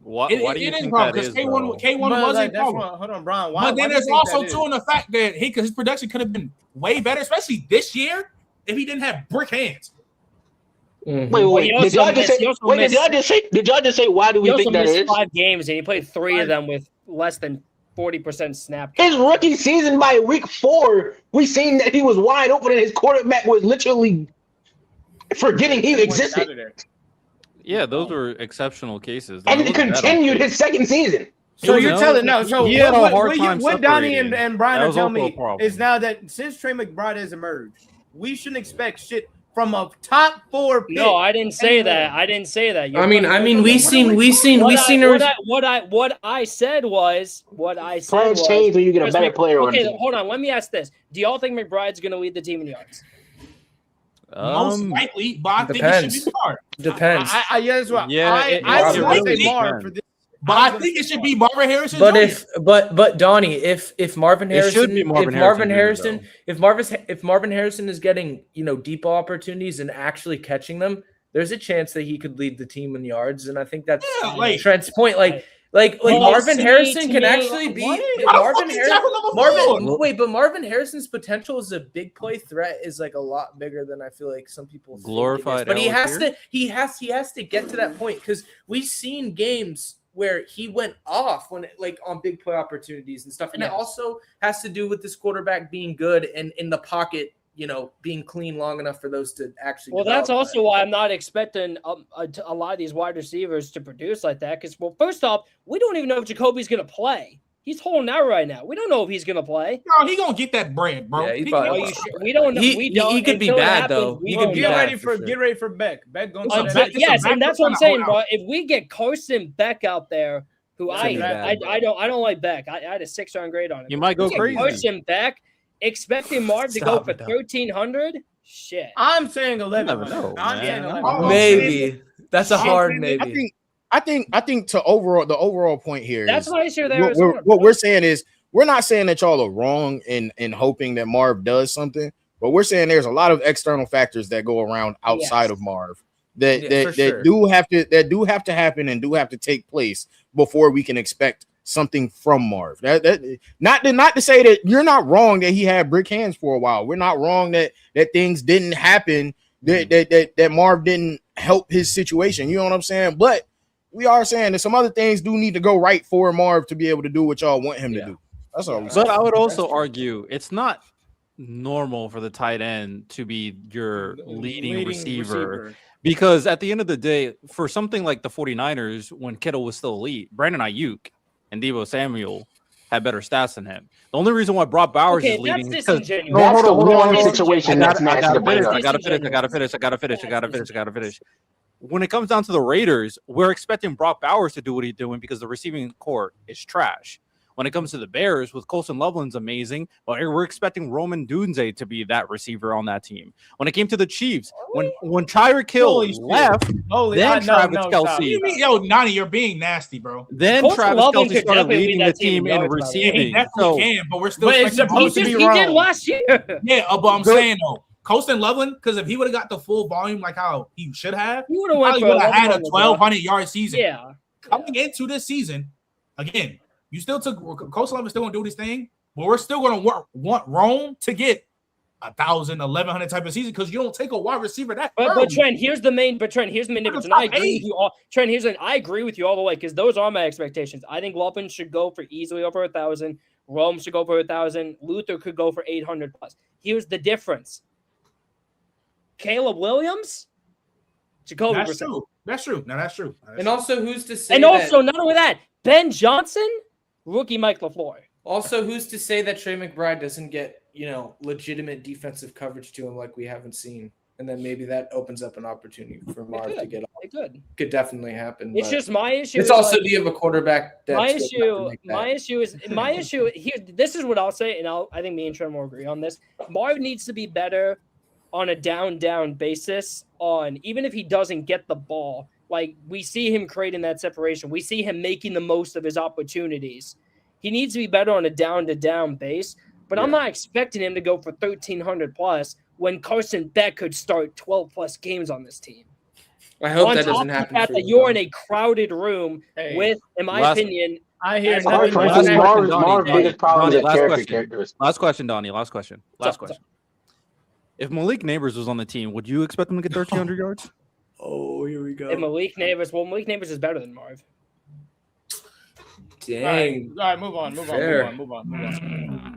Why do you think that is? K1 wasn't problem. Hold on, Brian. But then there's also too in the fact that his production could have been way better, especially this year, if he didn't have brick hands. Mm-hmm. Wait. Did y'all just say why do we think that is? 5 games and he played 3 of them with less than 40% snap. His rookie season by week 4, we seen that he was wide open and his quarterback was literally forgetting he existed. Yeah, those were exceptional cases. And he continued his second season. So you're telling what Donnie and Brian are telling me is now that since Trey McBride has emerged, we shouldn't expect shit from a top 4 pick. No, I didn't say that. I didn't say that. I mean, we seen. What I said was. Plans change when you get a better player on the Okay, team. hold on. Let me ask this: do y'all think McBride's going to lead the team in yards? Most likely, but I think it should be Marv. Depends. I guess what. Yeah, I it would really say Marv depends. for this. But I think it should be Marvin Harrison. But Donnie, if Marvin It Harrison, should be Marvin Harrison Jr., if Marvin Harrison is getting deep ball opportunities and actually catching them, there's a chance that he could lead the team in yards, and I think that's Trent's point. Marvin Harrison can actually be but Marvin Harrison's potential as a big play threat is like a lot bigger than I feel like some people Glorified. But he has to get to that point because we've seen games where he went off when on big play opportunities and stuff. And it also has to do with this quarterback being good and in the pocket, being clean long enough for those to actually. Well, that's also why I'm not expecting a lot of these wide receivers to produce like that. Because, first off, we don't even know if Jacoby's going to play. He's holding out right now. We don't know if he's going to play. No, he going to get that bread, bro. Yeah, we don't know. He could be bad, though. He could be get bad ready for get ready for Beck. Beck going to yes, and that's what I'm saying, bro. If we get Carson Beck out there, who I don't like Beck. I had a 6-round grade on him. You might go crazy. Carson Beck, expecting Marv to go for 1,300. Shit. I'm saying 11. Maybe that's a hard maybe. I think the overall point here. That's why I share there. What we're saying is we're not saying that y'all are wrong in hoping that Marv does something, but we're saying there's a lot of external factors that go around outside of Marv that do have to happen and do have to take place before we can expect something from Marv. Not to say that you're not wrong that he had brick hands for a while. We're not wrong that things didn't happen, that Marv didn't help his situation. You know what I'm saying? But we are saying that some other things do need to go right for Marv to be able to do what y'all want him to do. That's all. But I would also argue it's not normal for the tight end to be your leading receiver. Because at the end of the day, for something like the 49ers, when Kittle was still elite, Brandon Ayuk and Deebo Samuel had better stats than him. The only reason why Brock Bowers is leading is because that's the one situation that's nasty to bring up. I gotta finish. When it comes down to the Raiders, we're expecting Brock Bowers to do what he's doing because the receiving core is trash. When it comes to the Bears, with Colson Loveland's amazing, but we're expecting Roman Dunze to be that receiver on that team. When it came to the Chiefs, when Tyreek Hill left, then Travis Kelce. Yo, Nani, you're being nasty, bro. Then Travis Kelce started leading the team in receiving. He definitely can, but we're still. But it's supposed to be wrong. He did last year. Yeah, but I'm saying though, Colston Loveland, because if he would have got the full volume like how he should have, he would have had a 1,200-yard season. Yeah. Coming into this season, again, you still took Colston Loveland still going to do this thing, but we're still going to want Rome to get 1,000, 1,100 type of season because you don't take a wide receiver that. But Trent, here's the main difference, and I agree with you all. Trent, I agree with you all the way because those are my expectations. I think Loveland should go for easily over 1,000. Rome should go for 1,000. Luther could go for 800 plus. Here's the difference. Caleb Williams, Jacoby Brissett. That's true. No, that's true. And also, who's to say? And also, not only that, Ben Johnson, rookie Mike LaFleur. Also, who's to say that Trey McBride doesn't get legitimate defensive coverage to him like we haven't seen, and then maybe that opens up an opportunity for Marv to get off. It could definitely happen. It's just my issue. It's also do you have a quarterback? My issue here. This is what I'll say, and I think me and Trent will agree on this. Marv needs to be better on a down basis on even if he doesn't get the ball. Like we see him creating that separation. We see him making the most of his opportunities. He needs to be better on a down base, but I'm not expecting him to go for 1,300 plus when Carson Beck could start 12 plus games on this team. I hope that doesn't happen. That you're in a crowded room with, in my opinion, I hear Marv's biggest problem is character. Last question, Donnie. Last question. If Malik Neighbors was on the team, would you expect him to get 1,300 yards? Oh, here we go. If Malik Neighbors is better than Marv. Dang. All right, move on.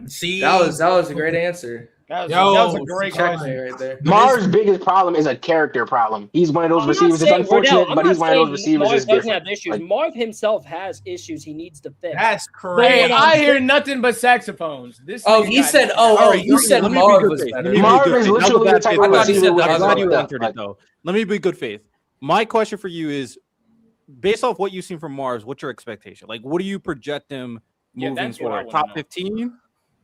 See, that was a great answer. That was a great checkmate right there. Marv's biggest problem is a character problem. He's one of those receivers. It's unfortunate, but he's one of those receivers that's different. Have issues. Marv himself has issues he needs to fix. That's crazy. Hey, I hear nothing but saxophones. This you said Marv was better. Marv is literally the type of receiver. I'm glad you answered it though. Let me be good faith. My question for you is, based off what you've seen from Marv, what's your expectation? Like, what do you project him moving forward? Top 15?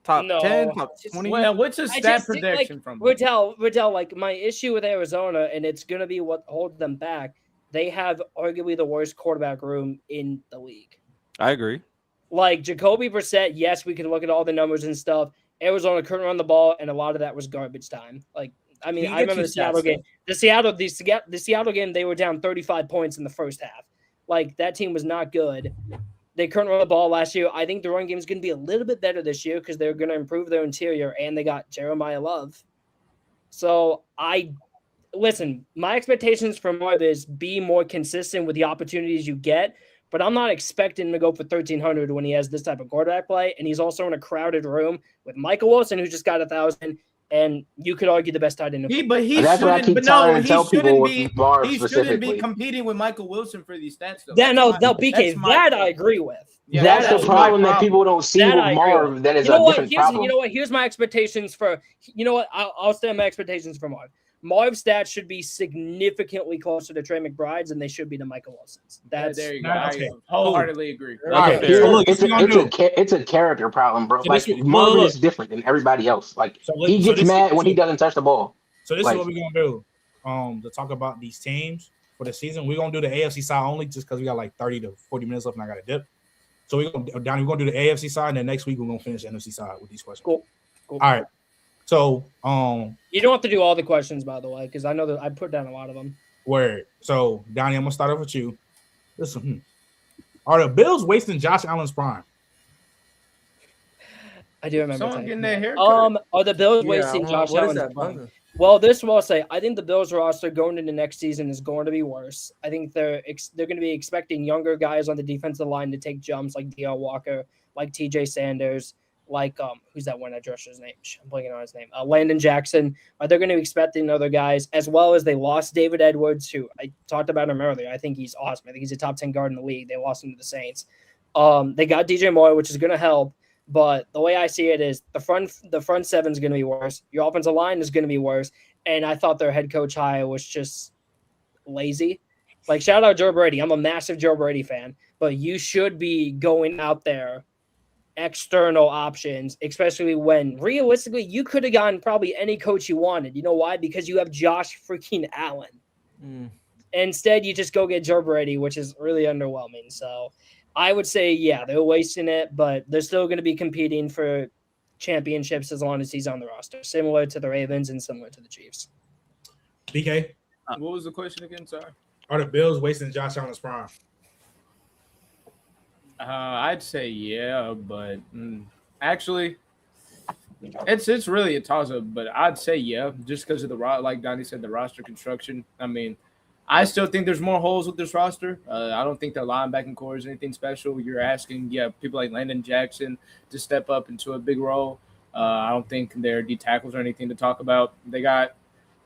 Top 10, top 20. Well, what's a stat prediction from Riddell, like my issue with Arizona, and it's gonna be what holds them back. They have arguably the worst quarterback room in the league. I agree. Like Jacoby Brissett, yes, we can look at all the numbers and stuff. Arizona couldn't run the ball, and a lot of that was garbage time. Like, I mean, I remember the Seattle game. The Seattle game, they were down 35 points in the first half. Like, that team was not good. They couldn't run the ball last year. I think the run game is going to be a little bit better this year because they're going to improve their interior, and they got Jeremiah Love. So, listen, my expectations from Marv is be more consistent with the opportunities you get, but I'm not expecting him to go for 1,300 when he has this type of quarterback play, and he's also in a crowded room with Michael Wilson, who just got 1,000, and you could argue the best tight end. He shouldn't be competing with Michael Wilson for these stats, though. BK, that I agree with. Yeah, that's the problem that people don't see with Marv. That is a different problem. You know what? Here's my expectations for. You know what? I'll stand my expectations for Marv. Marv's stats should be significantly closer to Trey McBride's than they should be to Michael Wilson's. There you go. I wholeheartedly agree. It's a character problem, bro. Like Marv is different than everybody else. Like he gets mad when he doesn't touch the ball. So this is what we're gonna do. To talk about these teams for the season, we're gonna do the AFC side only, just because we got like 30 to 40 minutes left, and I got to dip. So we're gonna do the AFC side, and then next week we're gonna finish the NFC side with these questions. Cool. All right. So, you don't have to do all the questions, by the way, because I know that I put down a lot of them. Word. So, Donnie, I'm gonna start off with you. Listen, are the Bills wasting Josh Allen's prime? I do remember. Someone getting their haircut. Are the Bills wasting Josh Allen's prime? Well, this is what I'll say. I think the Bills roster going into next season is going to be worse. I think they're going to be expecting younger guys on the defensive line to take jumps, like D.L. Walker, like T.J. Sanders. Like who's that one edge rusher's name? I'm blanking on his name. Landon Jackson. They're going to be expecting other guys, as well as they lost David Edwards, who I talked about him earlier. I think he's awesome. I think he's a top 10 guard in the league. They lost him to the Saints. They got DJ Moore, which is going to help, but the way I see it is the front seven is going to be worse. Your offensive line is going to be worse, and I thought their head coach hire was just lazy. Like, shout out Joe Brady. I'm a massive Joe Brady fan, but you should be going out there external options, especially when realistically you could have gotten probably any coach you wanted. You know why? Because you have Josh freaking Allen. Instead, you just go get Joe Brady, which is really underwhelming. So I would say, yeah, they're wasting it, but they're still going to be competing for championships as long as he's on the roster, similar to the Ravens and similar to the Chiefs. BK? What was the question again? Sorry. Are the Bills wasting Josh Allen's prime? I'd say yeah, but actually, it's really a toss-up. But I'd say yeah, just because of like Donnie said, the roster construction. I mean, I still think there's more holes with this roster. I don't think their linebacking core is anything special. You're asking, people like Landon Jackson to step up into a big role. I don't think their D tackles are anything to talk about. They got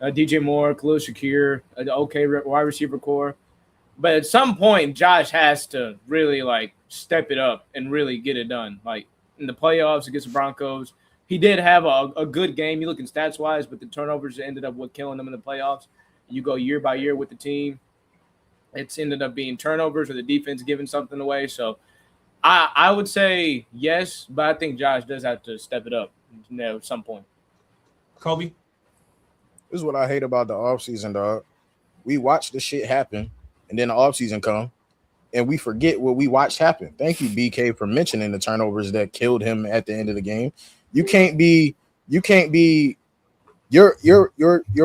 DJ Moore, Khalil Shakir, an okay wide receiver core. But at some point, Josh has to really step it up and really get it done. Like in the playoffs against the Broncos, he did have a good game. You look in stats wise, but the turnovers ended up killing them in the playoffs. You go year by year with the team, it's ended up being turnovers or the defense giving something away. So I would say yes, but I think Josh does have to step it up at some point. Kobe? This is what I hate about the offseason, dog. We watch the shit happen, and then the offseason come, and we forget what we watched happen. Thank you, BK, for mentioning the turnovers that killed him at the end of the game. Your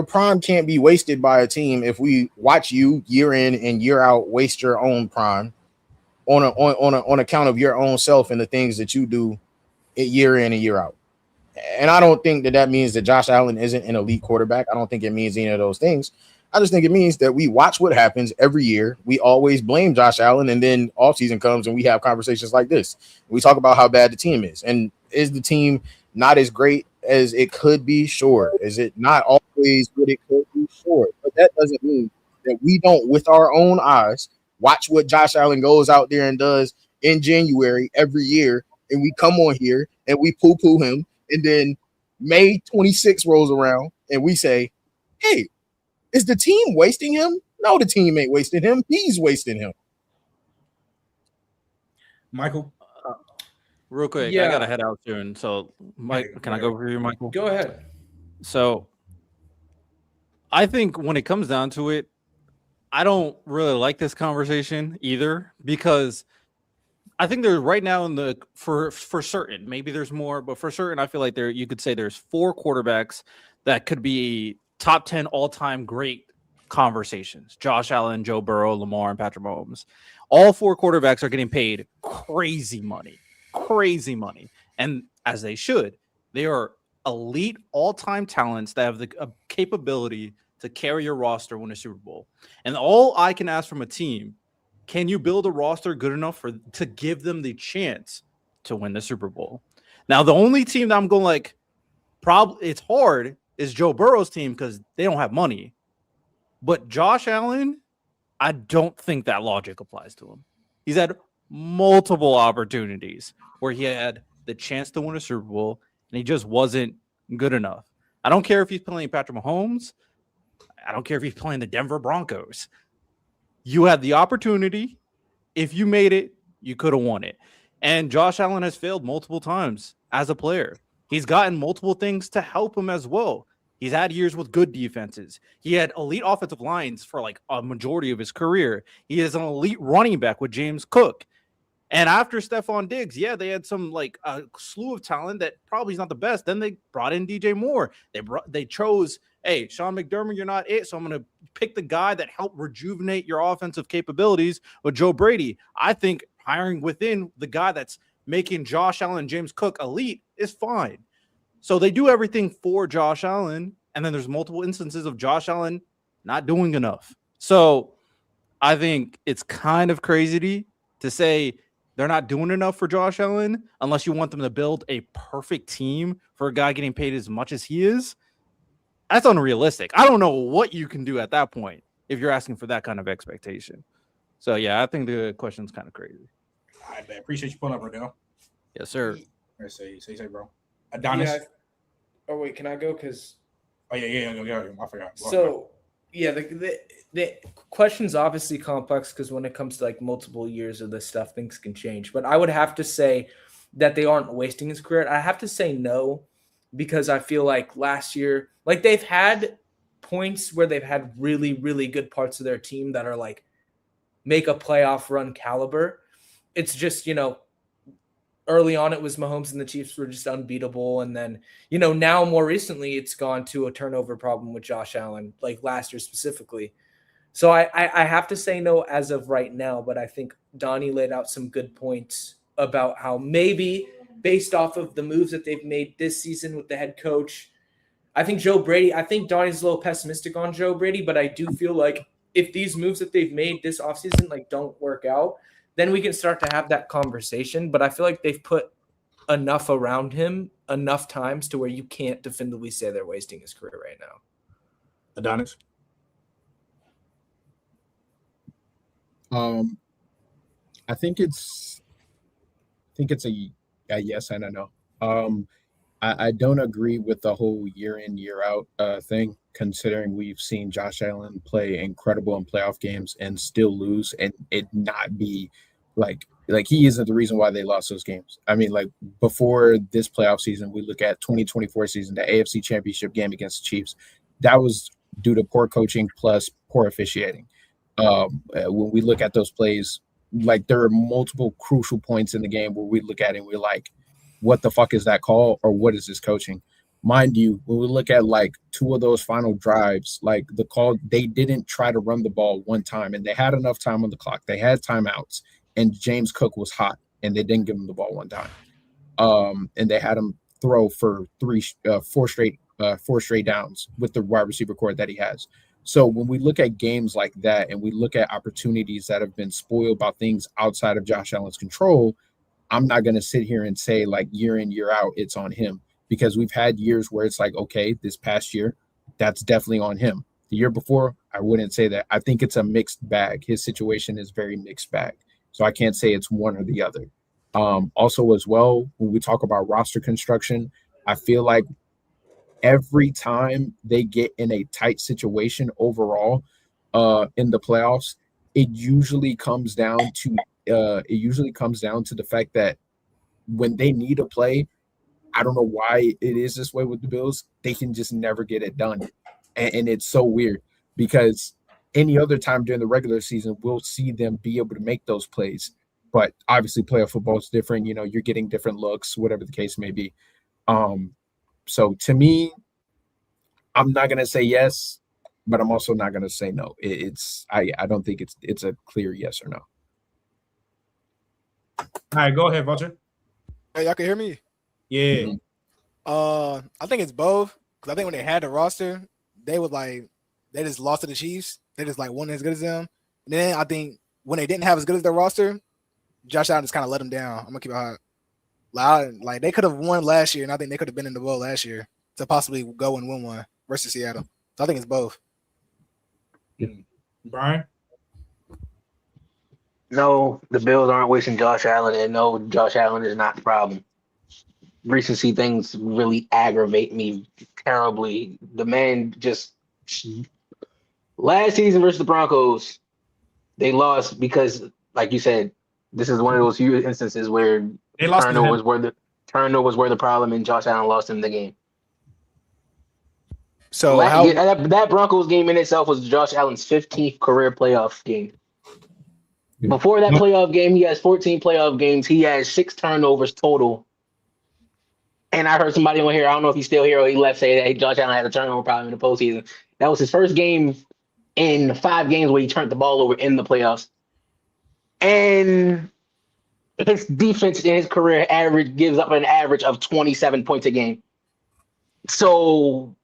prime can't be wasted by a team if we watch you year in and year out waste your own prime on account of your own self and the things that you do year in and year out. And I don't think that means that Josh Allen isn't an elite quarterback. I don't think it means any of those things. I just think it means that we watch what happens every year. We always blame Josh Allen, and then offseason comes and we have conversations like this. We talk about how bad the team is. And is the team not as great as it could be? Sure. Is it not always what it could be? Sure. But that doesn't mean that we don't, with our own eyes, watch what Josh Allen goes out there and does in January every year, and we come on here and we poo-poo him, and then May 26 rolls around and we say, hey, is the team wasting him? No, the team ain't wasting him. He's wasting him. Michael? Real quick, Yeah. I gotta head out soon. So, Mike, can I go over here, Michael? Go ahead. So, I think when it comes down to it, I don't really like this conversation either, because I think there's right now in the for certain, maybe there's more, but for certain, I feel like you could say there's 4 quarterbacks that could be top 10 all-time great conversations. Josh Allen, Joe Burrow, Lamar, and Patrick Mahomes. All 4 quarterbacks are getting paid crazy money. And as they should. They are elite all-time talents that have the capability to carry your roster win a Super Bowl. And all I can ask from a team, can you build a roster good enough to give them the chance to win the Super Bowl? Now, the only team that I'm going like, probably it's hard, is Joe Burrow's team, because they don't have money. But Josh Allen, I don't think that logic applies to him. He's had multiple opportunities where he had the chance to win a Super Bowl, and he just wasn't good enough. I don't care if he's playing Patrick Mahomes. I don't care if he's playing the Denver Broncos. You had the opportunity. If you made it, you could have won it. And Josh Allen has failed multiple times as a player. He's gotten multiple things to help him as well. He's had years with good defenses. He had elite offensive lines for like a majority of his career. He is an elite running back with James Cook. And after Stephon Diggs, yeah, they had some like a slew of talent that probably is not the best. Then they brought in DJ Moore. They chose, hey, Sean McDermott, you're not it. So I'm going to pick the guy that helped rejuvenate your offensive capabilities with Joe Brady. I think hiring within the guy that's making Josh Allen and James Cook elite is fine. So they do everything for Josh Allen. And then there's multiple instances of Josh Allen not doing enough. So I think it's kind of crazy to say they're not doing enough for Josh Allen unless you want them to build a perfect team for a guy getting paid as much as he is. That's unrealistic. I don't know what you can do at that point if you're asking for that kind of expectation. So, yeah, I think the question's kind of crazy. I appreciate you pulling up, Rodell. Yes, sir. Let's say, bro. Adonis. Yeah. Oh, wait, can I go? Because I forgot. So, yeah, the question's obviously complex because when it comes to like multiple years of this stuff, things can change. But I would have to say that they aren't wasting his career. I have to say no, because I feel like last year, like they've had points where they've had really, really good parts of their team that are like make a playoff run caliber. It's just, early on it was Mahomes and the Chiefs were just unbeatable. And then, now more recently it's gone to a turnover problem with Josh Allen, like last year specifically. So I have to say no as of right now, but I think Donnie laid out some good points about how maybe based off of the moves that they've made this season with the head coach, I think Donnie's a little pessimistic on Joe Brady, but I do feel like if these moves that they've made this offseason like don't work out, then we can start to have that conversation. But I feel like they've put enough around him enough times to where you can't definitively say they're wasting his career right now. Adonis? I think it's a yes and a no. I don't agree with the whole year in, year out thing, considering we've seen Josh Allen play incredible in playoff games and still lose and it not be like he isn't the reason why they lost those games. I mean, like before this playoff season, we look at 2024 season, the AFC Championship game against the Chiefs. That was due to poor coaching plus poor officiating. When we look at those plays, like there are multiple crucial points in the game where we look at it and we're like, what the fuck is that call, or what is this coaching? Mind you, when we look at like 2 of those final drives, like the call, they didn't try to run the ball one time and they had enough time on the clock. They had timeouts and James Cook was hot and they didn't give him the ball one time. And they had him throw for 4 straight downs with the wide receiver core that he has. So when we look at games like that and we look at opportunities that have been spoiled by things outside of Josh Allen's control, I'm not going to sit here and say like year in, year out, it's on him, because we've had years where it's like, okay, this past year, that's definitely on him. The year before, I wouldn't say that. I think it's a mixed bag. His situation is very mixed bag. So I can't say it's one or the other. Also, as well, when we talk about roster construction, I feel like every time they get in a tight situation overall in the playoffs, it usually comes down to the fact that when they need a play, I don't know why it is this way with the Bills, they can just never get it done. And it's so weird because any other time during the regular season, we'll see them be able to make those plays. But obviously playoff football is different. You know, you're getting different looks, whatever the case may be. So to me, I'm not going to say yes, but I'm also not going to say no. I don't think it's a clear yes or no. All right, go ahead, Vulture. Hey, y'all can hear me? Yeah. I think it's both. Because I think when they had the roster, they just lost to the Chiefs. They just like wasn't as good as them. And then I think when they didn't have as good as their roster, Josh Allen just kind of let them down. I'm gonna keep it hot. Like they could have won last year, and I think they could have been in the bowl last year to possibly go and win one versus Seattle. So I think it's both. Brian? No, the Bills aren't wasting Josh Allen, and no, Josh Allen is not the problem. Recency things really aggravate me terribly. The man just last season versus the Broncos, they lost because, like you said, this is one of those few instances where turnovers were the problem, and Josh Allen lost him the game. So that Broncos game in itself was Josh Allen's 15th career playoff game. Before that playoff game, he has 14 playoff games. He has 6 turnovers total. And I heard somebody on here, I don't know if he's still here or he left, say that hey, Josh Allen had a turnover problem in the postseason. That was his first game in 5 games where he turned the ball over in the playoffs. And his defense in his career average gives up an average of 27 points a game. So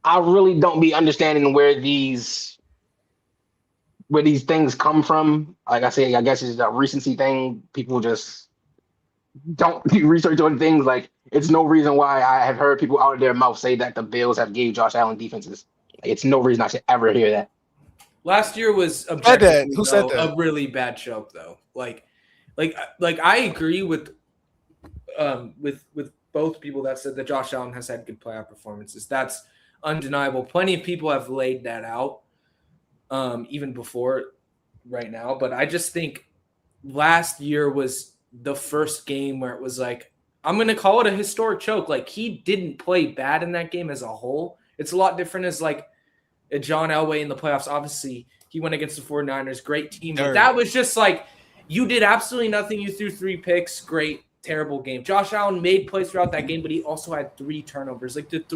I really don't be understanding where these things come from. Like I say, I guess it's a recency thing. People just don't do research on things. Like it's no reason why I have heard people out of their mouth say that the Bills have gave Josh Allen defenses. It's no reason I should ever hear that. Last year was Who said that? a really bad choke, though. Like I agree with both people that said that Josh Allen has had good playoff performances. That's undeniable. Plenty of people have laid that out, even before right now. But I just think last year was the first game where it was like, I'm going to call it a historic choke. Like he didn't play bad in that game as a whole. It's a lot different as like a John Elway in the playoffs. Obviously, he went against the 49ers. Great team. But that was just like, you did absolutely nothing. You threw 3 picks. Great, terrible game. Josh Allen made plays throughout that game, but he also had 3 turnovers. Like it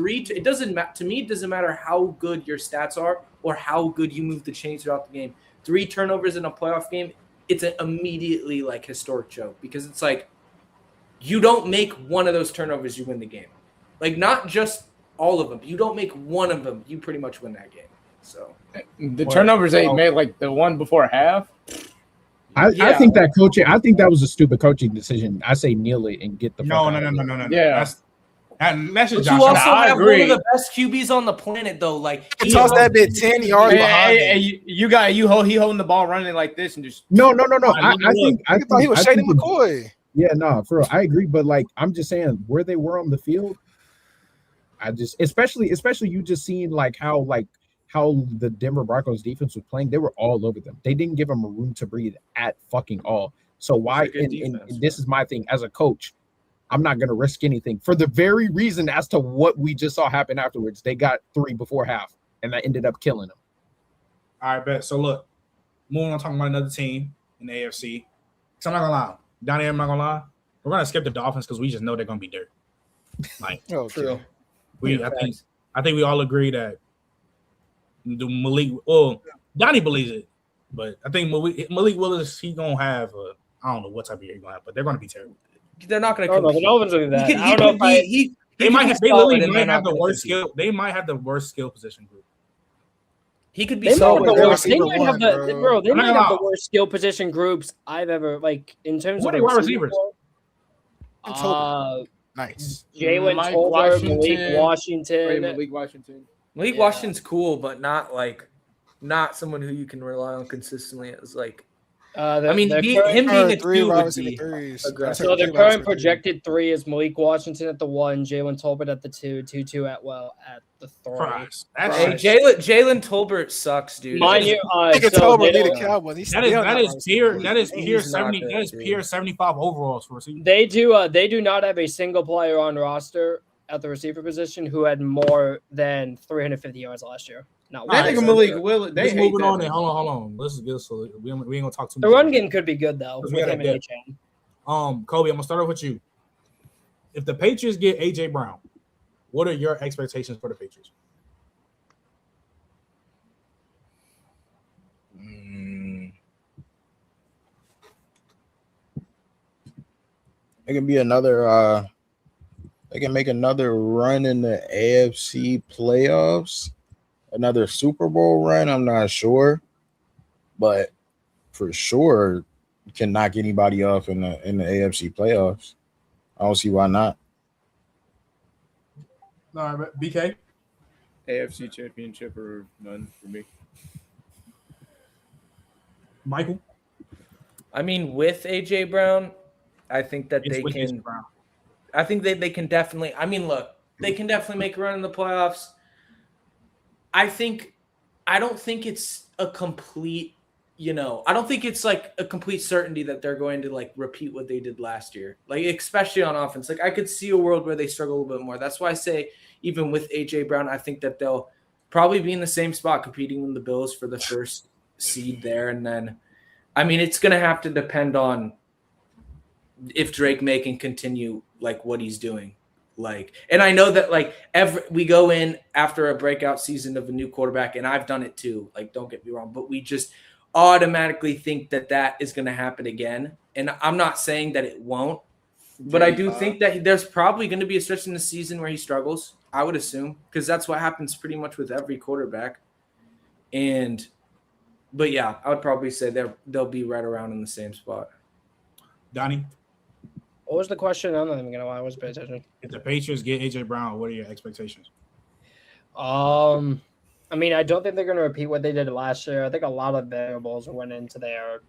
doesn't matter to me. It doesn't matter how good your stats are or how good you move the chains throughout the game. 3 turnovers in a playoff game, it's an immediately like historic choke because it's like you don't make one of those turnovers, you win the game. Like not just all of them. You don't make one of them, you pretty much win that game. So the turnovers they made, like the one before half. I think that coaching. I think that was a stupid coaching decision. I say kneel it and get the no. Yeah, that's just Josh. You also have agree. one of the best QBs on the planet, though. Like he tossed that bit 10 yards behind. He holding the ball running like this and just no. I thought he was Shady McCoy. Yeah, no, for real. I agree, but like I'm just saying where they were on the field. I just especially you just seeing like how the Denver Broncos defense was playing. They were all over them. They didn't give them a room to breathe at fucking all. So why? And this is my thing as a coach. I'm not going to risk anything for the very reason as to what we just saw happen afterwards. They got 3 before half, and that ended up killing them. All right, bet. So look, moving on, talking about another team in the AFC. So I'm not gonna lie, Donnie, I'm not gonna lie. We're gonna skip the Dolphins because we just know they're gonna be dirt. Like, true. I think we all agree that the Malik. Well, Donnie believes it, but I think Malik Willis, he gonna have I don't know what type of year he's gonna have, but they're gonna be terrible. They're not going to compete. The Dolphins are that. I don't know if they might have the worst skill. They might have the worst skill position group. He could be. They might have the worst skill position groups I've ever in terms of wide receivers. Not Nice. Jalen Mike Tolbert, Malik Washington. Washington. Malik Washington's cool, but not someone who you can rely on consistently as like. Him being a 2 would be aggressive. So the current projected 3 is Malik Washington at the 1, Jalen Tolbert at the 2, Tutu at the 3. Hey, Jalen Tolbert sucks, dude. Mind you, that is tier 70. That is tier 75 overalls for receiver. They do not have a single player on roster at the receiver position who had more than 350 yards last year. Not I think Malik Will. They moving on. And hold on. This is good. So we ain't gonna talk too much. The run game could be good though. With him and A-Chan. Kobe, I'm gonna start off with you. If the Patriots get AJ Brown, what are your expectations for the Patriots? It can be another. They can make another run in the AFC playoffs. Another Super Bowl run, I'm not sure, but for sure can knock anybody off in the AFC playoffs. I don't see why not. All right, BK. AFC Championship or none for me. Michael. I mean, with AJ Brown, I think that they can. I think they can definitely. I mean, look, they can definitely make a run in the playoffs. I don't think it's a complete, I don't think it's like a complete certainty that they're going to like repeat what they did last year. Like, especially on offense. Like, I could see a world where they struggle a little bit more. That's why I say, even with AJ Brown, I think that they'll probably be in the same spot competing with the Bills for the first seed there. And then, I mean, it's going to have to depend on if Drake May can continue like what he's doing. Like, and I know that like we go in after a breakout season of a new quarterback, and I've done it too. Like, don't get me wrong, but we just automatically think that is going to happen again. And I'm not saying that it won't, but I do think that there's probably going to be a stretch in the season where he struggles. I would assume, because that's what happens pretty much with every quarterback. But yeah, I would probably say they'll be right around in the same spot. Donnie. What was the question? I'm not even gonna lie. I wasn't paying attention. If the Patriots get AJ Brown, what are your expectations? I mean, I don't think they're gonna repeat what they did last year. I think a lot of variables went into their,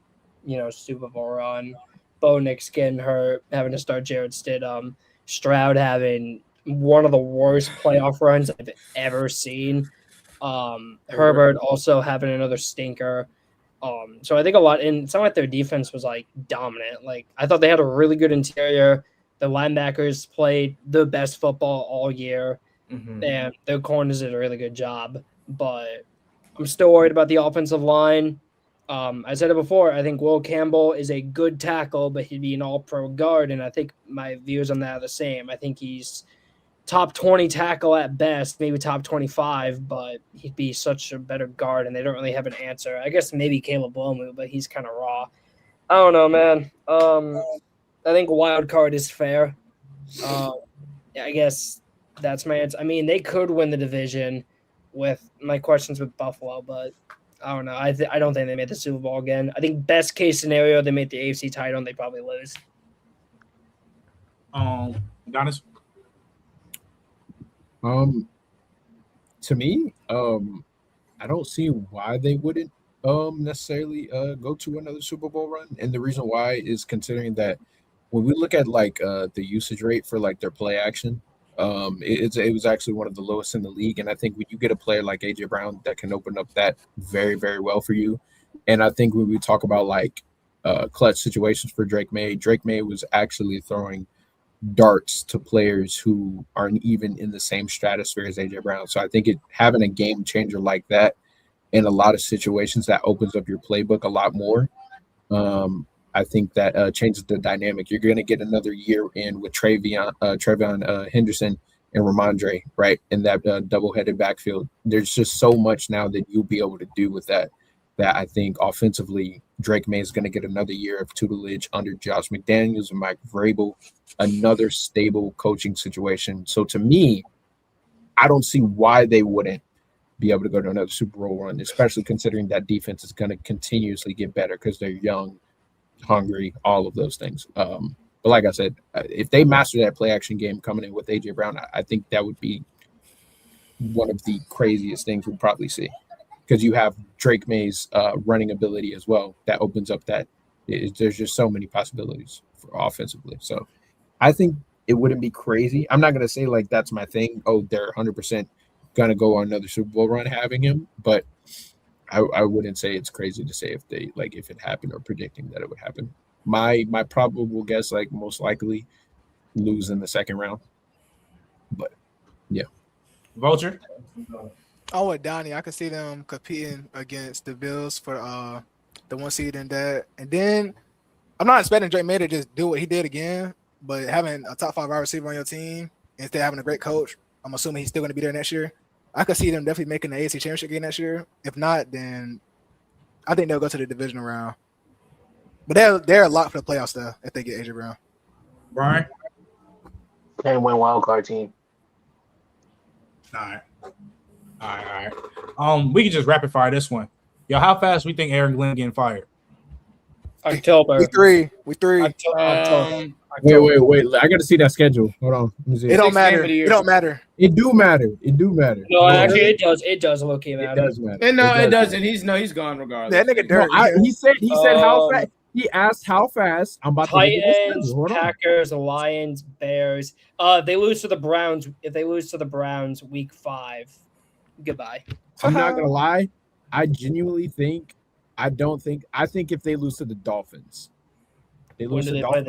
Super Bowl run. Bo Nix getting hurt, having to start Jarrett Stidham, Stroud having one of the worst playoff runs I've ever seen. Herbert also having another stinker. So I think a lot, and it's not like their defense was like dominant. Like, I thought they had a really good interior. The linebackers played the best football all year, and their corners did a really good job. But I'm still worried about the offensive line. I said it before. I think Will Campbell is a good tackle, but he'd be an all-pro guard, and I think my views on that are the same. I think he's top 20 tackle at best, maybe top 25, but he'd be such a better guard, and they don't really have an answer. I guess maybe Caleb Williams, but he's kind of raw. I don't know, man. I think wild card is fair. I guess that's my answer. I mean, they could win the division with my questions with Buffalo, but I don't know. I don't think they made the Super Bowl again. I think best case scenario, they made the AFC title and they probably lose. Giannis? To me, I don't see why they wouldn't necessarily go to another Super Bowl run. And the reason why is considering that when we look at like the usage rate for like their play action, it was actually one of the lowest in the league. And I think when you get a player like AJ Brown that can open up that very, very well for you. And I think when we talk about like clutch situations for Drake May was actually throwing darts to players who aren't even in the same stratosphere as AJ Brown. So I think having a game changer like that in a lot of situations that opens up your playbook a lot more. I think that changes the dynamic. You're going to get another year in with Travion Henderson and Ramondre, right, in that double-headed backfield. There's just so much now that you'll be able to do with that I think offensively Drake May is going to get another year of tutelage under Josh McDaniels and Mike Vrabel, another stable coaching situation. So to me, I don't see why they wouldn't be able to go to another Super Bowl run, especially considering that defense is going to continuously get better because they're young, hungry, all of those things. But like I said, if they master that play action game coming in with AJ Brown, I think that would be one of the craziest things we'll probably see, because you have Drake May's running ability as well. That opens up there's just so many possibilities for offensively. So I think it wouldn't be crazy. I'm not going to say like that's my thing. Oh, they're 100% going to go on another Super Bowl run having him. But I wouldn't say it's crazy to say if it happened or predicting that it would happen. My probable guess, like most likely lose in the second round. But yeah. Vulture? Oh, with Donnie, I could see them competing against the Bills for the 1 seed and that. And then I'm not expecting Drake May to just do what he did again, but having a top 5 wide receiver on your team instead of having a great coach, I'm assuming he's still going to be there next year. I could see them definitely making the AFC Championship game next year. If not, then I think they'll go to the divisional round. But they're a lot for the playoffs though if they get AJ Brown. Brian? And win wild card team. All right. We can just rapid fire this one. Yo, how fast we think Aaron Glenn getting fired? October. We three. October. Wait. I got to see that schedule. Hold on. Let me see. It don't matter. It don't matter. It do matter. No, actually, it does. It does low-key matter. It does matter. And no, it doesn't. He's gone regardless. That nigga dirt. He said how fast. He asked how fast. I'm about Titans, to Packers, Lions, Bears. They lose to the Browns. If they lose to the Browns week 5, goodbye. I'm not gonna lie. I genuinely think. I think if they lose to the Dolphins, they lose to the Dolphins.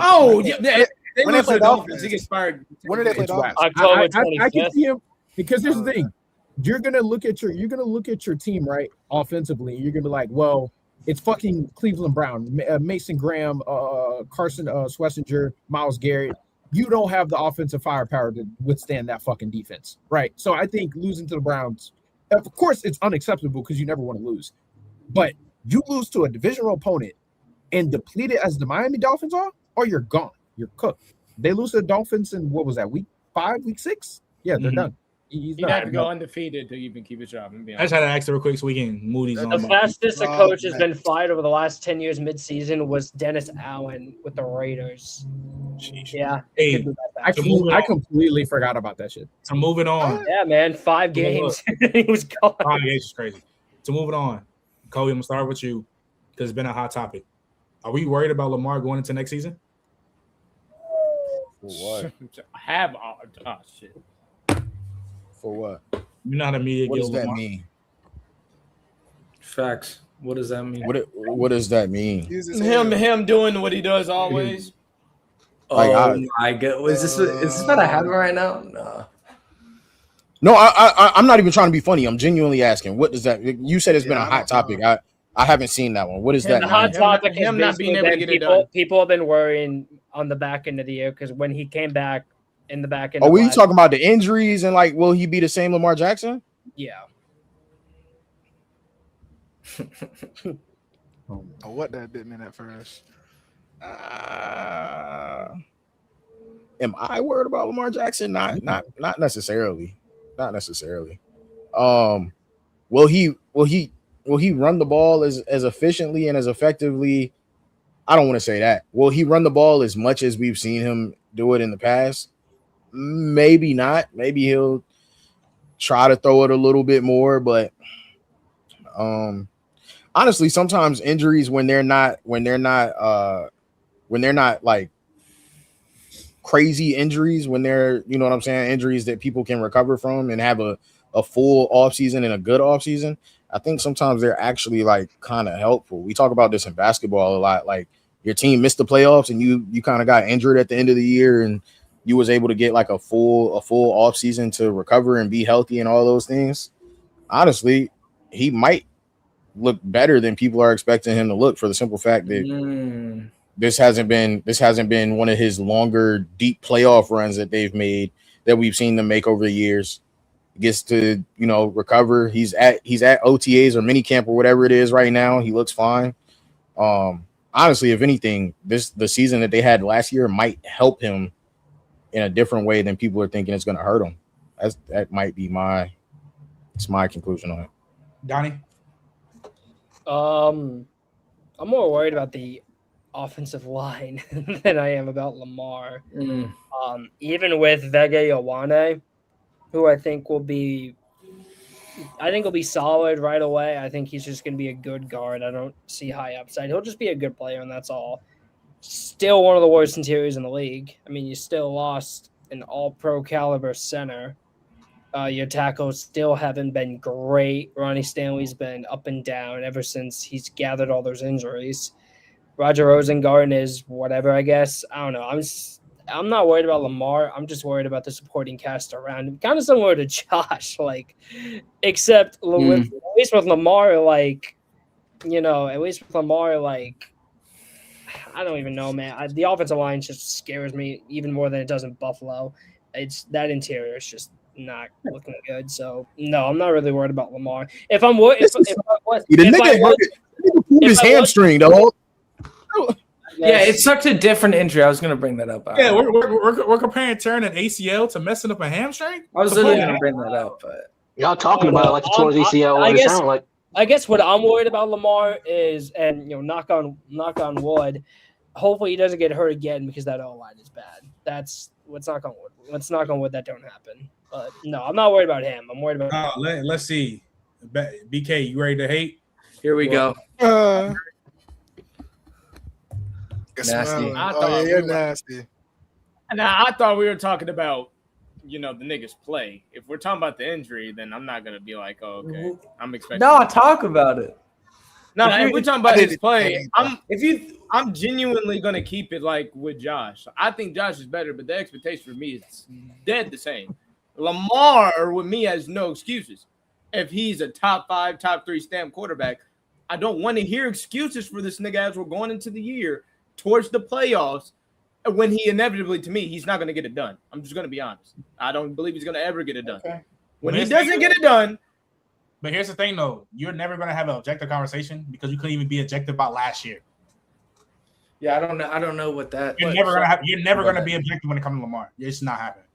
They lose to the Dolphins. He gets fired. When did they play Dolphins? October 25th. I can see him because here's the thing. You're gonna look at your team right offensively. And you're gonna be like, well, it's fucking Cleveland Brown, Mason Graham, Carson Schlesinger, Myles Garrett. You don't have the offensive firepower to withstand that fucking defense, right? So I think losing to the Browns, of course, it's unacceptable because you never want to lose. But you lose to a divisional opponent and depleted as the Miami Dolphins are, or you're gone. You're cooked. They lose to the Dolphins in what was that, week 5, week 6? Yeah, they're done. He'd have to go undefeated to even keep his job. I just had to ask real quick so we can move these on. The fastest a coach has been fired over the last 10 years mid-season was Dennis Allen with the Raiders. Sheesh. Yeah. Hey, I completely forgot about that shit. So moving on. Yeah, man. 5 games. He was gone. 5 games is crazy. So moving on. Cody, I'm going to start with you because it's been a hot topic. Are we worried about Lamar going into next season? For what? Shit. For what? You're not immediate. What does that mean? Facts. What does that mean? What does that mean? Him doing what he does always. My God! Is this not a happen right now? No, I'm not even trying to be funny. I'm genuinely asking. What does that? You said it's been a hot topic. I haven't seen that one. What is that? The hot topic is not being able to get it done. People have been worrying on the back end of the year because when he came back in the back end. Oh, were you talking about the injuries and like, will he be the same Lamar Jackson? Yeah. What that bit meant at first? Am I worried about Lamar Jackson? Not necessarily. Not necessarily. Will he run the ball as efficiently and as effectively? I don't want to say that. Will he run the ball as much as we've seen him do it in the past? Maybe not. Maybe he'll try to throw it a little bit more, but honestly, sometimes injuries when they're not like crazy injuries, when they're, you know what I'm saying, injuries that people can recover from and have a full offseason and a good offseason, I think sometimes they're actually like kind of helpful. We talk about this in basketball a lot. Like your team missed the playoffs and you kind of got injured at the end of the year and you was able to get like a full offseason to recover and be healthy and all those things. Honestly, he might look better than people are expecting him to look for the simple fact that this hasn't been one of his longer deep playoff runs that they've made that we've seen them make over the years. Gets to, you know, recover. He's at OTAs or mini camp or whatever it is right now. He looks fine. Honestly, if anything, the season that they had last year might help him in a different way than people are thinking it's going to hurt him. That might be my conclusion on it. Donnie? I'm more worried about the offensive line than I am about Lamar. Even with Vega Ioane, who I think will be solid right away. I think he's just going to be a good guard. I don't see high upside. He'll just be a good player, and that's all. Still one of the worst interiors in the league. I mean, you still lost an all-pro caliber center. Your tackles still haven't been great. Ronnie Stanley's been up and down ever since he's gathered all those injuries. Roger Rosengarten is whatever, I guess. I don't know. I'm not worried about Lamar. I'm just worried about the supporting cast around him. Kind of similar to Josh, except at least with Lamar, I don't even know, man. The offensive line just scares me even more than it does in Buffalo. It's that interior is just not looking good. So no, I'm not really worried about Lamar. If I'm worried, pulled his hamstring, though. Yeah, it's such a different injury. I was going to bring that up. Yeah, we're comparing tearing an ACL to messing up a hamstring. I was literally going to bring that up, but y'all talking about it like the tore his ACL. I guess what I'm worried about Lamar is, and knock on wood, hopefully he doesn't get hurt again because that O-line is bad. That's let's knock on wood. Let's knock on wood that don't happen. But no, I'm not worried about him. I'm worried about. Let's see. BK, you ready to hate? Here we go. Nasty. You're nasty. Now I thought we were talking about, the niggas play. If we're talking about the injury, then I'm not gonna be like, oh, okay. I'm expecting. No, talk about it. No, if we're talking about his play, I'm genuinely gonna keep it like with Josh. I think Josh is better, but the expectation for me is dead the same. Lamar with me has no excuses. If he's a top 5, top 3 stamp quarterback, I don't want to hear excuses for this nigga as we're going into the year towards the playoffs. When he inevitably, to me, he's not going to get it done. I'm just going to be honest. I don't believe he's going to ever get it done. Okay. When he doesn't get it done. But here's the thing, though. You're never going to have an objective conversation because you couldn't even be objective about last year. Yeah, I don't know what that. You're never going to be objective when it comes to Lamar. It's not happening.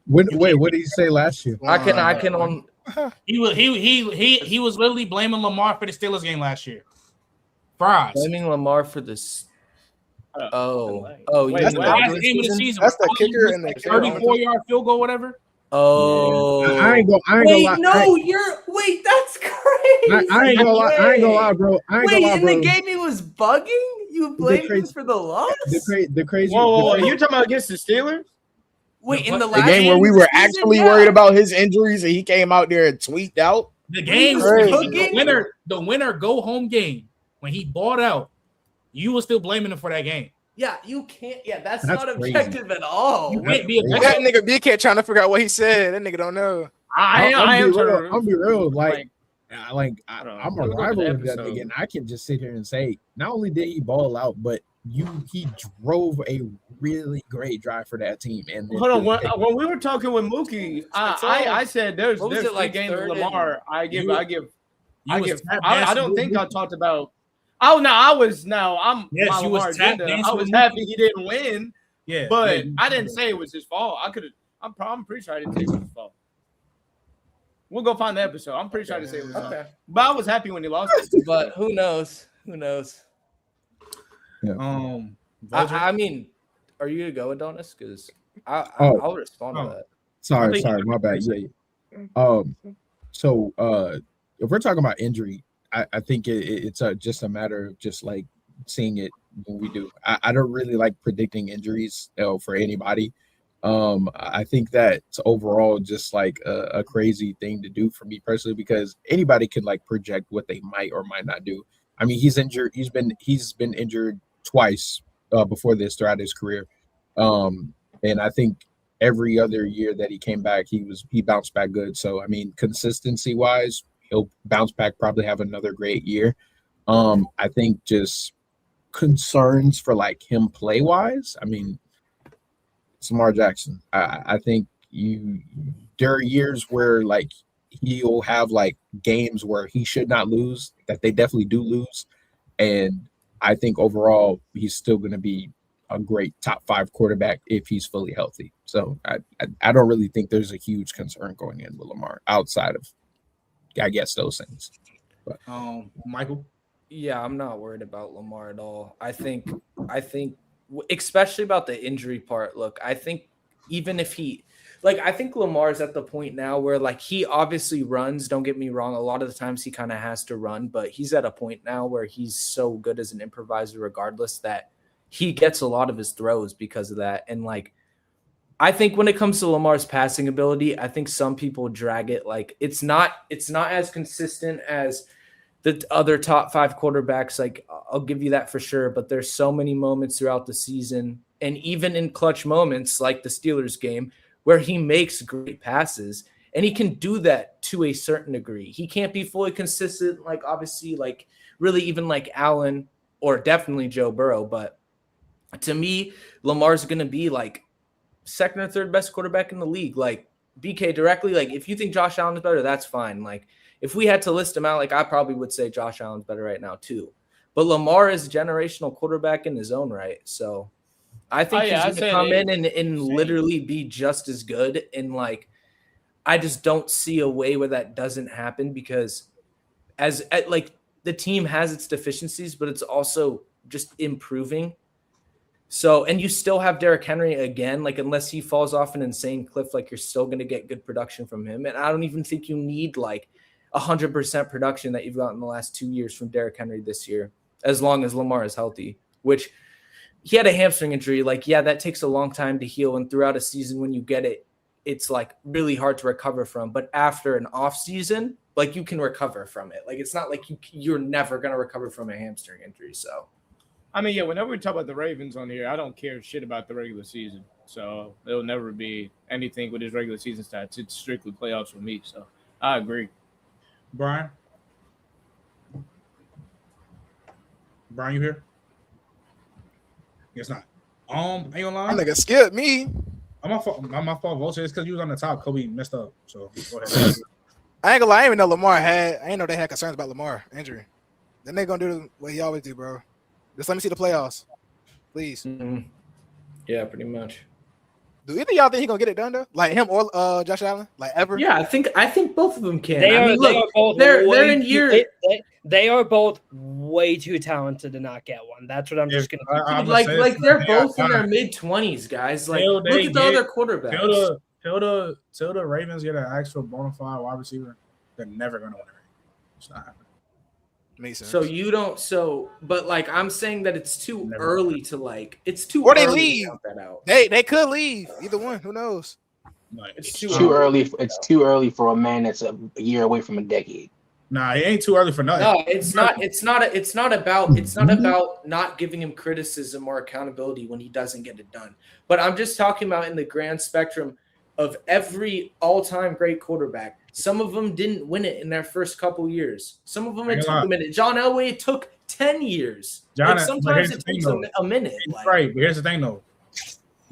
What did he say last year? I can on. He was literally blaming Lamar for the Steelers game last year. Fries. Blaming Lamar for this. That's the game of the season. That's the kicker and the 34-yard field goal, whatever. Oh, I ain't gonna lie. Wait, that's crazy. I ain't gonna lie, bro. In the game he was bugging. You blamed him for the loss. The crazy. Whoa! You talking about against the Steelers? Wait, in the last game where we were actually worried about his injuries, and he came out there and tweaked out. The game, the winner go home game when he bought out. You were still blaming him for that game. Yeah, you can't. Yeah, that's not objective at all. You can't be objective. That nigga BK trying to figure out what he said. That nigga don't know. I'll be real. I'm a rival of that nigga, and I can just sit here and say, not only did he ball out, but he drove a really great drive for that team. And hold on, when we were talking with Mookie, I said there's like games with Lamar. I don't think I talked about. Oh no, I was now. I'm. Yes, you was tap dancing. I was happy he didn't win. Yeah, but I didn't say it was his fault. I could have. I'm pretty sure I didn't say it was his fault. We'll go find the episode. I'm pretty sure I didn't say it was his fault. But I was happy when he lost it. But who knows? Who knows? Yeah. I mean, are you gonna go, Adonis? Because I'll respond to that. Sorry, my bad. Yeah. So if we're talking about injury, I think it's just a matter of just like seeing it when we do. I don't really like predicting injuries for anybody. I think that's overall just like a crazy thing to do for me personally, because anybody can like project what they might or might not do. I mean, he's injured. He's been injured twice before this throughout his career. And I think every other year that he came back, he bounced back good. So, I mean, consistency wise, he'll bounce back, probably have another great year. I think just concerns for like him play wise. I mean, Lamar Jackson. I think there are years where like he'll have like games where he should not lose, that they definitely do lose. And I think overall he's still going to be a great top 5 quarterback if he's fully healthy. So I don't really think there's a huge concern going in with Lamar outside of, I guess, those things. But Michael? Yeah, I'm not worried about Lamar at all. I think I think, especially about the injury part. Look, I think even if he, like, I think Lamar's at the point now where, like, he obviously runs. Don't get me wrong. A lot of the times he kind of has to run, but he's at a point now where he's so good as an improviser, regardless, that he gets a lot of his throws because of that. And, like, I think when it comes to Lamar's passing ability, I think some people drag it. Like, it's not as consistent as the other top 5 quarterbacks. Like, I'll give you that for sure. But there's so many moments throughout the season, and even in clutch moments like the Steelers game, where he makes great passes, and he can do that to a certain degree. He can't be fully consistent, like, obviously, like, really even like Allen or definitely Joe Burrow. But to me, Lamar's going to be like second or third best quarterback in the league. Like, BK, directly, like, if you think Josh Allen is better, that's fine. Like, if we had to list them out, like, I probably would say Josh Allen's better right now too. But Lamar is a generational quarterback in his own right. So I think he's going to come in and literally be just as good. And, like, I just don't see a way where that doesn't happen, because like, the team has its deficiencies, but it's also just improving. So, and you still have Derrick Henry again, like, unless he falls off an insane cliff, like, you're still going to get good production from him. And I don't even think you need like 100% production that you've gotten in the last 2 years from Derrick Henry this year, as long as Lamar is healthy, which he had a hamstring injury. Like, yeah, that takes a long time to heal. And throughout a season, when you get it, it's like really hard to recover from. But after an off season, like, you can recover from it. Like, it's not like you're never going to recover from a hamstring injury. So, I mean, yeah, whenever we talk about the Ravens on here, I don't care shit about the regular season. So it'll never be anything with his regular season stats. It's strictly playoffs for me. So I agree. Brian, you here? Guess not. Ain't gonna lie. That nigga skipped me. My fault, Vulture. It's because you was on the top. Kobe messed up. So go ahead. I ain't gonna lie. I didn't even know Lamar had. I didn't know they had concerns about Lamar injury. Then they gonna do what he always do, bro. Just let me see the playoffs, please. Mm-hmm. Yeah, pretty much. Do either of y'all think he gonna get it done though? Like him or Josh Allen? Like ever? Yeah, I think both of them can. They're in year. They are both way too talented to not get one. That's what I'm just gonna. Like they're both in their mid-20s, guys. Like, look at the other quarterbacks. Till the Ravens get an actual bona fide wide receiver, they're never gonna win a ring. It's not happening. Makes sense. So you don't. But like, I'm saying that it's too early to, like. It's too or early they leave. to count that out. They could leave. Either one. Who knows? It's too early. It's too early for a man that's a year away from a decade. Nah, it ain't too early for nothing. No, it's not. It's not about not giving him criticism or accountability when he doesn't get it done. But I'm just talking about in the grand spectrum of every all-time great quarterback. Some of them didn't win it in their first couple years. Some of them it took a minute. John Elway took 10 years. Sometimes it takes a minute. Right, but here's the thing, though.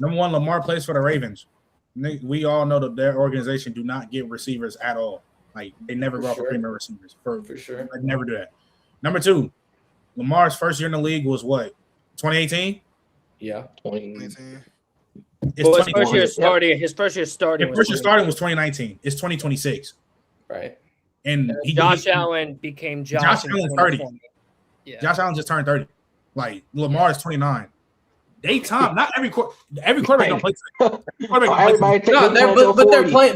Number one, Lamar plays for the Ravens. We all know that their organization do not get receivers at all. Like, they never go out for premier receivers. For sure. They never do that. Number two, Lamar's first year in the league was what? 2018? Yeah. 2018. His first year starting. His first year starting was 2019. It's 2026. Right. And Josh Allen became Josh Allen's 30. Yeah. Josh Allen just turned 30. Like, Lamar is 29. Daytime, not every quarterback don't play.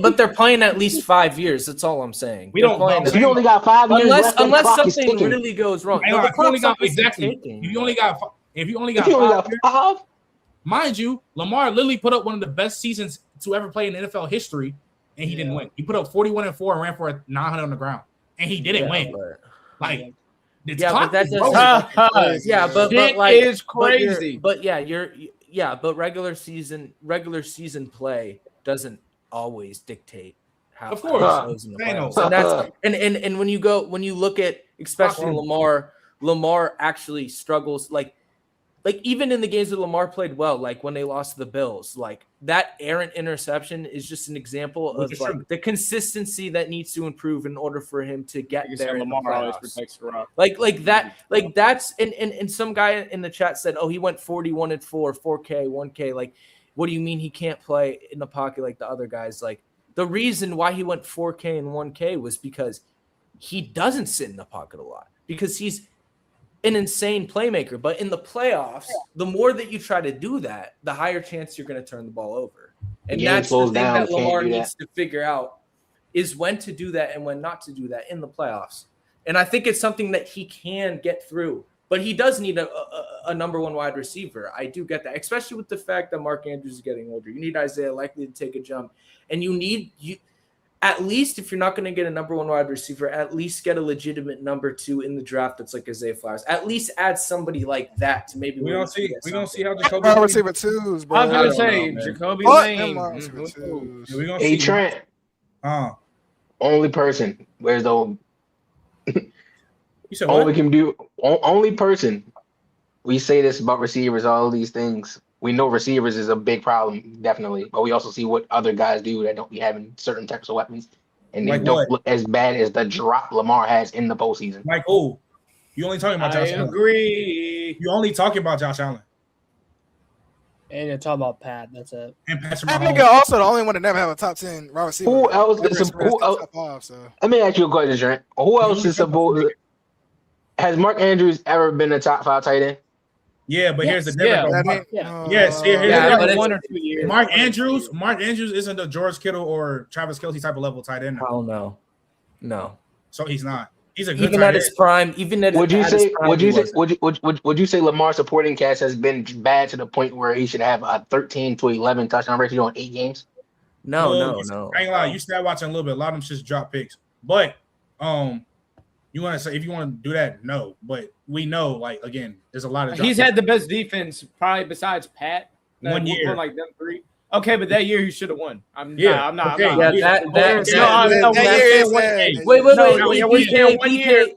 But they're playing at least 5 years. That's all I'm saying. You only got 5 years unless something really goes wrong. If you only got five, mind you, Lamar literally put up one of the best seasons to ever play in NFL history, and he didn't win. He put up 41-4 and ran for 900 on the ground, and he didn't win. Like. But that doesn't. But like, is crazy. But regular season play doesn't always dictate how. Of course, how it goes in the playoffs. And that's and when you look at especially Lamar actually struggles like even in the games that Lamar played well, like when they lost to the Bills, like that errant interception is just an example of like the consistency that needs to improve in order for him to get there. Lamar always protects the rock. Like that's and some guy in the chat said, oh, he went 41-4, 4K, 1K. Like, what do you mean he can't play in the pocket like the other guys? Like, the reason why he went 4K and 1K was because he doesn't sit in the pocket a lot, because he's an insane playmaker. But in the playoffs, the more that you try to do that, the higher chance you're going to turn the ball over. And that's the thing that Lamar needs to figure out is when to do that and when not to do that in the playoffs. And I think it's something that he can get through. But he does need a number one wide receiver. I do get that, especially with the fact that Mark Andrews is getting older. You need Isaiah likely to take a jump. And you at least, if you're not going to get a number one wide receiver, at least get a legitimate number two in the draft that's like Isaiah Flowers. At least add somebody like that to maybe. We're gonna see how Jacoby. Wide receiver twos, bro. I was gonna say Jacoby Lane. Hey Trent. Only person. Where's the You said all what? we can do? Only person. We say this about receivers, all these things. We know receivers is a big problem, definitely, but we also see what other guys do that don't be having certain types of weapons, and they Like don't what? look as bad as the drop Lamar has in the postseason. Like, oh, you only talking about Josh Allen. Agree. You only talking about Josh Allen. And you're talking about Pat. That's it. And Patrick That Mahomes. nigga also the only one to never have a top 10 wide receiver. Who else? Who else? Top 5, so. Let me ask you a question, Trent. Who else is supposed? Has Mark Andrews ever been a top 5 tight end? Yeah, but here's the difference. Yes, here's Yeah, the 1 or 2 years. Mark Andrews isn't the George Kittle or Travis Kelce type of level tight end. Oh no. So he's not. He's a good Even tight at his end. prime. Even at Would you his say? prime, Would you he say? wasn't. Would you say Lamar's supporting cast has been bad to the point where he should have a 13 to 11 touchdown ratio on 8 games? No. I ain't gonna lie. You start watching a little bit. A lot of them just drop picks. But you want to say if you want to do that, no. But we know, like again, there's a lot of. He's had the best defense probably besides Pat. 1 year, like them 3. Okay, but that year he should have won. I'm not. Yeah, that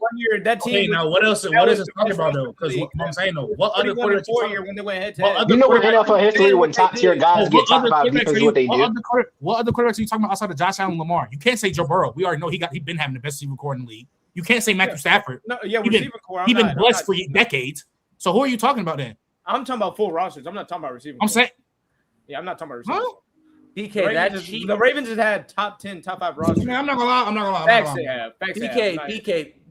year that team. Okay, now what else? What is it talking about though? Because what I'm saying though, what other quarterbacks? When they went head to head. You know what NFL history when top tier guys get top 5 defense, what they do? What other quarterbacks are you talking about outside of Josh Allen and Lamar? You can't say Joe Burrow. We already know he been having the best receiver core in the league. You can't say Matthew Stafford. No, yeah, he been blessed for decades. So who are you talking about then? I'm talking about full rosters. I'm not talking about receiving. I'm saying. Yeah, I'm not talking about receivers. Huh? BK, the Ravens has had top 10, top 5 rosters. Man, I'm not gonna lie. Facts they have.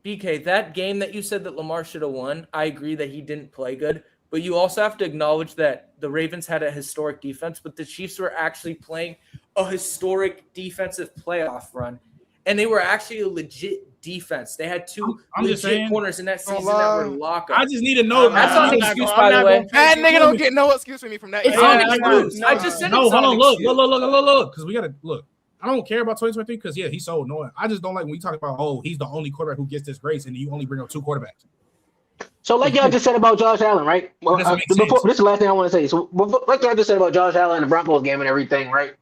BK, that game that you said that Lamar should have won, I agree that he didn't play good. But you also have to acknowledge that the Ravens had a historic defense, but the Chiefs were actually playing a historic defensive playoff run. And they were actually a legit defense. They had 2 legit corners in that season that were lockup. I just need to know. That's not an excuse, by the way. That nigga don't get no excuse from me from that. It's not an excuse. I just said no. It's Hold on, not look, because we gotta look. I don't care about 2023 because he's so annoying. I just don't like when you talk about he's the only quarterback who gets this grace, and you only bring up 2 quarterbacks. So like y'all just said about Josh Allen, right? Well, this is the last thing I want to say. So like y'all just said about Josh Allen and the Broncos game and everything, right?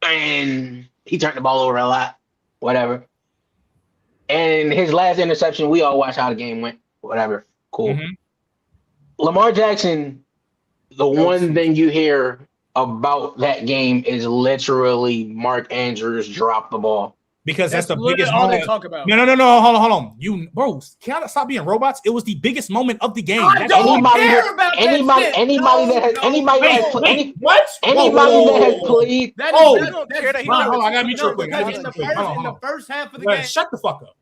And he turned the ball over a lot, whatever. And his last interception, we all watched how the game went. Whatever. Cool. Mm-hmm. Lamar Jackson, the one thing you hear about that game is literally Mark Andrews dropped the ball. Because that's the biggest all moment. they talk about. No. Hold on. You, bro, can I stop being robots? It was the biggest moment of the game. I don't care about anybody that has played. Hold on, I gotta meet you real quick. In the first half of the game. Shut the fuck up.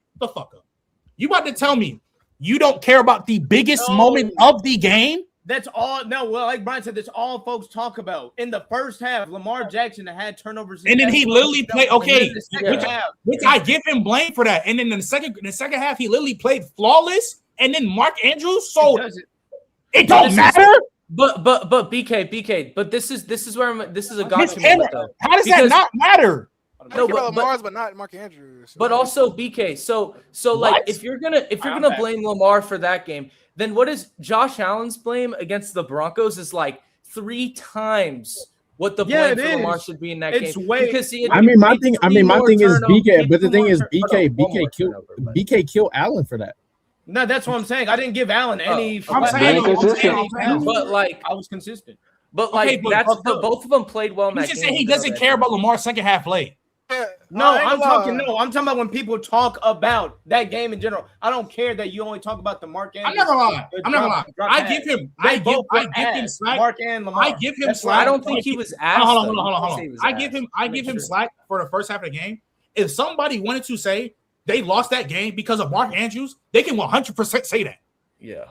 You about to tell me you don't care about the biggest moment of the game? That's all. No, well, like Brian said, that's all folks talk about. In the first half, Lamar Jackson had turnovers, and then he literally played which I give him blame for that. And then in the second half, he literally played flawless. And then Mark Andrews, so it don't matter. But BK, but this is where this is a gotcha moment though. How does that not matter? No, but Lamar's, but not Mark Andrews. But also BK. So like if you're gonna blame Lamar for that game, then what is Josh Allen's blame against the Broncos is like 3 times what the blame for Lamar should be in that game. My thing is BK, but the thing is BK killed Allen for that. No, that's what I'm saying. I didn't give Allen any. But like I was consistent. But like both of them played well in that game. You just said he doesn't care about Lamar's second half play. I'm talking about when people talk about that game in general. I don't care that you only talk about the Mark Andrews. I'm not gonna lie. I give him slack. Mark and Lamar. I give him slack. I don't think he was asked. Hold on. I give him slack for the first half of the game. If somebody wanted to say they lost that game because of Mark Andrews, they can 100% say that. Yeah.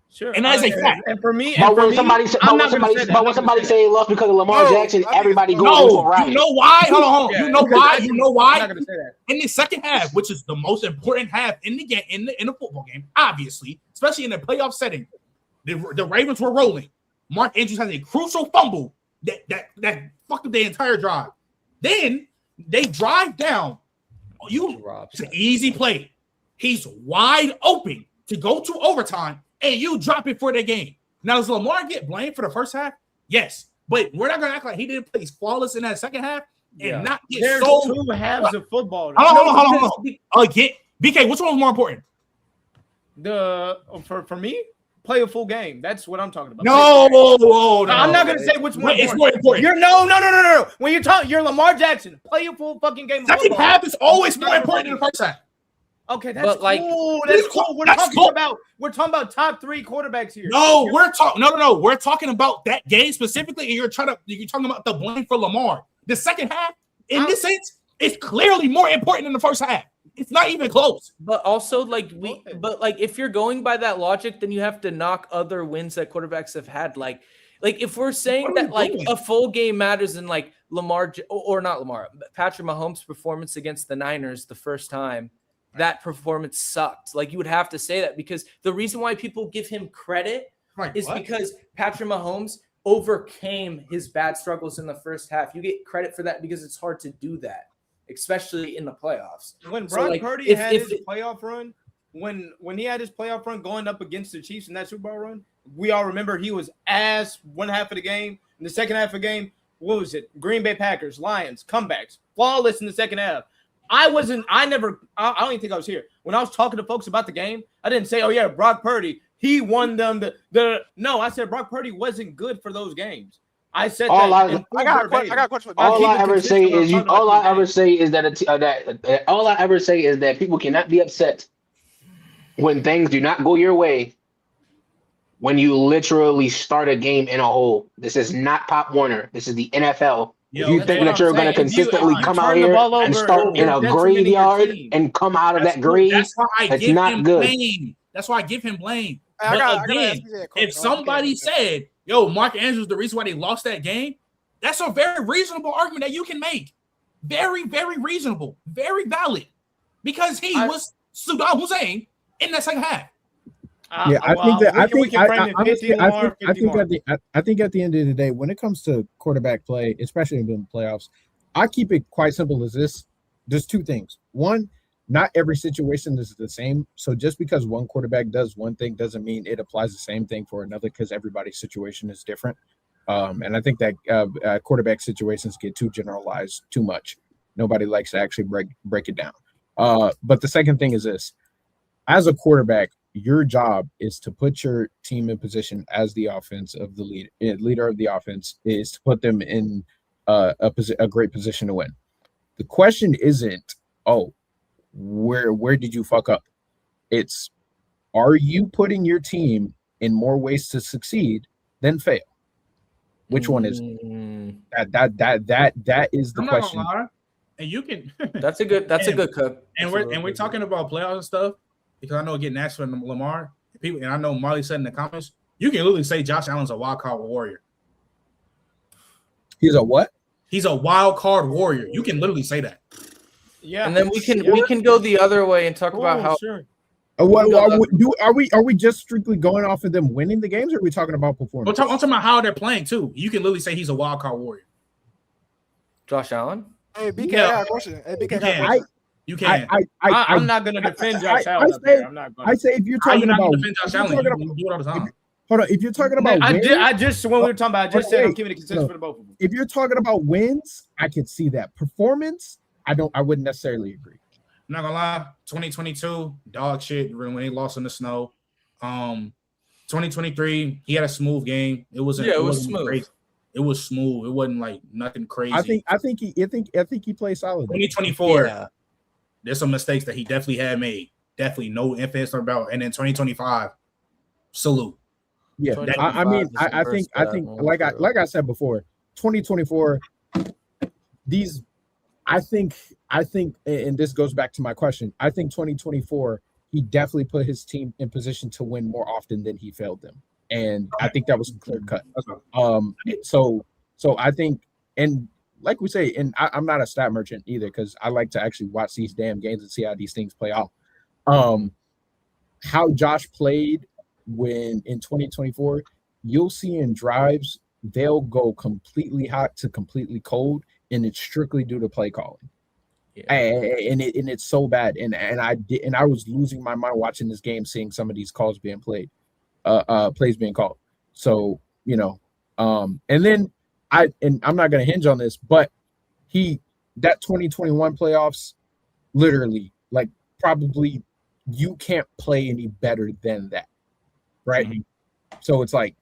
Sure. And that's a fact. And for me, But when somebody say it lost because of Lamar Jackson, everybody goes into a riot. You know why? Hold on. Yeah, You know why? You know why? I'm not gonna say that. In the second half, which is the most important half in the game, in the football game, obviously, especially in a playoff setting, the Ravens were rolling. Mark Andrews has a crucial fumble that fucked up the entire drive. Then they drive down. It's an easy play. He's wide open to go to overtime, and you drop it for the game. Now, does Lamar get blamed for the first half? Yes, but we're not gonna act like he didn't play flawless in that second half and not get There's so. 2 halves of football. Hold on. Again, BK, which one was more important? For me, play a full game. That's what I'm talking about. No. I'm not gonna say which one. It's more important. No. When you're Lamar Jackson, play a full fucking game. Second half is always more important than the first half. Okay, that's cool. That's cool. We're talking about top 3 quarterbacks here. No, we're talking. No. We're talking about that game specifically, and you're talking about the blame for Lamar. The second half, in this sense, is clearly more important than the first half. It's not even close. But also, if you're going by that logic, then you have to knock other wins that quarterbacks have had. Like if we're saying that a full game matters in like Patrick Mahomes' performance against the Niners the first time. That performance sucked. Like you would have to say that because the reason why people give him credit is because Patrick Mahomes overcame his bad struggles in the first half. You get credit for that because it's hard to do that, especially in the playoffs. When Brock Purdy had his playoff run, when he had his playoff run going up against the Chiefs in that Super Bowl run, we all remember he was ass one half of the game. In the second half of the game, what was it? Green Bay Packers, Lions, comebacks, flawless in the second half. I don't even think I was here. When I was talking to folks about the game, I didn't say, oh yeah, Brock Purdy, he won them no, I said Brock Purdy wasn't good for those games. I said I got a question. All I ever say is that people cannot be upset when things do not go your way when you literally start a game in a hole. This is not Pop Warner. This is the NFL. If you think that you're going to consistently come out here and start in a graveyard and come out of that grave, it's not good. That's why I give him blame. But again, if somebody said, yo, Mark Andrews, the reason why they lost that game, that's a very reasonable argument that you can make. Very, very reasonable. Very valid. Because he was Saddam Hussein in that second half. Yeah, I think at the end of the day, when it comes to quarterback play, especially in the playoffs, I keep it quite simple as this. There's 2 things. One, not every situation is the same. So just because one quarterback does one thing doesn't mean it applies the same thing for another because everybody's situation is different. And I think that quarterback situations get too generalized too much. Nobody likes to actually break it down. But the second thing is this. As a quarterback, your job is to put your team in position as the offense of the leader of the offense is to put them in a great position to win. The question isn't, where did you fuck up? It's, are you putting your team in more ways to succeed than fail? Which one is it? That is the question. And you can. That's a good cook. And we're talking about playoffs and stuff. Because I know getting asked for Lamar, and I know Marley said in the comments, you can literally say Josh Allen's a wild card warrior. He's a what? He's a wild card warrior. You can literally say that. Yeah, and then we can go the other way and talk about how. Sure. Are we just strictly going off of them winning the games, or are we talking about performance? I'm talking about how they're playing too. You can literally say he's a wild card warrior. Josh Allen. Hey, BK, I got a question. You can. I'm not going to defend Josh Allen. I say if you're talking about defend Josh Allen, you do it all the time. Hold on. If you're talking about when we were talking about, I just said I'm keeping it consistent for the both of them. If you're talking about wins, I can see that. Performance, I wouldn't necessarily agree. I'm not gonna lie. 2022, dog shit when they lost in the snow. 2023, he had a smooth game. It was smooth. Crazy. It was smooth. It wasn't like nothing crazy. I think he played solid. 2024. There's some mistakes that he definitely had made. Definitely no influence about. And then 2025, salute. Yeah, I think like I said before, 2024. I think, and this goes back to my question. I think 2024 he definitely put his team in position to win more often than he failed them. And I think that was clear cut. So I think, and like we say, and I'm not a stat merchant either, because I like to actually watch these damn games and see how these things play out. How Josh played when in 2024, you'll see in drives, they'll go completely hot to completely cold, and it's strictly due to play calling. Yeah. And it's so bad. And I was losing my mind watching this game, seeing some of these calls being played, plays being called. So, and then I'm not gonna hinge on this, but that 2021 playoffs, literally, like, probably you can't play any better than that. Right. Mm-hmm. So it's like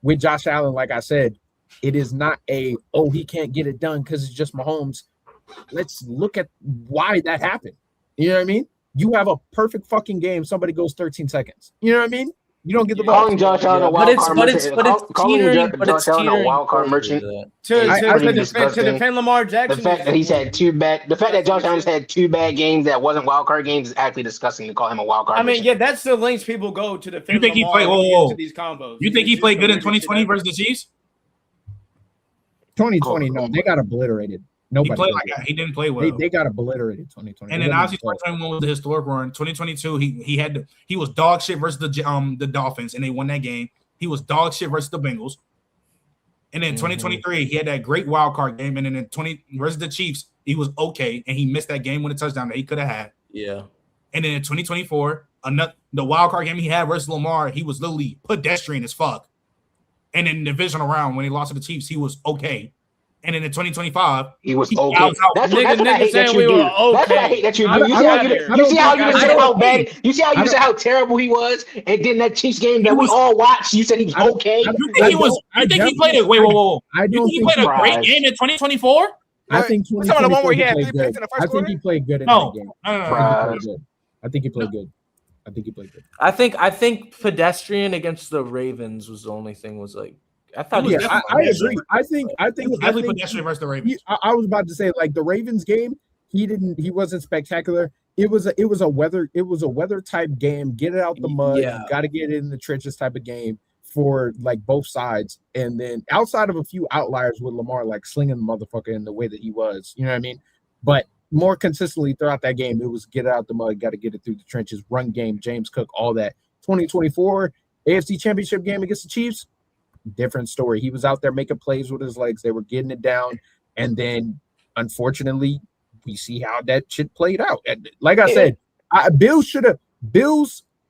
with Josh Allen, like I said, it is not he can't get it done because it's just Mahomes. Let's look at why that happened. You know what I mean? You have a perfect fucking game. Somebody goes 13 seconds. You know what I mean? You don't get the ball. Calling Josh Allen a wild card merchant. Calling Josh Allen a wild card merchant to defend Lamar Jackson. The fact that he's had the fact that Josh Allen's had 2 bad games that wasn't wild card games is actually disgusting to call him a wild card. I mean, yeah, that's the lengths people go to defend. You think Lamar he played? To these combos. You think he played good in 2020 versus the Chiefs? 2020, no, they got obliterated. Nobody he played like he didn't play well. They got obliterated 2020. And then obviously 2021 was the historic run. 2022, he was dog shit versus the Dolphins, and they won that game. He was dog shit versus the Bengals. And then 2023, he had that great wild card game. And then in versus the Chiefs, he was okay, and he missed that game with a touchdown that he could have had. Yeah. And then in 2024, the wild card game he had versus Lamar, he was literally pedestrian as fuck. And in the divisional round, when he lost to the Chiefs, he was okay. And then in 2025, he was okay. That's what I hate that you do. That's what I hate that you do. You see how how terrible he was, and then that Chiefs game that we all watched, you said he was okay. I think he played it. Wait. You think he played a great game in 2024? I think some of the one where he had 3 picks in the first quarter. I think he played good in that game. No. I think he played good. I think pedestrian against the Ravens was the only thing was like. I thought I agree. I think definitely pedestrian versus the Ravens. I was about to say, like, the Ravens game, he wasn't spectacular. It was a weather type game. Get it out the mud. Yeah. You got to get it in the trenches type of game for like both sides. And then outside of a few outliers with Lamar like slinging the motherfucker in the way that he was, you know what I mean? But more consistently throughout that game, it was get it out the mud, got to get it through the trenches, run game, James Cook, all that. 2024 AFC Championship game against the Chiefs, different story. He was out there making plays with his legs. They were getting it down. And then, unfortunately, we see how that shit played out. Like I said, Bills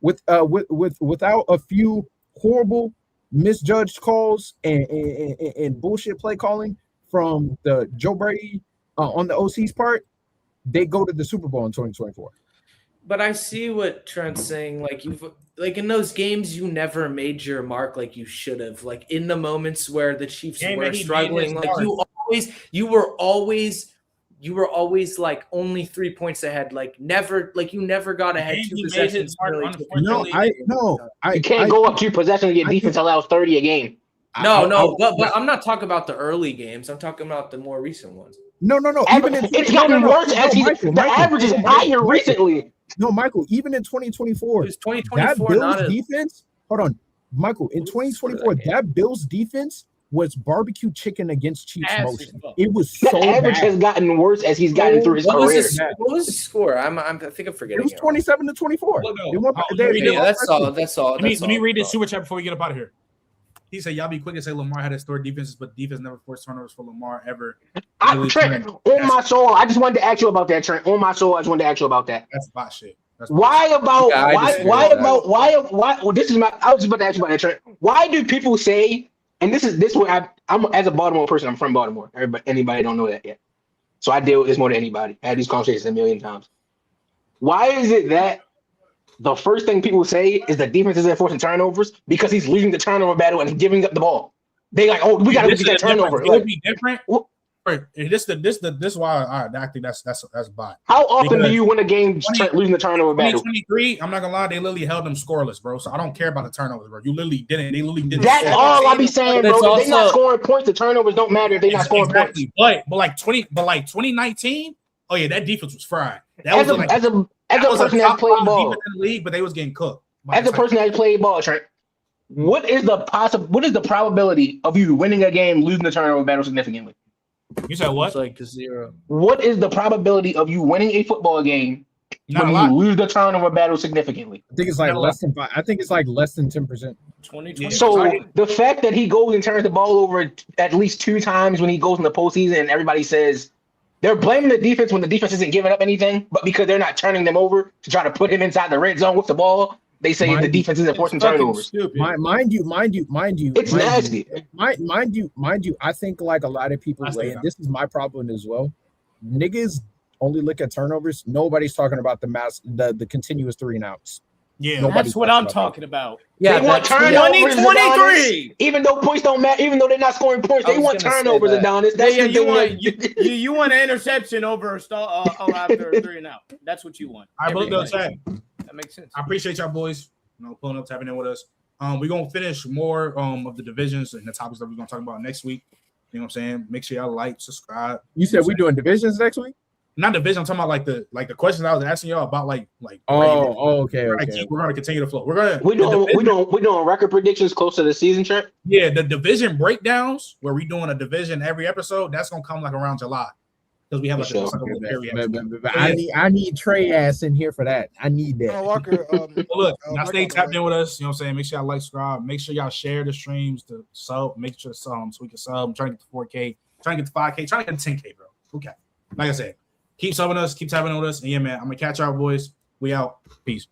without a few horrible misjudged calls and bullshit play calling from the Joe Brady on the OC's part, they go to the Super Bowl in 2024. But I see what Trent's saying. Like in those games, you never made your mark like you should have. Like in the moments where the Chiefs were struggling, like you were always like only 3 points ahead. Like you never got ahead 2 possessions. You can't go up 2 possessions. Your defense allows 30 a game. But I'm not talking about the early games. I'm talking about the more recent ones. No. It's gotten worse as the average is higher recently. No, Michael, even in 2024, that Bills defense, hold on, Michael, in 2024, that Bills defense was barbecue chicken against Chiefs motion. It was so the average bad. Has gotten worse as he's gotten through his career. What was the score? I think I'm forgetting. It was 27-24. That's all. Let me read this super chat before we get up out of here. He said, y'all be quick and say Lamar had historic defenses, but defense never forced turnovers for Lamar ever. Trent, on my soul, I just wanted to ask you about that, Trent. On my soul, I just wanted to ask you about that. That's bot shit. Why? Well, this is I was just about to ask you about that, Trent. Why do people say, and this where I'm as a Baltimore person, I'm from Baltimore. Anybody don't know that yet. So I deal with this more than anybody. I had these conversations a million times. Why is it that the first thing people say is the defense isn't forcing turnovers because he's losing the turnover battle and giving up the ball? They like, we got to get that turnover. It would be different. This is why I think that's bot. How often do you win a game losing the turnover battle? 2023, I'm not gonna lie, they literally held them scoreless, bro. So I don't care about the turnovers, bro. You literally didn't. They literally didn't. That's all I be saying, bro. If they're not scoring points, the turnovers don't matter if they're not scoring points. But like 2019, oh yeah, that defense was fried. That As a person that played ball in the league, but they was getting cooked. As a person that played ball, Trent, what is the probability of you winning a game, losing the turnover battle significantly? You said what? It's like 0. What is the probability of you winning a football game when you lose the turnover battle significantly? I think it's like less than 5. I think it's like less than 10%. 20. So the fact that he goes and turns the ball over at least 2 times when he goes in the postseason, and everybody says they're blaming the defense when the defense isn't giving up anything, but because they're not turning them over to try to put him inside the red zone with the ball, they say the defense isn't forcing turnovers. Mind you, it's nasty. Mind you, I think like a lot of people, and this is my problem as well. Niggas only look at turnovers. Nobody's talking about the continuous 3 and outs. Yeah, that's what I'm talking about. Yeah, they want turnovers. 2023. Even though points don't matter, even though they're not scoring points, they want turnovers, Adonis. That's Yeah, the you want an interception over a stall after 3 and out. That's what you want. I believe that. That makes sense. I appreciate y'all boys, pulling up, tapping in with us. We're gonna finish more of the divisions and the topics that we're gonna talk about next week. You know what I'm saying? Make sure y'all like, subscribe. You said we're doing divisions next week? Not division. I'm talking about like the questions I was asking y'all about okay. We're gonna continue to flow. We're doing record predictions close to the season, Trent. Yeah, the division breakdowns where we doing a division every episode. That's gonna come like around July because we have I need Trey ass in here for that. I need that. Walker, look, now stay tapped in with us. You know what I'm saying? Make sure y'all like, subscribe. Make sure y'all share the streams to sub. Make sure so we can sub. I'm trying to get to 4K. Trying to get to 5K. Trying to get to 10K, bro. Okay. Like I said. Keep subbing us, keep tapping on us. And yeah, man, I'm gonna catch our boys. We out. Peace.